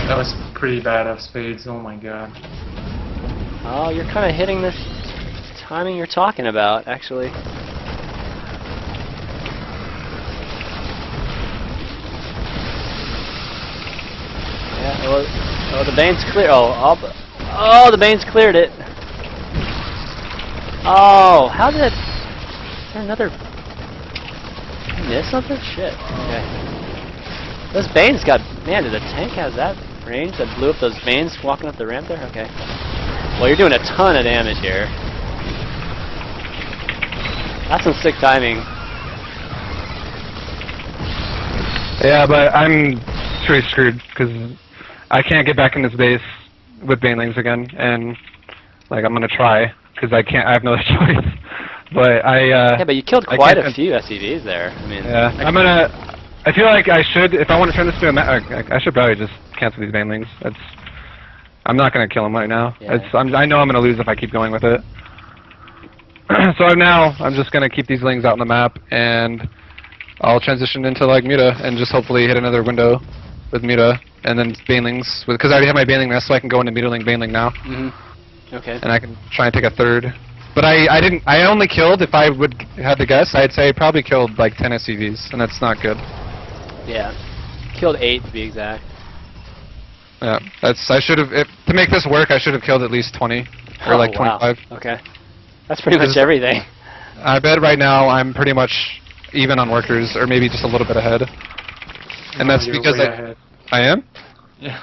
That was pretty bad of spades, oh my god. Oh, you're kind of hitting this timing you're talking about, actually. Yeah, oh, the Bane's clear. Oh, the Bane's cleared it. Oh, how did it... Is there another... Did I miss something? Shit. Okay. Those Banes got... Man, did the tank has that range that blew up those Banes walking up the ramp there? Okay. Well, you're doing a ton of damage here. That's some sick timing. Yeah, but I'm pretty screwed because I can't get back in this base with Banelings again, and like I'm gonna try because I can't. I have no other choice. But yeah, but you killed quite a few SCVs there. I mean, yeah, I feel like I should, if I want to turn this to a I should probably just cancel these Banelings. I'm not gonna kill them right now. Yeah. I know I'm gonna lose if I keep going with it. So now I'm just gonna keep these lings out on the map, and I'll transition into like Muta and just hopefully hit another window with Muta, and then Banelings, because I already have my Baneling Nest, so I can go into Mutaling Baneling now. Okay. And I can try and take a third. But I only killed, if I would have to guess, I'd say I probably killed like 10 SCVs, and that's not good. Yeah. Killed 8 to be exact. Yeah, I should have, to make this work, I should have killed at least 20, or like 25. Wow. Okay. That's pretty much everything. I bet right now I'm pretty much even on workers, or maybe just a little bit ahead. And that's because I am? Yeah.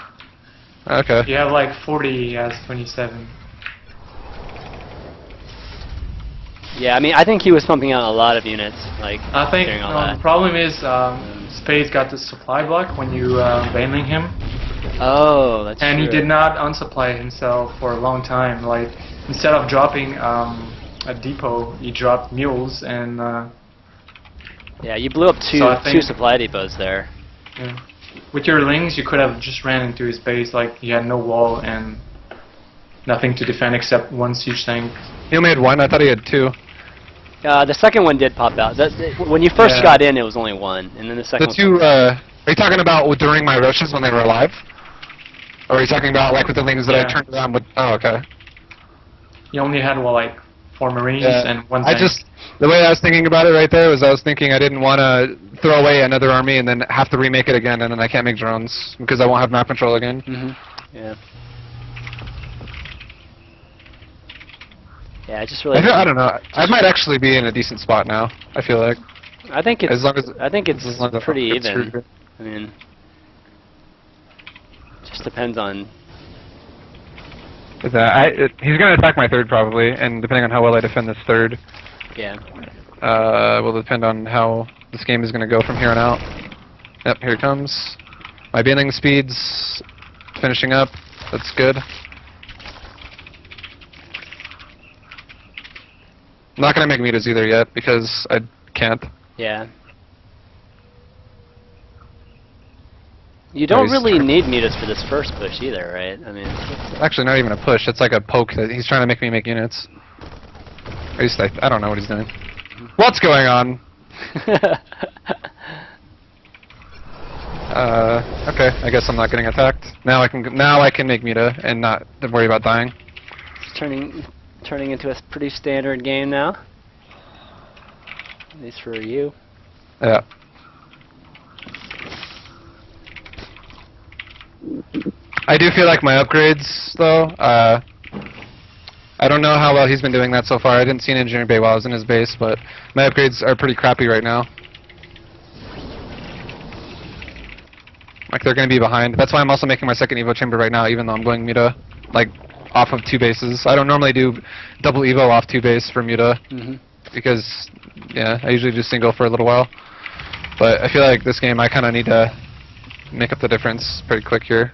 Okay. You have like 40 as 27. Yeah, I mean, I think he was pumping out a lot of units, like, I think during all the that. problem is Spades got the supply block when you baneling him. Oh, that's And true. he did not unsupply himself for a long time. Like, instead of dropping a depot, he dropped mules, and yeah, you blew up two supply depots there. yeah. With your lings, you could have just ran into his base, like he had no wall and nothing to defend except one siege tank. He only had 1, I thought he had 2. The second one did pop out. When you first got in, it was only 1, and then the second The 2, one... are you talking about during my rushes when they were alive? Or are you talking about like with the lings that I turned around with? Oh, okay. He only had, well, like 4 Marines Yeah. and 1 I tank. just the way I was thinking about it right there was I was thinking I didn't want to throw away another army and then have to remake it again, and then I can't make drones because I won't have map control again. Yeah. Yeah, I just really. I don't know. I might actually be in a decent spot now. I feel like. I think it's. As long as I think it's as long as I don't pretty get even. screwed. I mean, just depends on. He's gonna attack my third probably, and depending on how well I defend this third, Yeah. will depend on how this game is gonna go from here on out. Yep, here it comes. My bailing speed's finishing up. That's good. I'm not gonna make meters either yet because I can't. Yeah. You don't he's- really need mutas for this first push either, right? I mean, it's, Actually, not even a push. It's like a poke that he's trying to make me make units. At least I don't know what he's doing. What's going on? Okay. I guess I'm not getting attacked. Now I can make muta and not worry about dying. it's turning into a pretty standard game now. At least for you. Yeah. I do feel like my upgrades, though, I don't know how well he's been doing that so far. I didn't see an engineering bay while I was in his base, but my upgrades are pretty crappy right now. Like, they're going to be behind. That's why I'm also making my second Evo chamber right now, even though I'm going Muta, like, off of 2 bases. I don't normally do double Evo off 2 base for Muta, because, yeah, I usually do single for a little while. But I feel like this game I kind of need to make up the difference pretty quick here.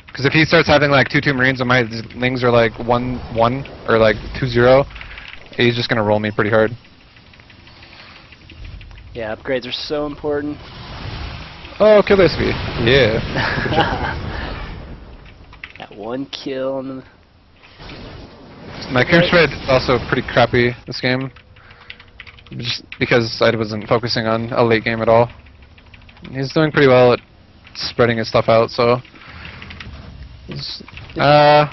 Because if he starts having like 2-2 Marines and my Lings are like 1-1 or like 2-0, he's just going to roll me pretty hard. Yeah, upgrades are so important. Oh, kill this V. Yeah. That 1 kill on the. My curve spread is also pretty crappy this game. Just because I wasn't focusing on a late game at all. He's doing pretty well at spreading his stuff out, so. Yeah,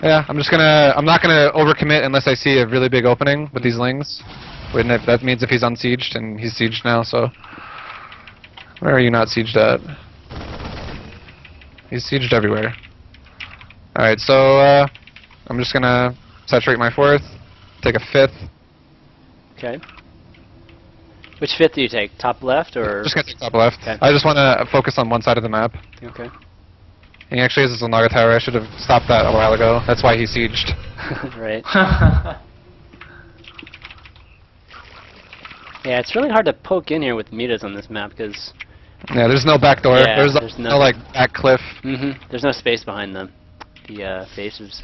I'm not gonna overcommit unless I see a really big opening with these Lings. And that means if he's unsieged, and he's sieged now, so. Where are you not sieged at? He's sieged everywhere. Alright, so, I'm just gonna saturate my 4th, take a 5th. Okay. Which 5th do you take? Top left or? Just gonna take top left. Okay. I just wanna focus on one side of the map. Okay. He actually has his Onaga tower. I should have stopped that a while ago. That's why he sieged. Right. Yeah, it's really hard to poke in here with mutas on this map because. Yeah, there's no back door. Yeah, there's there's no like back cliff. There's no space behind the faces.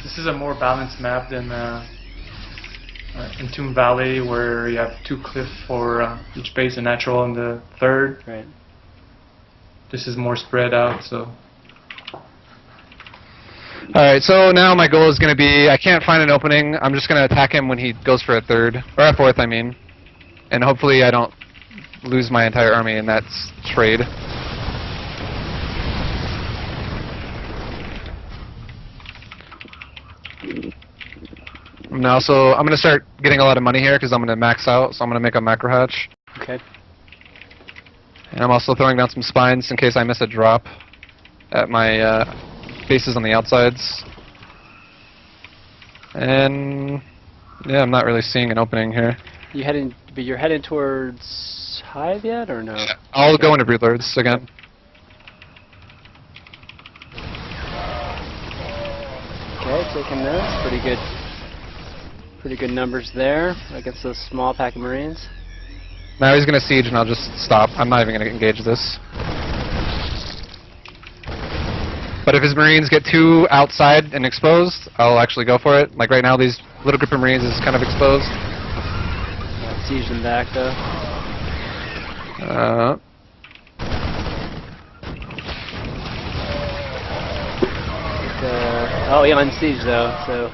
This is a more balanced map than Entomb Valley, where you have 2 cliff for each base, a natural and the 3rd. Right. This is more spread out, so. Alright, so now my goal is going to be, I can't find an opening. I'm just going to attack him when he goes for a 3rd. Or a 4th, I mean. And hopefully I don't lose my entire army in that trade. I'm going to start getting a lot of money here because I'm going to max out, so I'm going to make a macro hatch. Okay. And I'm also throwing down some spines in case I miss a drop at my bases on the outsides. And yeah, I'm not really seeing an opening here. But you're heading towards Hive yet, or no? Yeah, I'll go into Broodlords again. Okay, taking those. Pretty good numbers there against those small pack of Marines. Now he's going to siege and I'll just stop. I'm not even going to engage this. But if his Marines get too outside and exposed, I'll actually go for it. Like right now, these little group of Marines is kind of exposed. Siege them back though. Oh, yeah, on siege though, so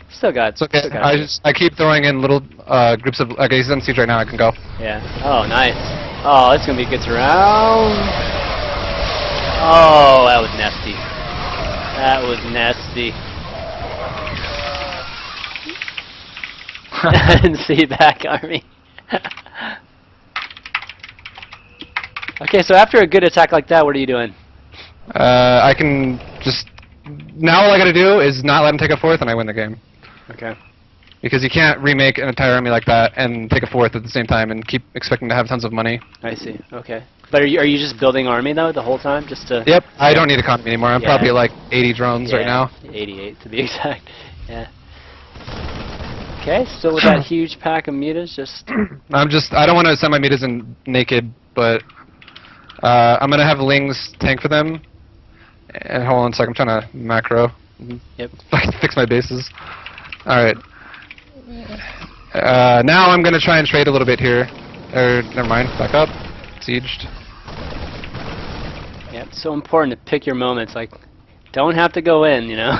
still got. It's okay. Still got I keep throwing in little groups of. Okay, he's on siege right now. I can go. Yeah. Oh, nice. Oh, that's gonna be a good surround. Oh, that was nasty. That was nasty. and see back army. Okay, so after a good attack like that, what are you doing? I can just now all I gotta do is not let him take a fourth, and I win the game. Okay. Because you can't remake an entire army like that and take a fourth at the same time and keep expecting to have tons of money. I see. Okay. But are you just building army though the whole time, just to? Yep. I don't need economy anymore. I'm probably like 80 drones right now. 88 to be exact. Yeah. Okay. Still with that huge pack of mutas, just. I don't want to send my mutas in naked, but I'm gonna have Lings tank for them. And hold on a sec. I'm trying to macro. Yep. Fix my bases. All right. Now I'm gonna try and trade a little bit here. Never mind. Back up. Sieged. Yeah, it's so important to pick your moments. Like, don't have to go in, you know.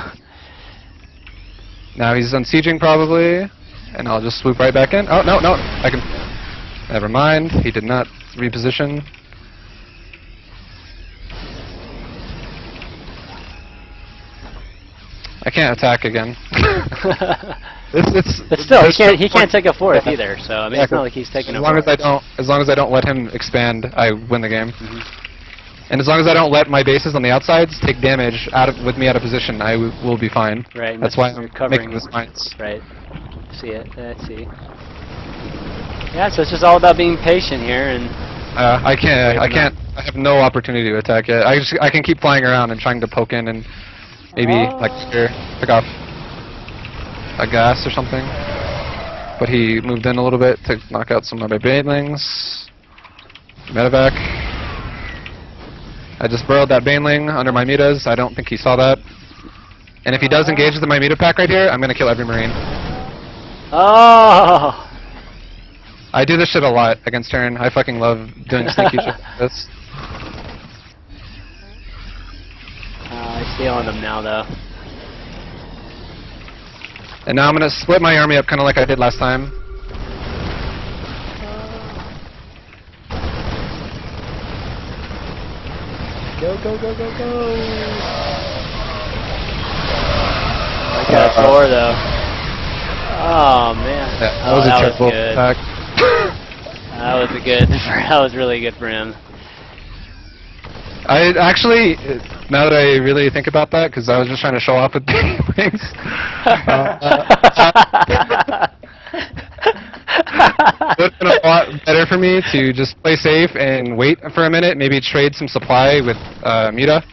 Now he's unsieging probably, and I'll just swoop right back in. Oh no, no, I can. Never mind. He did not reposition. I can't attack again. But still, he can't take a fourth either. So I mean, it's not like he's taking a fourth. As long as I don't let him expand, I win the game. And as long as I don't let my bases on the outsides take damage with me out of position, I will be fine. Right. That's why I'm covering making this mines. Right. See it. I see. Yeah. So it's just all about being patient here and. I can't. I have no opportunity to attack yet. I can keep flying around and trying to poke in and maybe like here pick off a gas or something. But he moved in a little bit to knock out some of my banelings. Medevac. I just burrowed that baneling under my mutas. I don't think he saw that. And if he does engage with my muta pack right here, I'm gonna kill every marine. Oh! I do this shit a lot against Terran. I fucking love doing sneaky shit like this. I see on him now though. And now I'm gonna split my army up kind of like I did last time. Go, go, go, go, go! I got a 4 though. Oh man. Yeah, that was a terrible good. attack. That was good. That was really good for him. I actually, now that I really think about that, because I was just trying to show off with things. It would have been a lot better for me to just play safe and wait for a minute, maybe trade some supply with Muta,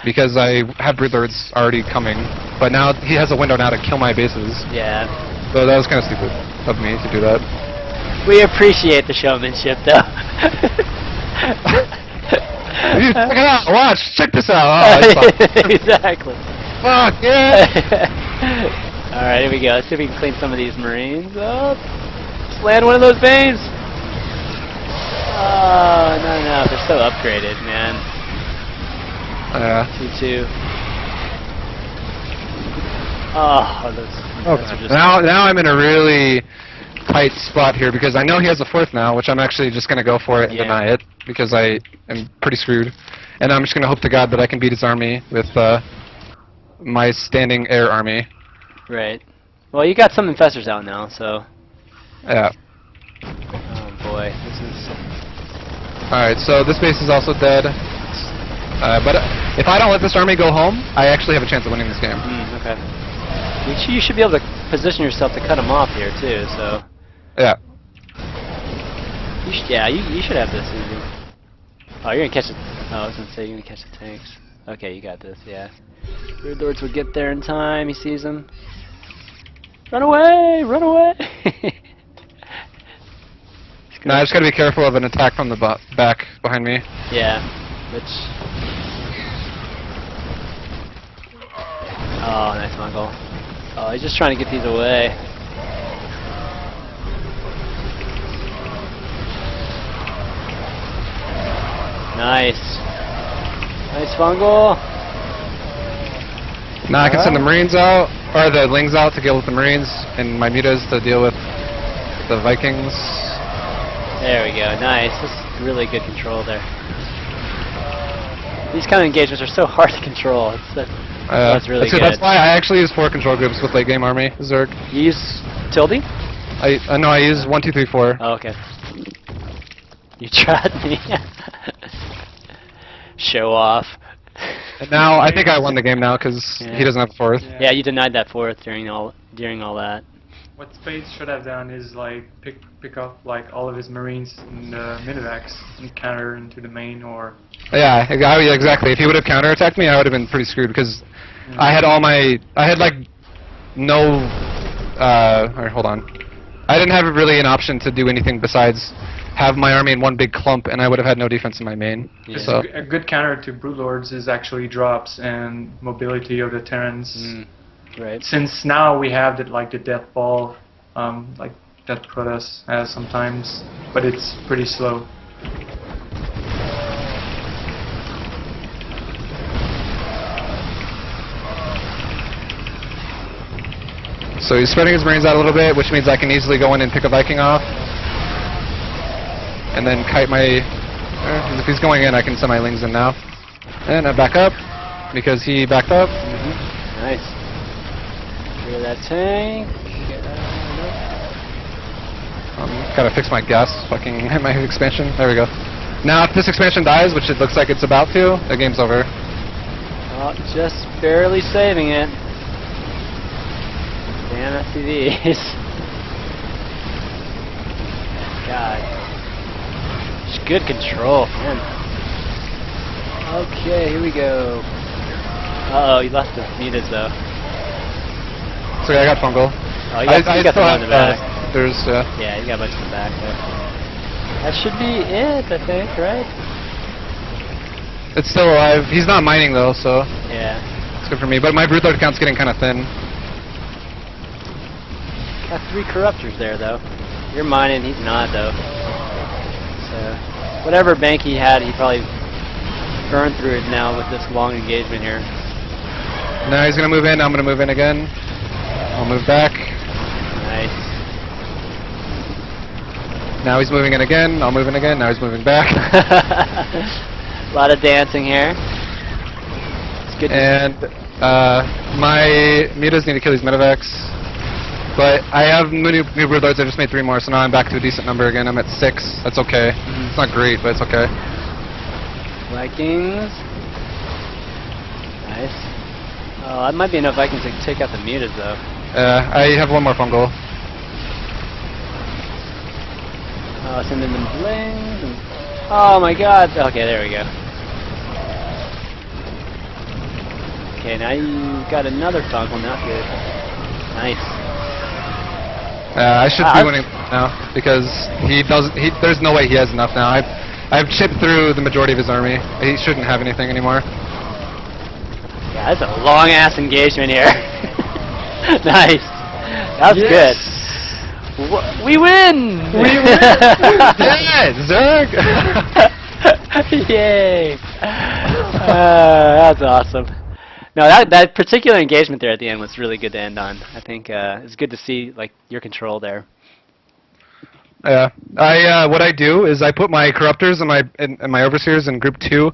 because I have Broodlords already coming. But now he has a window now to kill my bases. Yeah. So that was kind of stupid of me to do that. We appreciate the showmanship, though. Check it out! Watch! Check this out! Oh, exactly. Fuck, yeah! Alright, here we go. Let's see if we can clean some of these marines up. Just land one of those veins! Oh, no. They're so upgraded, man. 2-2. Oh, those are just... Now I'm in a really tight spot here because I know he has a fourth now, which I'm actually just going to go for it and deny it because I am pretty screwed. And I'm just going to hope to God that I can beat his army with my standing air army. Right. Well, you got some infestors out now, so... Yeah. Oh boy, this is... Alright, so this base is also dead. But if I don't let this army go home, I actually have a chance of winning this game. Okay. You should be able to position yourself to cut them off here, too, so... Yeah. You should have this easy. Oh, you're gonna catch it. Oh, I was gonna say you're gonna catch the tanks. Okay, you got this, yeah. Broodlords will get there in time, he sees them. Run away! Run away! No, I just gotta be careful of an attack from the back behind me. Yeah, which... Oh, nice Mongol. Oh, he's just trying to get these away. Nice. Nice Mongol. Now I can send the Marines out, or the Lings out to deal with the Marines, and my Mutas to deal with the Vikings. There we go. Nice. That's really good control there. These kind of engagements are so hard to control. That's really good. That's why I actually use 4 control groups with late game army, Zerg. You use Tilde? No, I use 1, 2, 3, 4. Oh, okay. You tried me. Show off. And now I think I won the game now because Yeah. he doesn't have a fourth. Yeah, you denied that fourth during all that. What Spades should have done is like pick up like all of his marines in the minivacs and counter into the main or. Yeah, exactly. If he would have counterattacked me, I would have been pretty screwed because I had like no. Alright, hold on. I didn't have really an option to do anything besides have my army in one big clump, and I would have had no defense in my main. Yeah. So A good counter to Broodlords is actually drops and mobility of the Terrans. Right. Since now we have the death ball, like that Protoss has sometimes, but it's pretty slow. So he's spreading his marines out a little bit, which means I can easily go in and pick a Viking off. And then kite my... if he's going in, I can send my lings in now. And I back up, because he backed up. Nice. Clear that tank. Gotta fix my gas, fucking my expansion. There we go. Now if this expansion dies, which it looks like it's about to, the game's over. Oh, just barely saving it. Damn FPVs. God. Just good control, man. Okay, here we go. Uh-oh, you lost the mutas though. So I got fungal. Oh, you got the still one in the back. There's, Yeah, you got a bunch in the back there. That should be it, I think, right? it's still alive. He's not mining though, so Yeah. it's good for me. But my Broodlord count's getting kind of thin. Got 3 corruptors there, though. You're mining, he's not, though. So, whatever bank he had, he probably burned through it now with this long engagement here. Now he's gonna move in. I'm gonna move in again. I'll move back. Nice. Now he's moving in again. I'll move in again. Now he's moving back. A lot of dancing here. It's good. And my mutas need to kill these medevacs. But I have new Broodlords. I just made 3 more, so now I'm back to a decent number again. I'm at 6. That's okay. It's not great, but it's okay. Vikings. Nice. Oh, that might be enough Vikings to take out the mutas, though. I have 1 more fungal. Oh, sending them blings. And oh my god. Okay, there we go. Okay, now you got another fungal. Not good. Nice. I should be winning now because there's no way he has enough now. I've chipped through the majority of his army. He shouldn't have anything anymore. Yeah, that's a long ass engagement here. Nice. That was good. We win! We win! Yeah, Zerg! Yay! That's awesome. No, that particular engagement there at the end was really good to end on. I think it's good to see like your control there. Yeah, what I do is I put my corruptors and my overseers in group 2.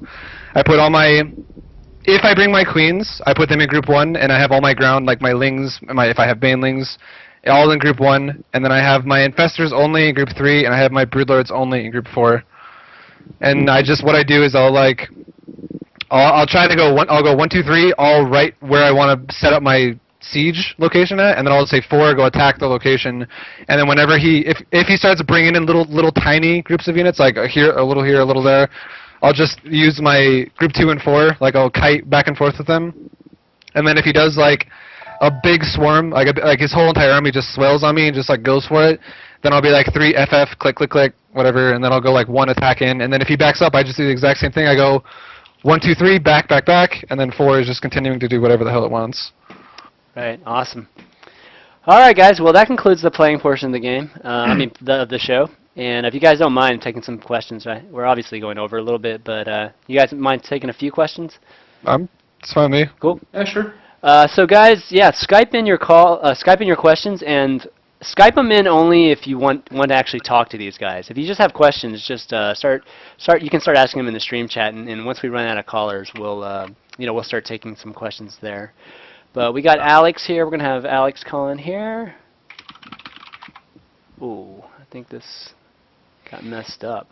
I put all my, if I bring my queens, I put them in group 1, and I have all my ground, like my lings, if I have banelings, all in group 1, and then I have my infestors only in group 3, and I have my broodlords only in group 4. And what I do is I'll try to go I'll go 1, 2, 3, all right where I want to set up my siege location at, and then I'll say 4, go attack the location, and then whenever if he starts bringing in little tiny groups of units, like here, a little there, I'll just use my group 2 and 4, like I'll kite back and forth with them, and then if he does like a big swarm, like his whole entire army just swells on me and just like goes for it, then I'll be like 3 FF, click, click, click, whatever, and then I'll go like 1 attack in, and then if he backs up, I just do the exact same thing. I go 1, 2, 3, back, back, back, and then 4 is just continuing to do whatever the hell it wants. Right, awesome. All right, guys. Well, that concludes the playing portion of the game. I mean, the show. And if you guys don't mind taking some questions, right? We're obviously going over a little bit, but you guys mind taking a few questions? It's fine with me. Cool. Yeah, sure. So, guys, yeah, Skype in your questions, and Skype them in only if you want to actually talk to these guys. If you just have questions, just you can start asking them in the stream chat, and once we run out of callers, we'll start taking some questions there. But we got Alex here. We're gonna have Alex call in here. Ooh, I think this got messed up.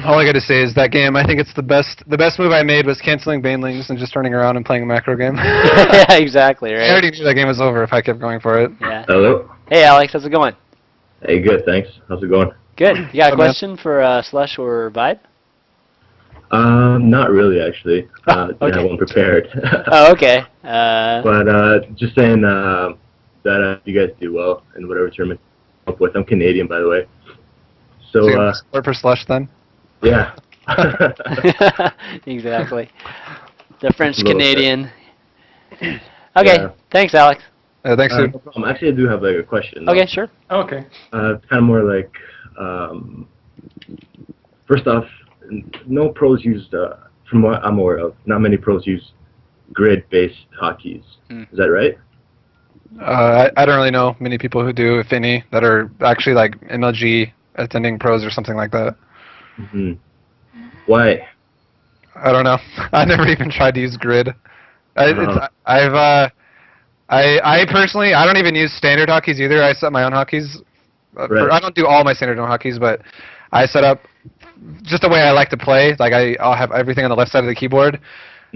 All I got to say is that game. I think it's the best. The best move I made was canceling Banelings and just turning around and playing a macro game. Yeah, exactly, right? I already knew that game was over if I kept going for it. Yeah. Hello. Hey, Alex, how's it going? Hey, good. Thanks. How's it going? Good. You got a What's up, man? question for Slush or Vibe? Not really, actually. Didn't Okay. have one prepared. Oh, okay. But just saying that you guys do well in whatever tournament you come up with. I'm Canadian, by the way. So, Support for Slush then. yeah. Exactly. The French A little bit. Canadian. Okay. Yeah. Thanks, Alex. Thanks, dude. No problem. Actually, I do have like a question. Okay, sure. Okay. It's kind of more like, first off, no pros use, from what I'm aware of, not many pros use grid-based hotkeys. Mm. Is that right? I don't really know many people who do, if any, that are actually like MLG attending pros or something like that. Hmm. Why? I don't know. I never even tried to use grid. I personally, I don't even use standard hotkeys either. I set my own hotkeys. Right. I don't do all my standard hotkeys, but I set up just the way I like to play. Like I'll have everything on the left side of the keyboard.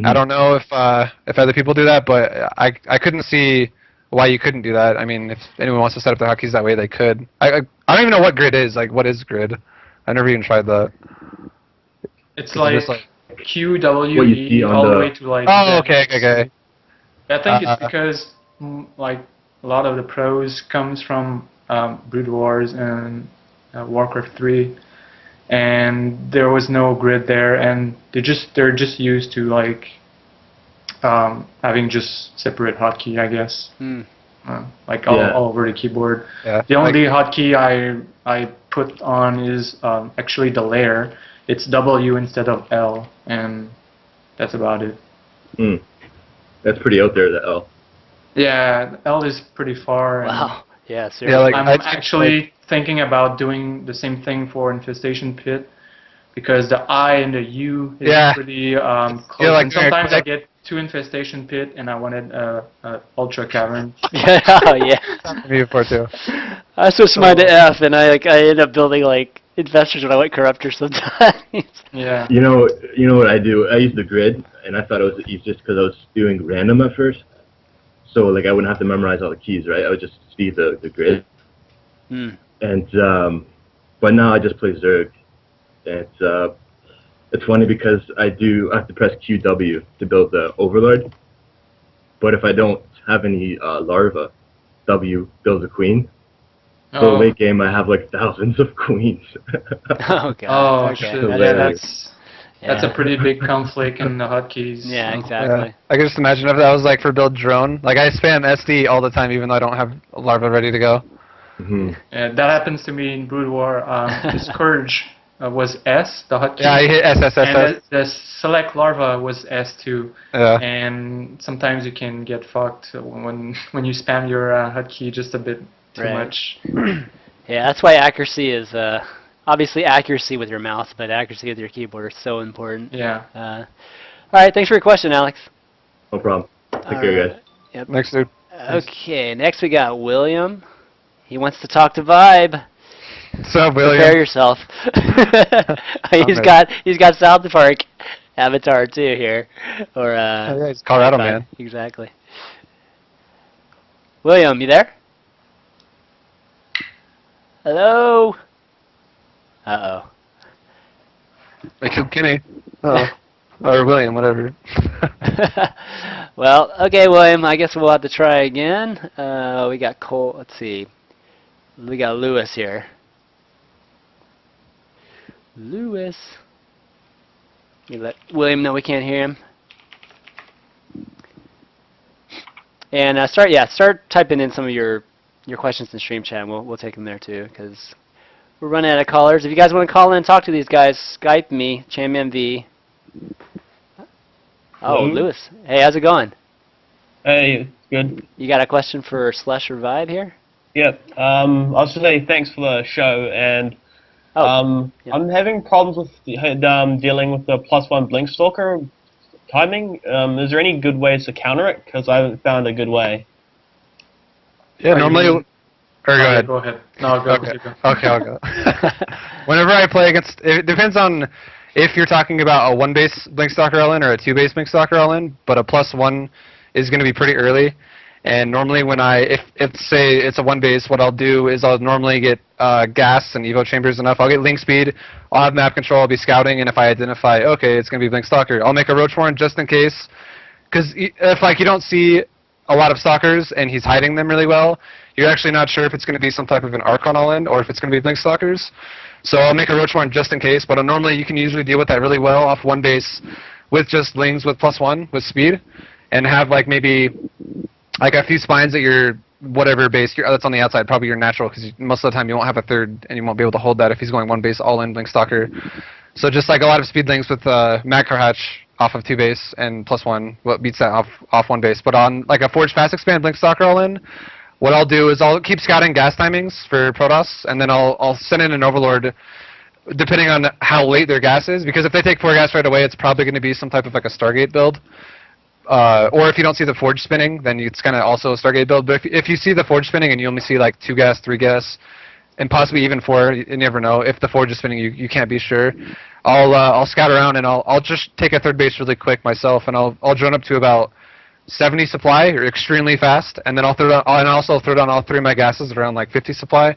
I don't know if other people do that, but I couldn't see why you couldn't do that. I mean, if anyone wants to set up their hotkeys that way, they could. I don't even know what grid is. Like, what is grid? I never even tried that. It's Just like like- Q, What you W, see E, on all the the- way to like. Oh, Z. okay. I think it's Uh, because like a lot of the pros comes from Brood Wars and Warcraft 3, and there was no grid there, and they're just used to like having just separate hotkey, I guess, Hmm. like Yeah. all over the keyboard. Yeah. The only hotkey I put on is actually the layer. It's W instead of L, and that's about it. Hmm. That's pretty out there, the L. Yeah, L is pretty far. and Wow. Yeah, seriously. Yeah, like I'm I'd- actually thinking about doing the same thing for Infestation Pit, because the I and the U is Yeah. pretty close. Yeah, like and sometimes I like- get 2 Infestation Pit, and I wanted Ultra Cavern. Yeah, oh, yeah. Me before too. I switched mine to F, and I ended up building like investors when I went corruptor sometimes. Yeah. You know what I do? I use the grid, and I thought it was the easiest because I was doing random at first. So like I wouldn't have to memorize all the keys, right? I would just see the grid. Hmm. And but now I just play Zerg. And it's funny because I have to press QW to build the Overlord. But if I don't have any larva, W builds a queen. So Oh, late game I have like thousands of queens. Oh, God. oh okay. shit. So Yeah, hilarious. that's a Yeah. pretty big conflict in the hotkeys. Yeah, so. exactly. Yeah. I can just imagine if that was like for build drone. Like I spam SD all the time, even though I don't have larva ready to go. Hmm. Yeah, that happens to me in Brood War. The Scourge was S, the hotkey. Yeah, I hit SSSS. And the select larva was S2, Yeah. and sometimes you can get fucked when you spam your hotkey just a bit too Right. much. Yeah, that's why accuracy is obviously accuracy with your mouse, but accuracy with your keyboard is so important. Yeah. All right, thanks for your question, Alex. No problem. Take All care, right. guys. Yep. Next dude. Okay, next we got William. He wants to talk to Vibe. What's up, Prepare William? yourself. ready. he's got South Park avatar too here, or Oh, yeah, he's Colorado Vibe. man. Exactly. William, you there? Hello. Uh-oh. I killed Kenny. Oh. Or William, whatever. Well, okay, William. I guess we'll have to try again. We got Cole. Let's see. We got Lewis here. Lewis. You let William know we can't hear him. And start typing in some of your questions in stream chat. And we'll take them there too, because we're running out of callers. If you guys want to call in and talk to these guys, Skype me, ChanmanV. Oh, Hello? Lewis. Hey, how's it going? Hey, good. You got a question for Slush or Vibe here? Yep. I was just saying thanks for the show, and Yeah. I'm having problems with dealing with the +1 Blink Stalker timing. Is there any good ways to counter it? Because I haven't found a good way. Yeah, Oh, you normally. mean- Or go ahead. Go ahead. No, go. Okay. You go. Okay, I'll go. Whenever I play against, it depends on if you're talking about a 1-base Blinkstalker LN or a 2-base Blinkstalker LN, but a +1 is going to be pretty early. And normally when if say it's a 1-base, what I'll do is I'll normally get gas and evo chambers enough. I'll get link speed, I'll have map control, I'll be scouting, and if I identify, okay, it's going to be Blinkstalker, I'll make a Roach Warren just in case. Because if like you don't see a lot of stalkers and he's hiding them really well, you're actually not sure if it's going to be some type of an Archon all-in or if it's going to be Blinkstalkers. So I'll make a Roach Warren just in case, but normally you can usually deal with that really well off 1-base with just Lings with +1 with speed, and have like maybe like a few spines at your whatever base that's on the outside, probably your natural, because most of the time you won't have a third and you won't be able to hold that if he's going 1-base all-in Blinkstalker. So just like a lot of speed Lings with Macro Hatch off of 2-base and +1, what beats that off 1-base. But on like a Forge Fast Expand Blinkstalker all-in, what I'll do is I'll keep scouting gas timings for Protoss, and then I'll send in an Overlord depending on how late their gas is, because if they take 4 gas right away, it's probably going to be some type of like a Stargate build. Or if you don't see the Forge spinning, then it's kind of also a Stargate build. But if you see the Forge spinning and you only see like 2 gas, 3 gas, and possibly even 4, you never know. If the Forge is spinning, you can't be sure. I'll scout around and I'll just take a 3rd base really quick myself, and I'll drone up to about 70 supply, or extremely fast, and then I'll throw down, and also throw down all 3 of my gases around like 50 supply.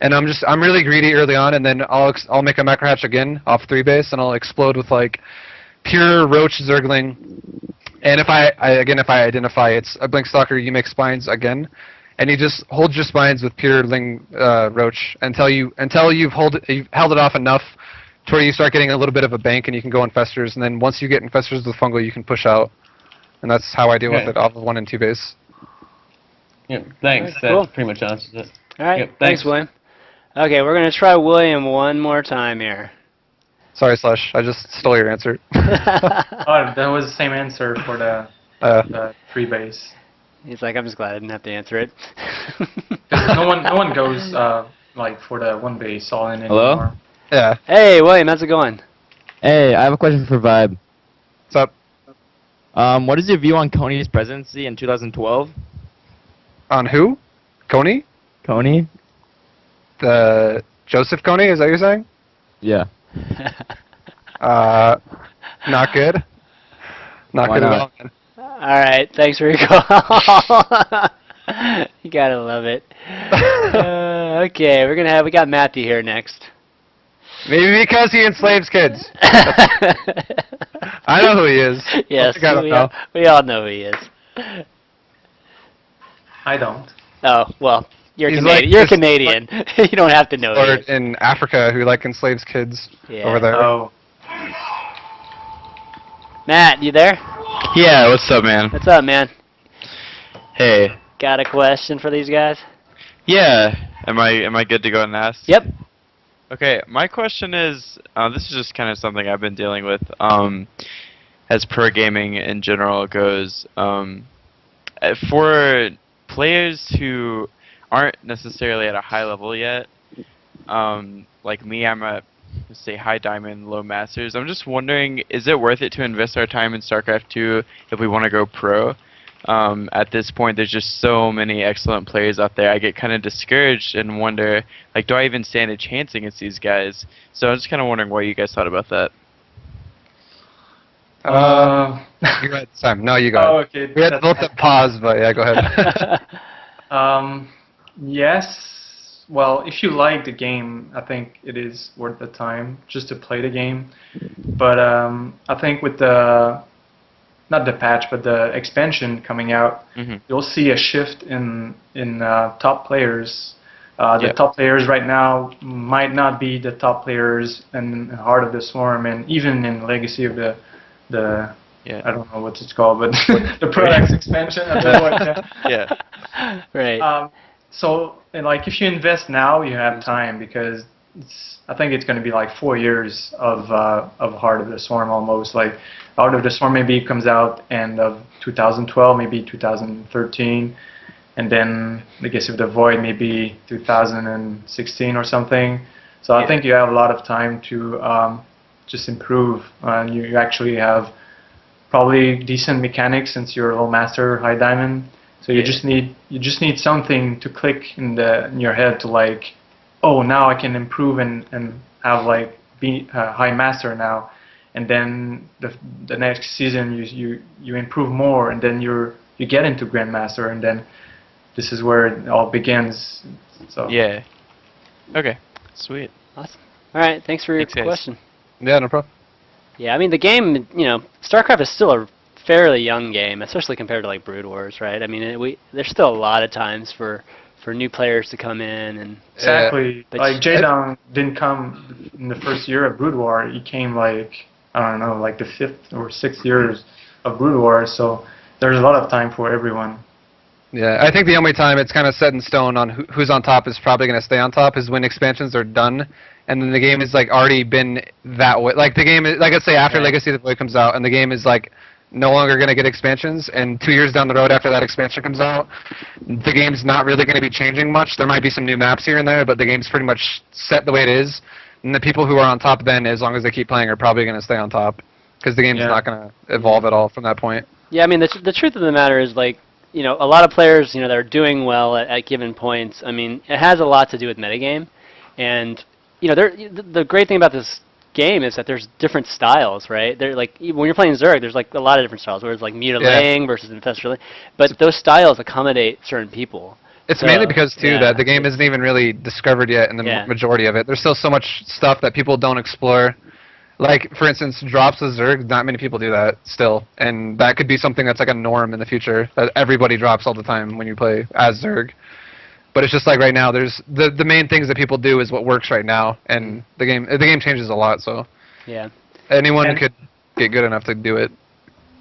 And I'm really greedy early on, and then I'll make a Macro Hatch again off 3 base, and I'll explode with like pure Roach Zergling. And if I identify it's a Blinkstalker, you make spines again, and you just hold your spines with pure Ling Roach until you've held it off enough to where you start getting a little bit of a bank, and you can go Infestors. And then once you get Infestors with Fungal, you can push out. And that's how I deal with it off of 1 and 2 base. Yeah, thanks. Right, cool. That pretty much answers it. All right, Yep, thanks, William. Okay, we're going to try William one more time here. Sorry, Slush. I just stole your answer. Oh, that was the same answer for the 3-base. He's like, I'm just glad I didn't have to answer it. no one goes like for the 1-base all-in Hello? anymore. Yeah. Hey, William, how's it going? Hey, I have a question for Vibe. What's up? What is your view on Coney's presidency in 2012? On who? Coney? Coney? The Joseph Coney? Is that what you're saying? Yeah. Not good. Not Why good at not? all, man. All right, thanks for your call. You gotta love it. Okay, we got Matthew here next. Maybe because he enslaves kids. I know who he is. Yes, I don't know. we all know who he is. I don't. Oh, well, you're He's Canadian. like You're this- Canadian. You don't have to know Or it. in Africa who like enslaves kids Yeah. over there. Oh, Matt, you there? Yeah, what's up, man? What's up, man? Hey. Got a question for these guys? Yeah. Am I good to go and ask? Yep. Okay, my question is, this is just kind of something I've been dealing with, as pro gaming in general goes. For players who aren't necessarily at a high level yet, like me, I'm at, let's say, high diamond, low masters. I'm just wondering, is it worth it to invest our time in StarCraft 2 if we want to go pro? At this point, there's just so many excellent players out there. I get kind of discouraged and wonder, like, do I even stand a chance against these guys? So I'm just kind of wondering what you guys thought about that. You go ahead this time. No, you go oh, ahead. okay. We had both to pause, but yeah, go ahead. Yes. Well, if you like the game, I think it is worth the time just to play the game. But I think with the not the patch, but the expansion coming out, you'll see a shift in top players. The top players right now might not be the top players in Heart of the Swarm, and even in Legacy of the I don't know what it's called, but the Protoss expansion. I don't know what, Yeah. Right. So, and like, if you invest now, you have time, because I think it's going to be like 4 years of Heart of the Swarm almost. Like, Heart of the Swarm maybe comes out end of 2012, maybe 2013, and then Legacy of the Void maybe 2016 or something. So I think you have a lot of time to just improve. You actually have probably decent mechanics since you're low master, high diamond, So you just need something to click in your head to like, oh, now I can improve and have like be high master now, and then the next season you improve more, and then you get into grandmaster, and then this is where it all begins. So Yeah. Okay. Sweet. Awesome. All right, thanks for your Thanks, guys. question. Yeah, no problem. Yeah, I mean the game, StarCraft is still a fairly young game, especially compared to like Brood Wars, right? I mean, there's still a lot of times for new players to come in and exactly, but like Jaedong didn't come in the first year of Brood War. He came like, I don't know, like the 5th or 6th years of Brood War. So there's a lot of time for everyone. Yeah, I think the only time it's kind of set in stone on who's on top is probably going to stay on top is when expansions are done, and then the game is like already been that way. Like the game is, like let's say after Legacy of the Void comes out, and the game is like no longer going to get expansions, and 2 years down the road after that expansion comes out, the game's not really going to be changing much. There might be some new maps here and there, but the game's pretty much set the way it is. And the people who are on top then, as long as they keep playing, are probably going to stay on top because the game's not going to evolve at all from that point. Yeah, I mean the truth of the matter is like a lot of players that are doing well at given points. I mean it has a lot to do with metagame, and the great thing about this game is that there's different styles, right? They're like when you're playing Zerg, there's like a lot of different styles. Where it's like mutilating versus infestor laying, but those styles accommodate certain people. It's mainly because too that the game isn't even really discovered yet in the majority of it. There's still so much stuff that people don't explore. Like for instance, drops of Zerg. Not many people do that still, and that could be something that's like a norm in the future. That everybody drops all the time when you play as Zerg. But it's just like right now, there's the main things that people do is what works right now, and the game changes a lot. So anyone could get good enough to do it.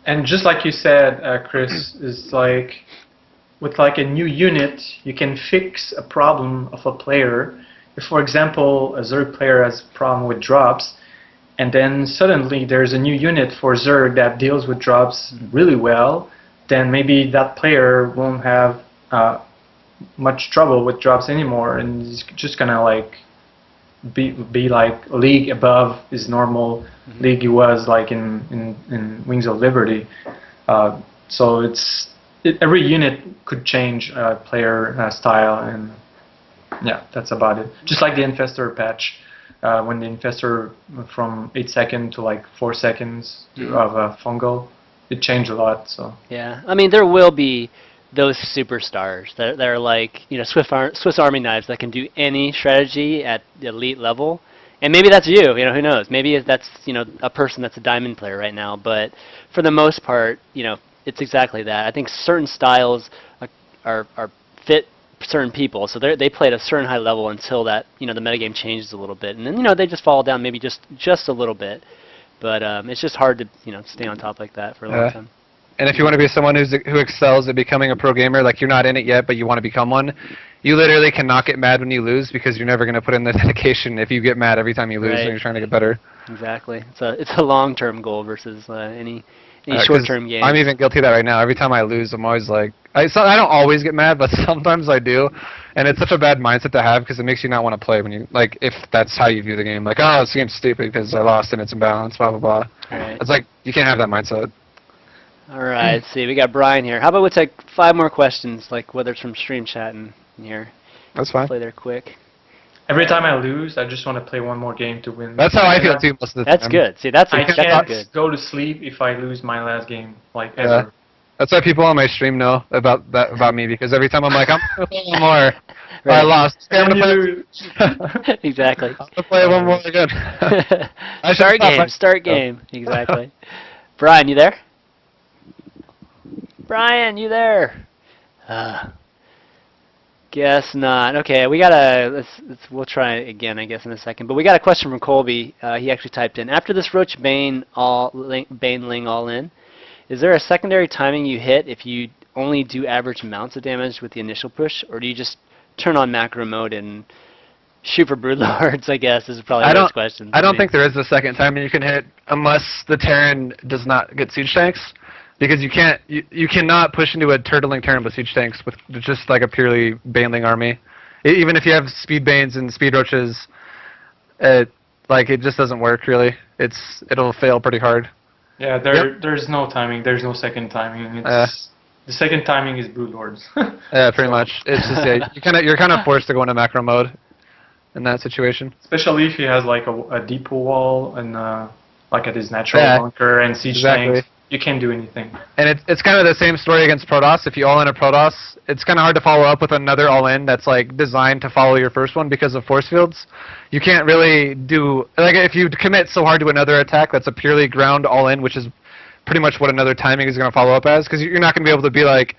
And just like you said, Chris, is like with like a new unit, you can fix a problem of a player. If, for example, a Zerg player has a problem with drops, and then suddenly there's a new unit for Zerg that deals with drops really well, then maybe that player won't have much trouble with drops anymore, and he's just gonna like be like a league above his normal league he was like in Wings of Liberty. So every unit could change player style, and yeah, that's about it. Just like the Infestor patch, when the Infestor from 8 seconds to like 4 seconds of fungal, it changed a lot. So yeah, I mean there will be those superstars that are like Swiss Army knives that can do any strategy at the elite level, and maybe that's you. Who knows? Maybe that's a person that's a diamond player right now. But for the most part, it's exactly that. I think certain styles are fit certain people, so they play at a certain high level until that the metagame changes a little bit, and then they just fall down maybe just a little bit. But it's just hard to stay on top like that for a long time. And if you want to be someone who excels at becoming a pro gamer, like you're not in it yet, but you want to become one, you literally cannot get mad when you lose because you're never going to put in the dedication if you get mad every time you lose when you're trying to get better. Exactly. It's a long-term goal versus any short-term game. I'm even guilty of that right now. Every time I lose, I'm always like, I don't always get mad, but sometimes I do. And it's such a bad mindset to have because it makes you not want to play when you, like, if that's how you view the game. Like, oh, this game's stupid because I lost and it's imbalanced, blah, blah, blah. Right. It's like, you can't have that mindset. All right, let's see. We got Brian here. How about we take 5 more questions, like whether it's from stream chat and here. That's fine. Play there quick. every time I lose, I just want to play one more game to win. That's how I feel too most of the time. That's good. See, that's I that's can't good. go to sleep if I lose my last game, like ever. That's why people on my stream know about me, because every time I'm like, I'm gonna play one more. I lost. Okay, I'm gonna play. Exactly. I'm gonna play one more again. Start game. Exactly. Brian, you there? Brian, you there? Guess not. Okay, we gotta. We'll try it again, I guess, in a second. But we got a question from Colby. He actually typed in, after this Roach Bane Ling all in, is there a secondary timing you hit if you only do average amounts of damage with the initial push, or do you just turn on macro mode and shoot for broodlords? I guess is probably the next question. I don't think there is a second timing you can hit unless the Terran does not get siege tanks. Because you cannot push into a turtling turn with siege tanks with just like a purely baneling army. Even if you have speed banes and speed roaches, it just doesn't work really. It'll fail pretty hard. Yeah, there's no timing. There's no second timing. The second timing is Blue Lords. Yeah, pretty much. It's just you're kind of forced to go into macro mode in that situation. Especially if he has like a depot wall and like at his natural bunker and siege tanks, you can't do anything. And it's kind of the same story against Protoss. If you all in a Protoss, it's kind of hard to follow up with another all in that's like designed to follow your first one because of force fields. You can't really do like if you commit so hard to another attack that's a purely ground all in, which is pretty much what another timing is going to follow up as, because you're not going to be able to be like,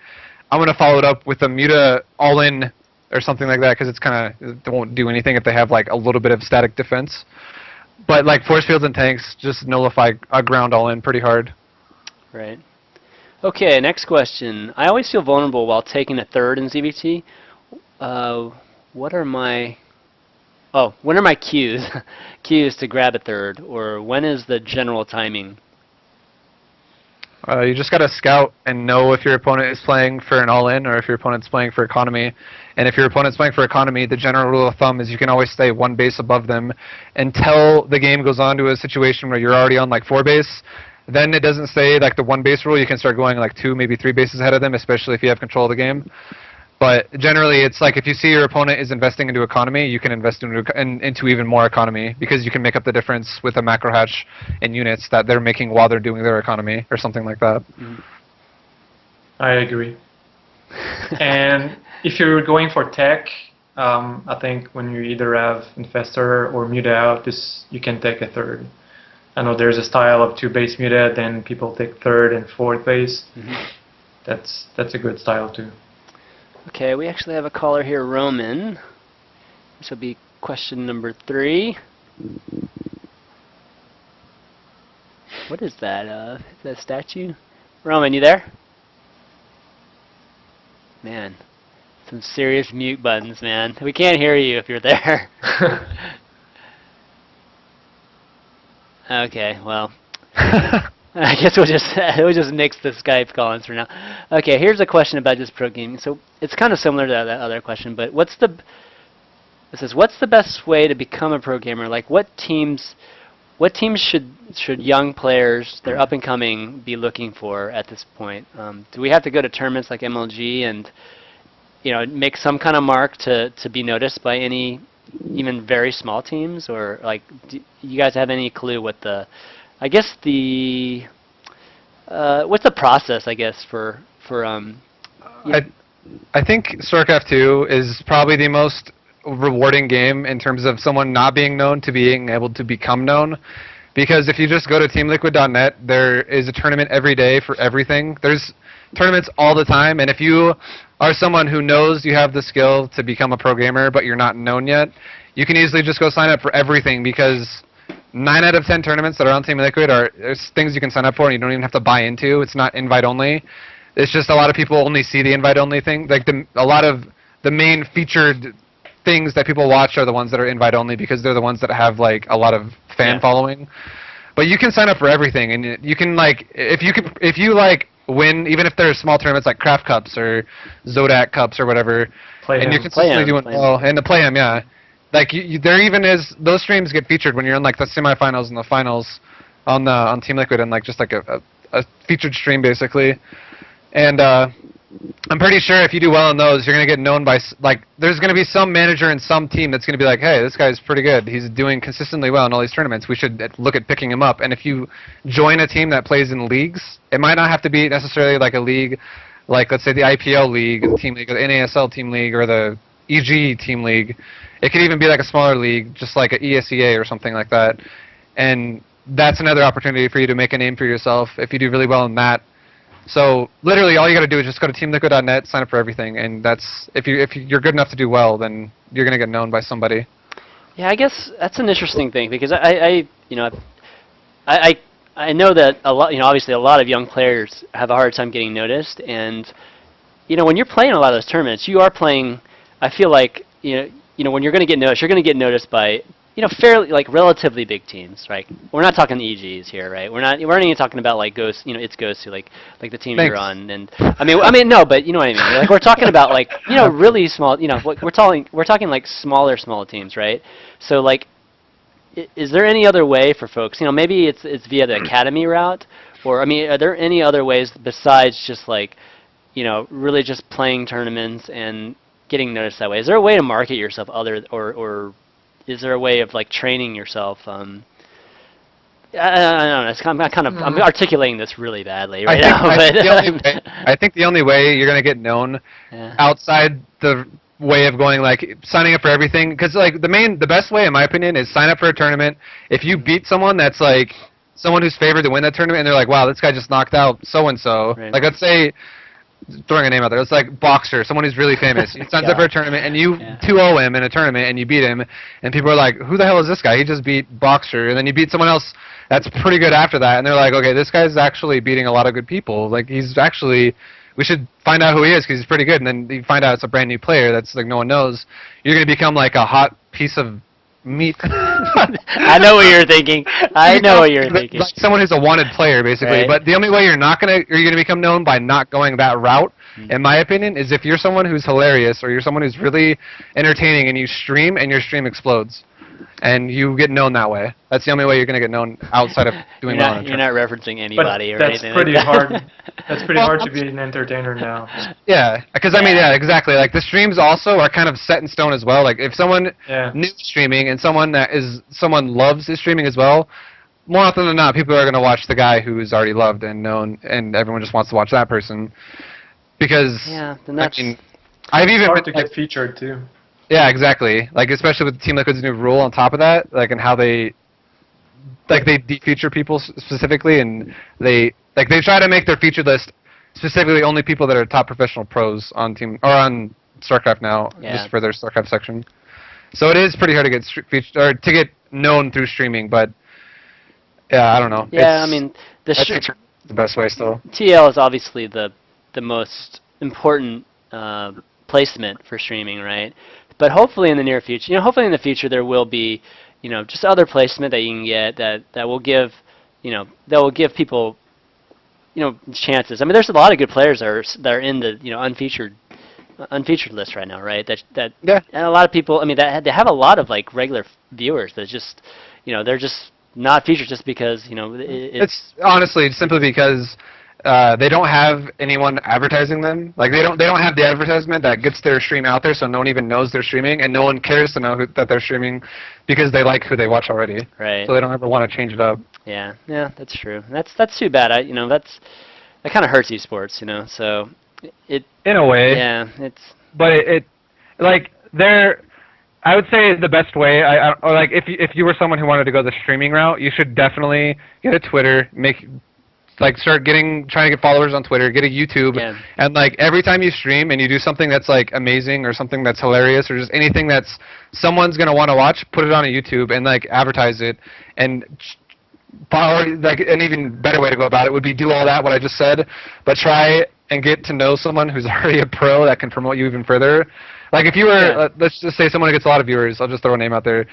I'm going to follow it up with a Muta all in or something like that, because it's kind of, they won't do anything if they have like a little bit of static defense. But like force fields and tanks just nullify a ground all in pretty hard. Right. Okay, next question. I always feel vulnerable while taking a third in ZvT. What are my cues cues to grab a third, or when is the general timing? You just gotta scout and know if your opponent is playing for an all-in or if your opponent's playing for economy. And if your opponent's playing for economy, the general rule of thumb is you can always stay one base above them until the game goes on to a situation where you're already on like 4 base. Then it doesn't say like the 1 base rule. You can start going like 2, maybe 3 bases ahead of them, especially if you have control of the game. But generally, it's like if you see your opponent is investing into economy, you can invest into even more economy, because you can make up the difference with a macro hatch and units that they're making while they're doing their economy or something like that. I agree. And if you're going for tech, I think when you either have Infestor or Muta out, you can take a third. I know there's a style of 2 base Muta, then people take 3rd and 4th base. That's a good style too. Okay, we actually have a caller here, Roman. This will be question number 3. What is that? Is that a statue? Roman, you there? Man, some serious mute buttons, man. We can't hear you if you're there. Okay, well. I guess we'll just nix the Skype call-ins for now. Okay, here's a question about just pro gaming. So it's kind of similar to that other question, but what's the best way to become a pro gamer? Like what teams should young players, they're up and coming, be looking for at this point? Do we have to go to tournaments like MLG and make some kind of mark to be noticed by any even very small teams, or like do you guys have any clue what the what's the process, I guess, for I think StarCraft 2 is probably the most rewarding game in terms of someone not being known to being able to become known. Because if you just go to teamliquid.net, there is a tournament every day for everything. There's tournaments all the time, and if you are someone who knows you have the skill to become a pro gamer but you're not known yet, you can easily just go sign up for everything, because 9 out of 10 tournaments that are on Team Liquid there's things you can sign up for and you don't even have to buy into. It's not invite only. It's just a lot of people only see the invite only thing. Like a lot of the main featured things that people watch are the ones that are invite only, because they're the ones that have like a lot of fan following. But you can sign up for everything, and you can like if you like win, even if there's small tournaments like Craft Cups or Zodak Cups or whatever, and you're consistently doing well, and the Play-Em, yeah. Like there even is, those streams get featured when you're in like the semifinals and the finals on Team Liquid, and like just like a featured stream basically. And I'm pretty sure if you do well in those, you're gonna get known by there's gonna be some manager in some team that's gonna be like, hey, this guy's pretty good. He's doing consistently well in all these tournaments. We should look at picking him up. And if you join a team that plays in leagues, it might not have to be necessarily like a league, like let's say the IPL league, the team league, or the NASL team league, or the EG team league. It could even be like a smaller league, just like an ESEA or something like that. And that's another opportunity for you to make a name for yourself if you do really well in that. So literally all you got to do is just go to teamliquid.net, sign up for everything, and that's if you're good enough to do well, then you're going to get known by somebody. Yeah, I guess that's an interesting thing, because I know that a lot, obviously a lot of young players have a hard time getting noticed, and when you're playing a lot of those tournaments, you are playing, I feel like when you're going to get noticed, you're going to get noticed by fairly relatively big teams, right? We're not talking EGs here, right? We're not even talking about like ItsGosu, like the team you're on, and I mean no, but you know what I mean. Like we're talking about like really small, we're talking like small teams, right? So like, is there any other way for folks? Maybe it's via the academy route, or are there any other ways besides just like really just playing tournaments and getting noticed that way? Is there a way to market yourself or is there a way of like training yourself? I don't know. I'm articulating this really badly right now. I think the only way you're gonna get known outside the way of going like signing up for everything, because like the best way in my opinion is sign up for a tournament. If you beat someone that's like someone who's favored to win that tournament, and they're like, wow, this guy just knocked out so and so. Like let's say, throwing a name out there, it's like Boxer, someone who's really famous. He signs up for a tournament, and you 2-0 him in a tournament, and you beat him, and people are like, who the hell is this guy? He just beat Boxer, and then you beat someone else that's pretty good after that, and they're like, okay, this guy's actually beating a lot of good people. Like he's actually, we should find out who he is because he's pretty good. And then you find out it's a brand new player that's like no one knows. You're gonna become like a hot piece of meat. I know what you're thinking. I know what you're thinking. Like someone who's a wanted player, basically. Right. But the only way you're gonna become known by not going that route, in my opinion, is if you're someone who's hilarious or you're someone who's really entertaining and you stream and your stream explodes. And you get known that way. That's the only way you're going to get known outside of doing well. You're not referencing anybody or that's anything. Pretty like hard. That's pretty hard to be an entertainer now. Yeah, because I mean, yeah, exactly. Like the streams also are kind of set in stone as well. Like if someone new streaming and someone loves his streaming as well, more often than not, people are going to watch the guy who's already loved and known, and everyone just wants to watch that person. Because then that's, I mean, I've even hard to get featured too. Yeah, exactly. Like especially with Team Liquid's new rule on top of that, like and how they de-feature people specifically, and they try to make their featured list specifically only people that are top professional pros on on StarCraft now, just for their StarCraft section. So it is pretty hard to get featured or to get known through streaming, but yeah, I don't know. Yeah, I mean the best way still. TL is obviously the most important placement for streaming, right? But hopefully in the near future, hopefully in the future there will be, just other placement that you can get that will give, that will give people, chances. I mean, there's a lot of good players that are in the, unfeatured list right now, right? And a lot of people, I mean, they have a lot of like regular viewers that just, they're just not featured just because, it's honestly simply because they don't have anyone advertising them. Like they don't have the advertisement that gets their stream out there, so no one even knows they're streaming, and no one cares to know that they're streaming because they like who they watch already. Right. So they don't ever want to change it up. Yeah, that's true. That's too bad. That kind of hurts esports, So it. In a way. Yeah, it's. But I would say the best way, or like if you were someone who wanted to go the streaming route, you should definitely get a Twitter, start trying to get followers on Twitter, get a YouTube, and like every time you stream and you do something that's like amazing or something that's hilarious or just anything that's someone's gonna want to watch, put it on a YouTube and like advertise it. And like an even better way to go about it would be do all that what I just said, but try and get to know someone who's already a pro that can promote you even further. Like if you were, let's just say someone who gets a lot of viewers, I'll just throw a name out there.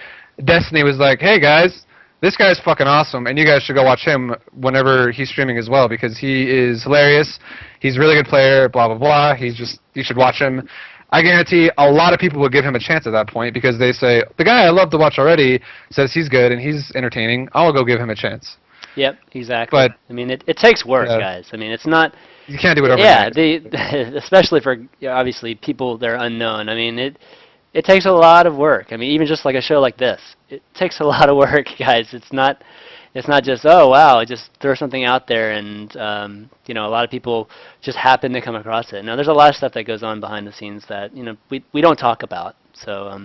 Destiny was like, hey guys, this guy's fucking awesome, and you guys should go watch him whenever he's streaming as well, because he is hilarious, he's a really good player, blah, blah, blah, you should watch him. I guarantee a lot of people will give him a chance at that point, because they say, the guy I love to watch already says he's good and he's entertaining, I'll go give him a chance. Yep, exactly. But, I mean, it takes work, guys. I mean, it's not... You can't do it overnight. Yeah, especially for, obviously, people that are unknown. I mean, it takes a lot of work. I mean, even just like a show like this, it takes a lot of work, guys. It's not just, oh wow, just throw something out there and a lot of people just happen to come across it. Now there's a lot of stuff that goes on behind the scenes that we don't talk about. So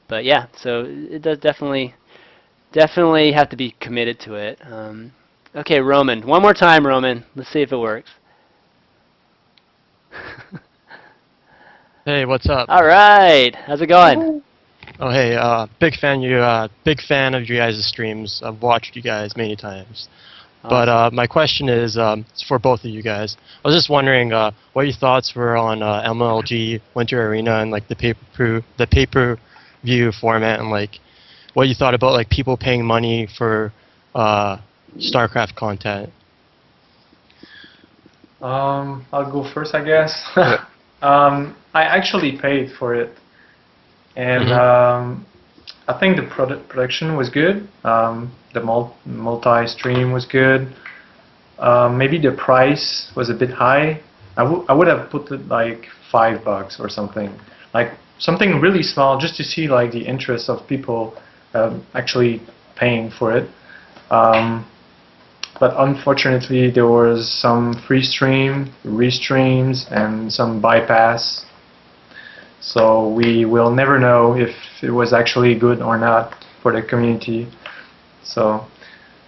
but yeah, so it does definitely have to be committed to it. Okay, Roman, one more time, Roman. Let's see if it works. Hey, what's up? All right, how's it going? Oh, hey, big fan of you guys' streams. I've watched you guys many times. Awesome. But my question is, it's for both of you guys. I was just wondering what your thoughts were on MLG Winter Arena and like the pay-per-view format, and like what you thought about like people paying money for StarCraft content. I'll go first, I guess. I actually paid for it, and I think the production was good. The multi-stream was good. Maybe the price was a bit high, I would have put it like $5 or something, like something really small, just to see like the interest of people actually paying for it. But unfortunately, there was some free stream, restreams, and some bypass. So we will never know if it was actually good or not for the community. So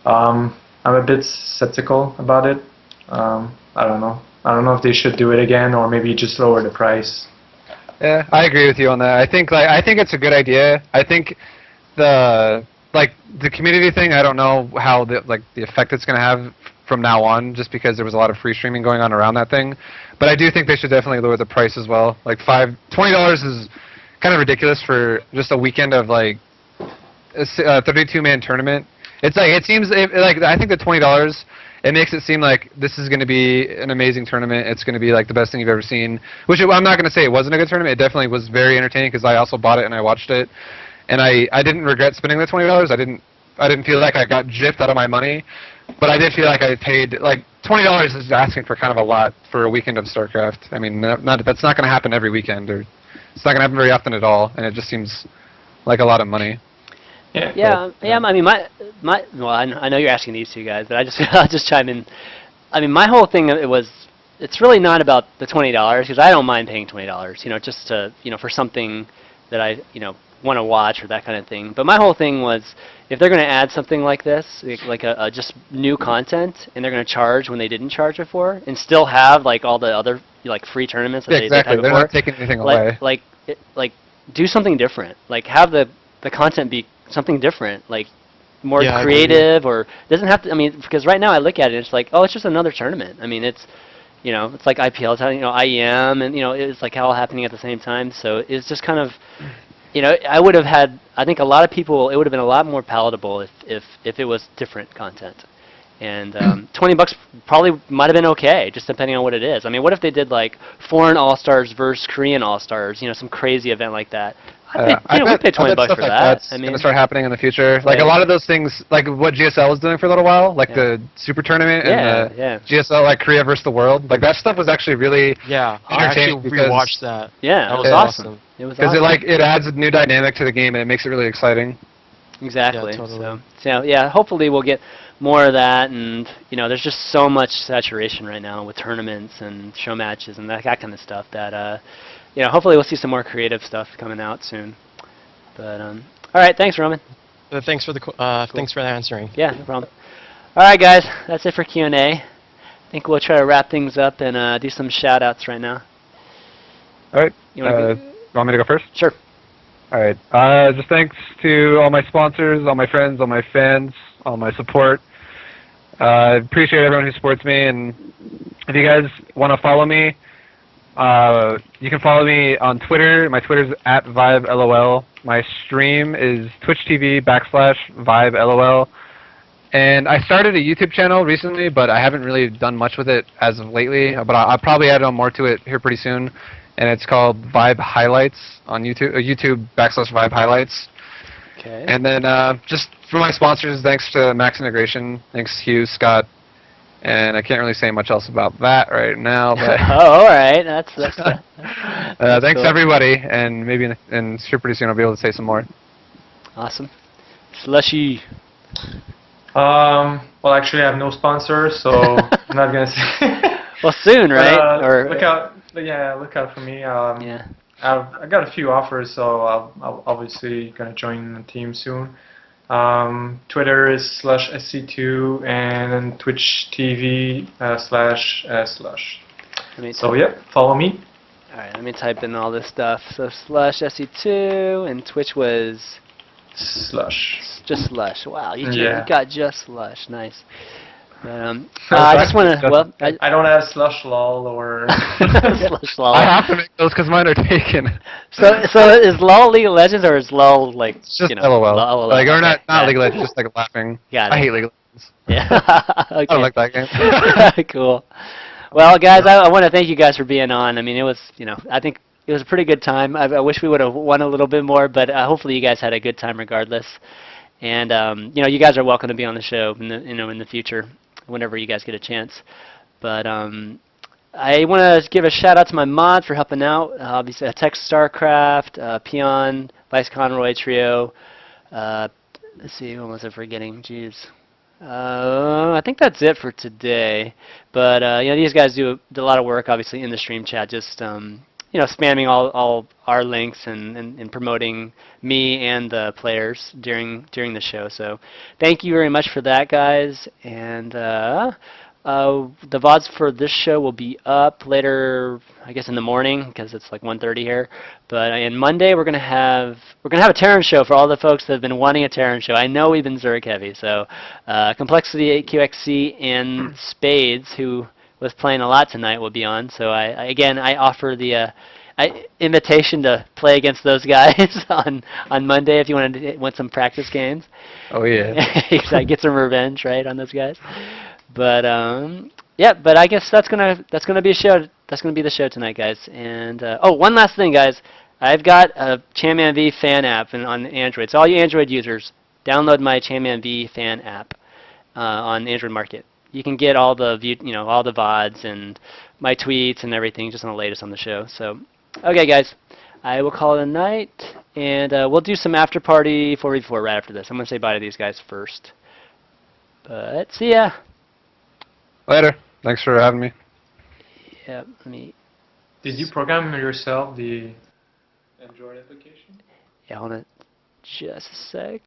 I'm a bit skeptical about it. I don't know. I don't know if they should do it again or maybe just lower the price. Yeah, I agree with you on that. I think it's a good idea. I think the community thing, I don't know how the effect it's going to have from now on, just because there was a lot of free streaming going on around that thing. But I do think they should definitely lower the price as well. Like $20 is kind of ridiculous for just a weekend of like a 32-man tournament. It's like I think the $20, it makes it seem like this is going to be an amazing tournament. It's going to be like the best thing you've ever seen. Which I'm not going to say it wasn't a good tournament. It definitely was very entertaining because I also bought it and I watched it, and I didn't regret spending the $20. I didn't feel like I got gypped out of my money, but I did feel like I paid like $20 is asking for kind of a lot for a weekend of StarCraft. I mean, that's not going to happen every weekend, or it's not going to happen very often at all, and it just seems like a lot of money. Yeah. I mean, well, I know you're asking these two guys, but I'll just chime in. I mean, my whole thing it's really not about the $20 because I don't mind paying $20, just to for something that I want to watch or that kind of thing. But my whole thing was if they're going to add something like this, like a just new content, and they're going to charge when they didn't charge before, and still have like all the other like free tournaments that they had before. They're not taking anything away. Like do something different. Like have the content be something different, like more creative, or it doesn't have to. I mean, because right now I look at it, it's like, oh, it's just another tournament. I mean, it's it's like IPL, IEM, and it's like all happening at the same time. So it's just kind of, I think a lot of people, it would have been a lot more palatable if it was different content. And $20 probably might have been okay, just depending on what it is. I mean, what if they did like foreign all-stars versus Korean all-stars, some crazy event like that? We'd pay $20 for that. That's going to start happening in the future. Like a lot of those things, like what GSL was doing for a little while, like the Super Tournament and the GSL, like Korea versus the World. Like that stuff was actually really entertaining. I actually rewatched that. Yeah, that was awesome. It was because it adds a new dynamic to the game and it makes it really exciting. Exactly. Yeah, totally. So yeah, hopefully we'll get more of that, and there's just so much saturation right now with tournaments and show matches and that kind of stuff that hopefully we'll see some more creative stuff coming out soon. But all right, thanks, Roman. Thanks for thanks for answering. Yeah, no problem. All right, guys, that's it for Q&A. I think we'll try to wrap things up and do some shout-outs right now. All right. You want me to go first? Sure. All right. Just thanks to all my sponsors, all my friends, all my fans, all my support. I appreciate everyone who supports me, and if you guys want to follow me, you can follow me on Twitter. My Twitter's @VibeLOL. My stream is twitch.tv/VibeLOL. And I started a YouTube channel recently, but I haven't really done much with it as of lately. But I'll probably add on more to it here pretty soon. And it's called Vibe Highlights on YouTube. YouTube.com/Vibe Highlights. Okay. And then just for my sponsors, thanks to Max Integration, thanks Hugh, Scott, and I can't really say much else about that right now. But all right, that's thanks cool. everybody, and maybe here pretty soon I'll be able to say some more. Awesome. Slushy. Well, actually, I have no sponsor, so I'm not gonna say. Well, soon, right? Or look out! Yeah, look out for me. Yeah. I got a few offers, so I'll obviously gonna join the team soon. Twitter is /SC2 and then Twitch TV /Slush. So yeah, follow me. All right, let me type in all this stuff. So /SC2 and Twitch was Slush. Just Slush. Wow, you got just Slush. Nice. I just want to. Well, I don't have Slush lol or Slush lol. I have to make those because mine are taken. So is LOL League of Legends or is LOL like it's just LOL? Like or not League of Legends, just like laughing. Got it. I hate League of Legends. Yeah. Okay. I don't like that game. Cool. Well, guys, I want to thank you guys for being on. I mean, it was I think it was a pretty good time. I wish we would have won a little bit more, but hopefully you guys had a good time regardless. And you guys are welcome to be on the show in the in the future, whenever you guys get a chance. But I want to give a shout out to my mods for helping out. Obviously, Tex Starcraft, Peon, Vice Conroy Trio. Let's see, who was I forgetting? Jeez. I think that's it for today. But you know, these guys do a lot of work, obviously, in the stream chat, just you know, spamming all our links and promoting me and the players during the show. So, thank you very much for that, guys. And the VODs for this show will be up later, I guess in the morning, because it's like 1:30 here. But on Monday we're gonna have a Terran show for all the folks that have been wanting a Terran show. I know we've been Zerg heavy, so Complexity 8QXC and Spades, who was playing a lot tonight, will be on. So again I offer the invitation to play against those guys on Monday if you want some practice games. Oh yeah. Get some revenge, right, on those guys. But yeah, but I guess that's gonna be a show. That's gonna be the show tonight, guys. And oh, one last thing, guys. I've got a ChanmanV fan app on Android. So all you Android users, download my ChanmanV fan app on Android Market. You can get all the all the VODs and my tweets and everything, just on the latest on the show. So, okay, guys, I will call it a night, and we'll do some after party 4v4 right after this. I'm gonna say bye to these guys first. But see ya. Later. Thanks for having me. Yeah, let me. Did you program yourself the Android application? Yeah, hold on just a sec.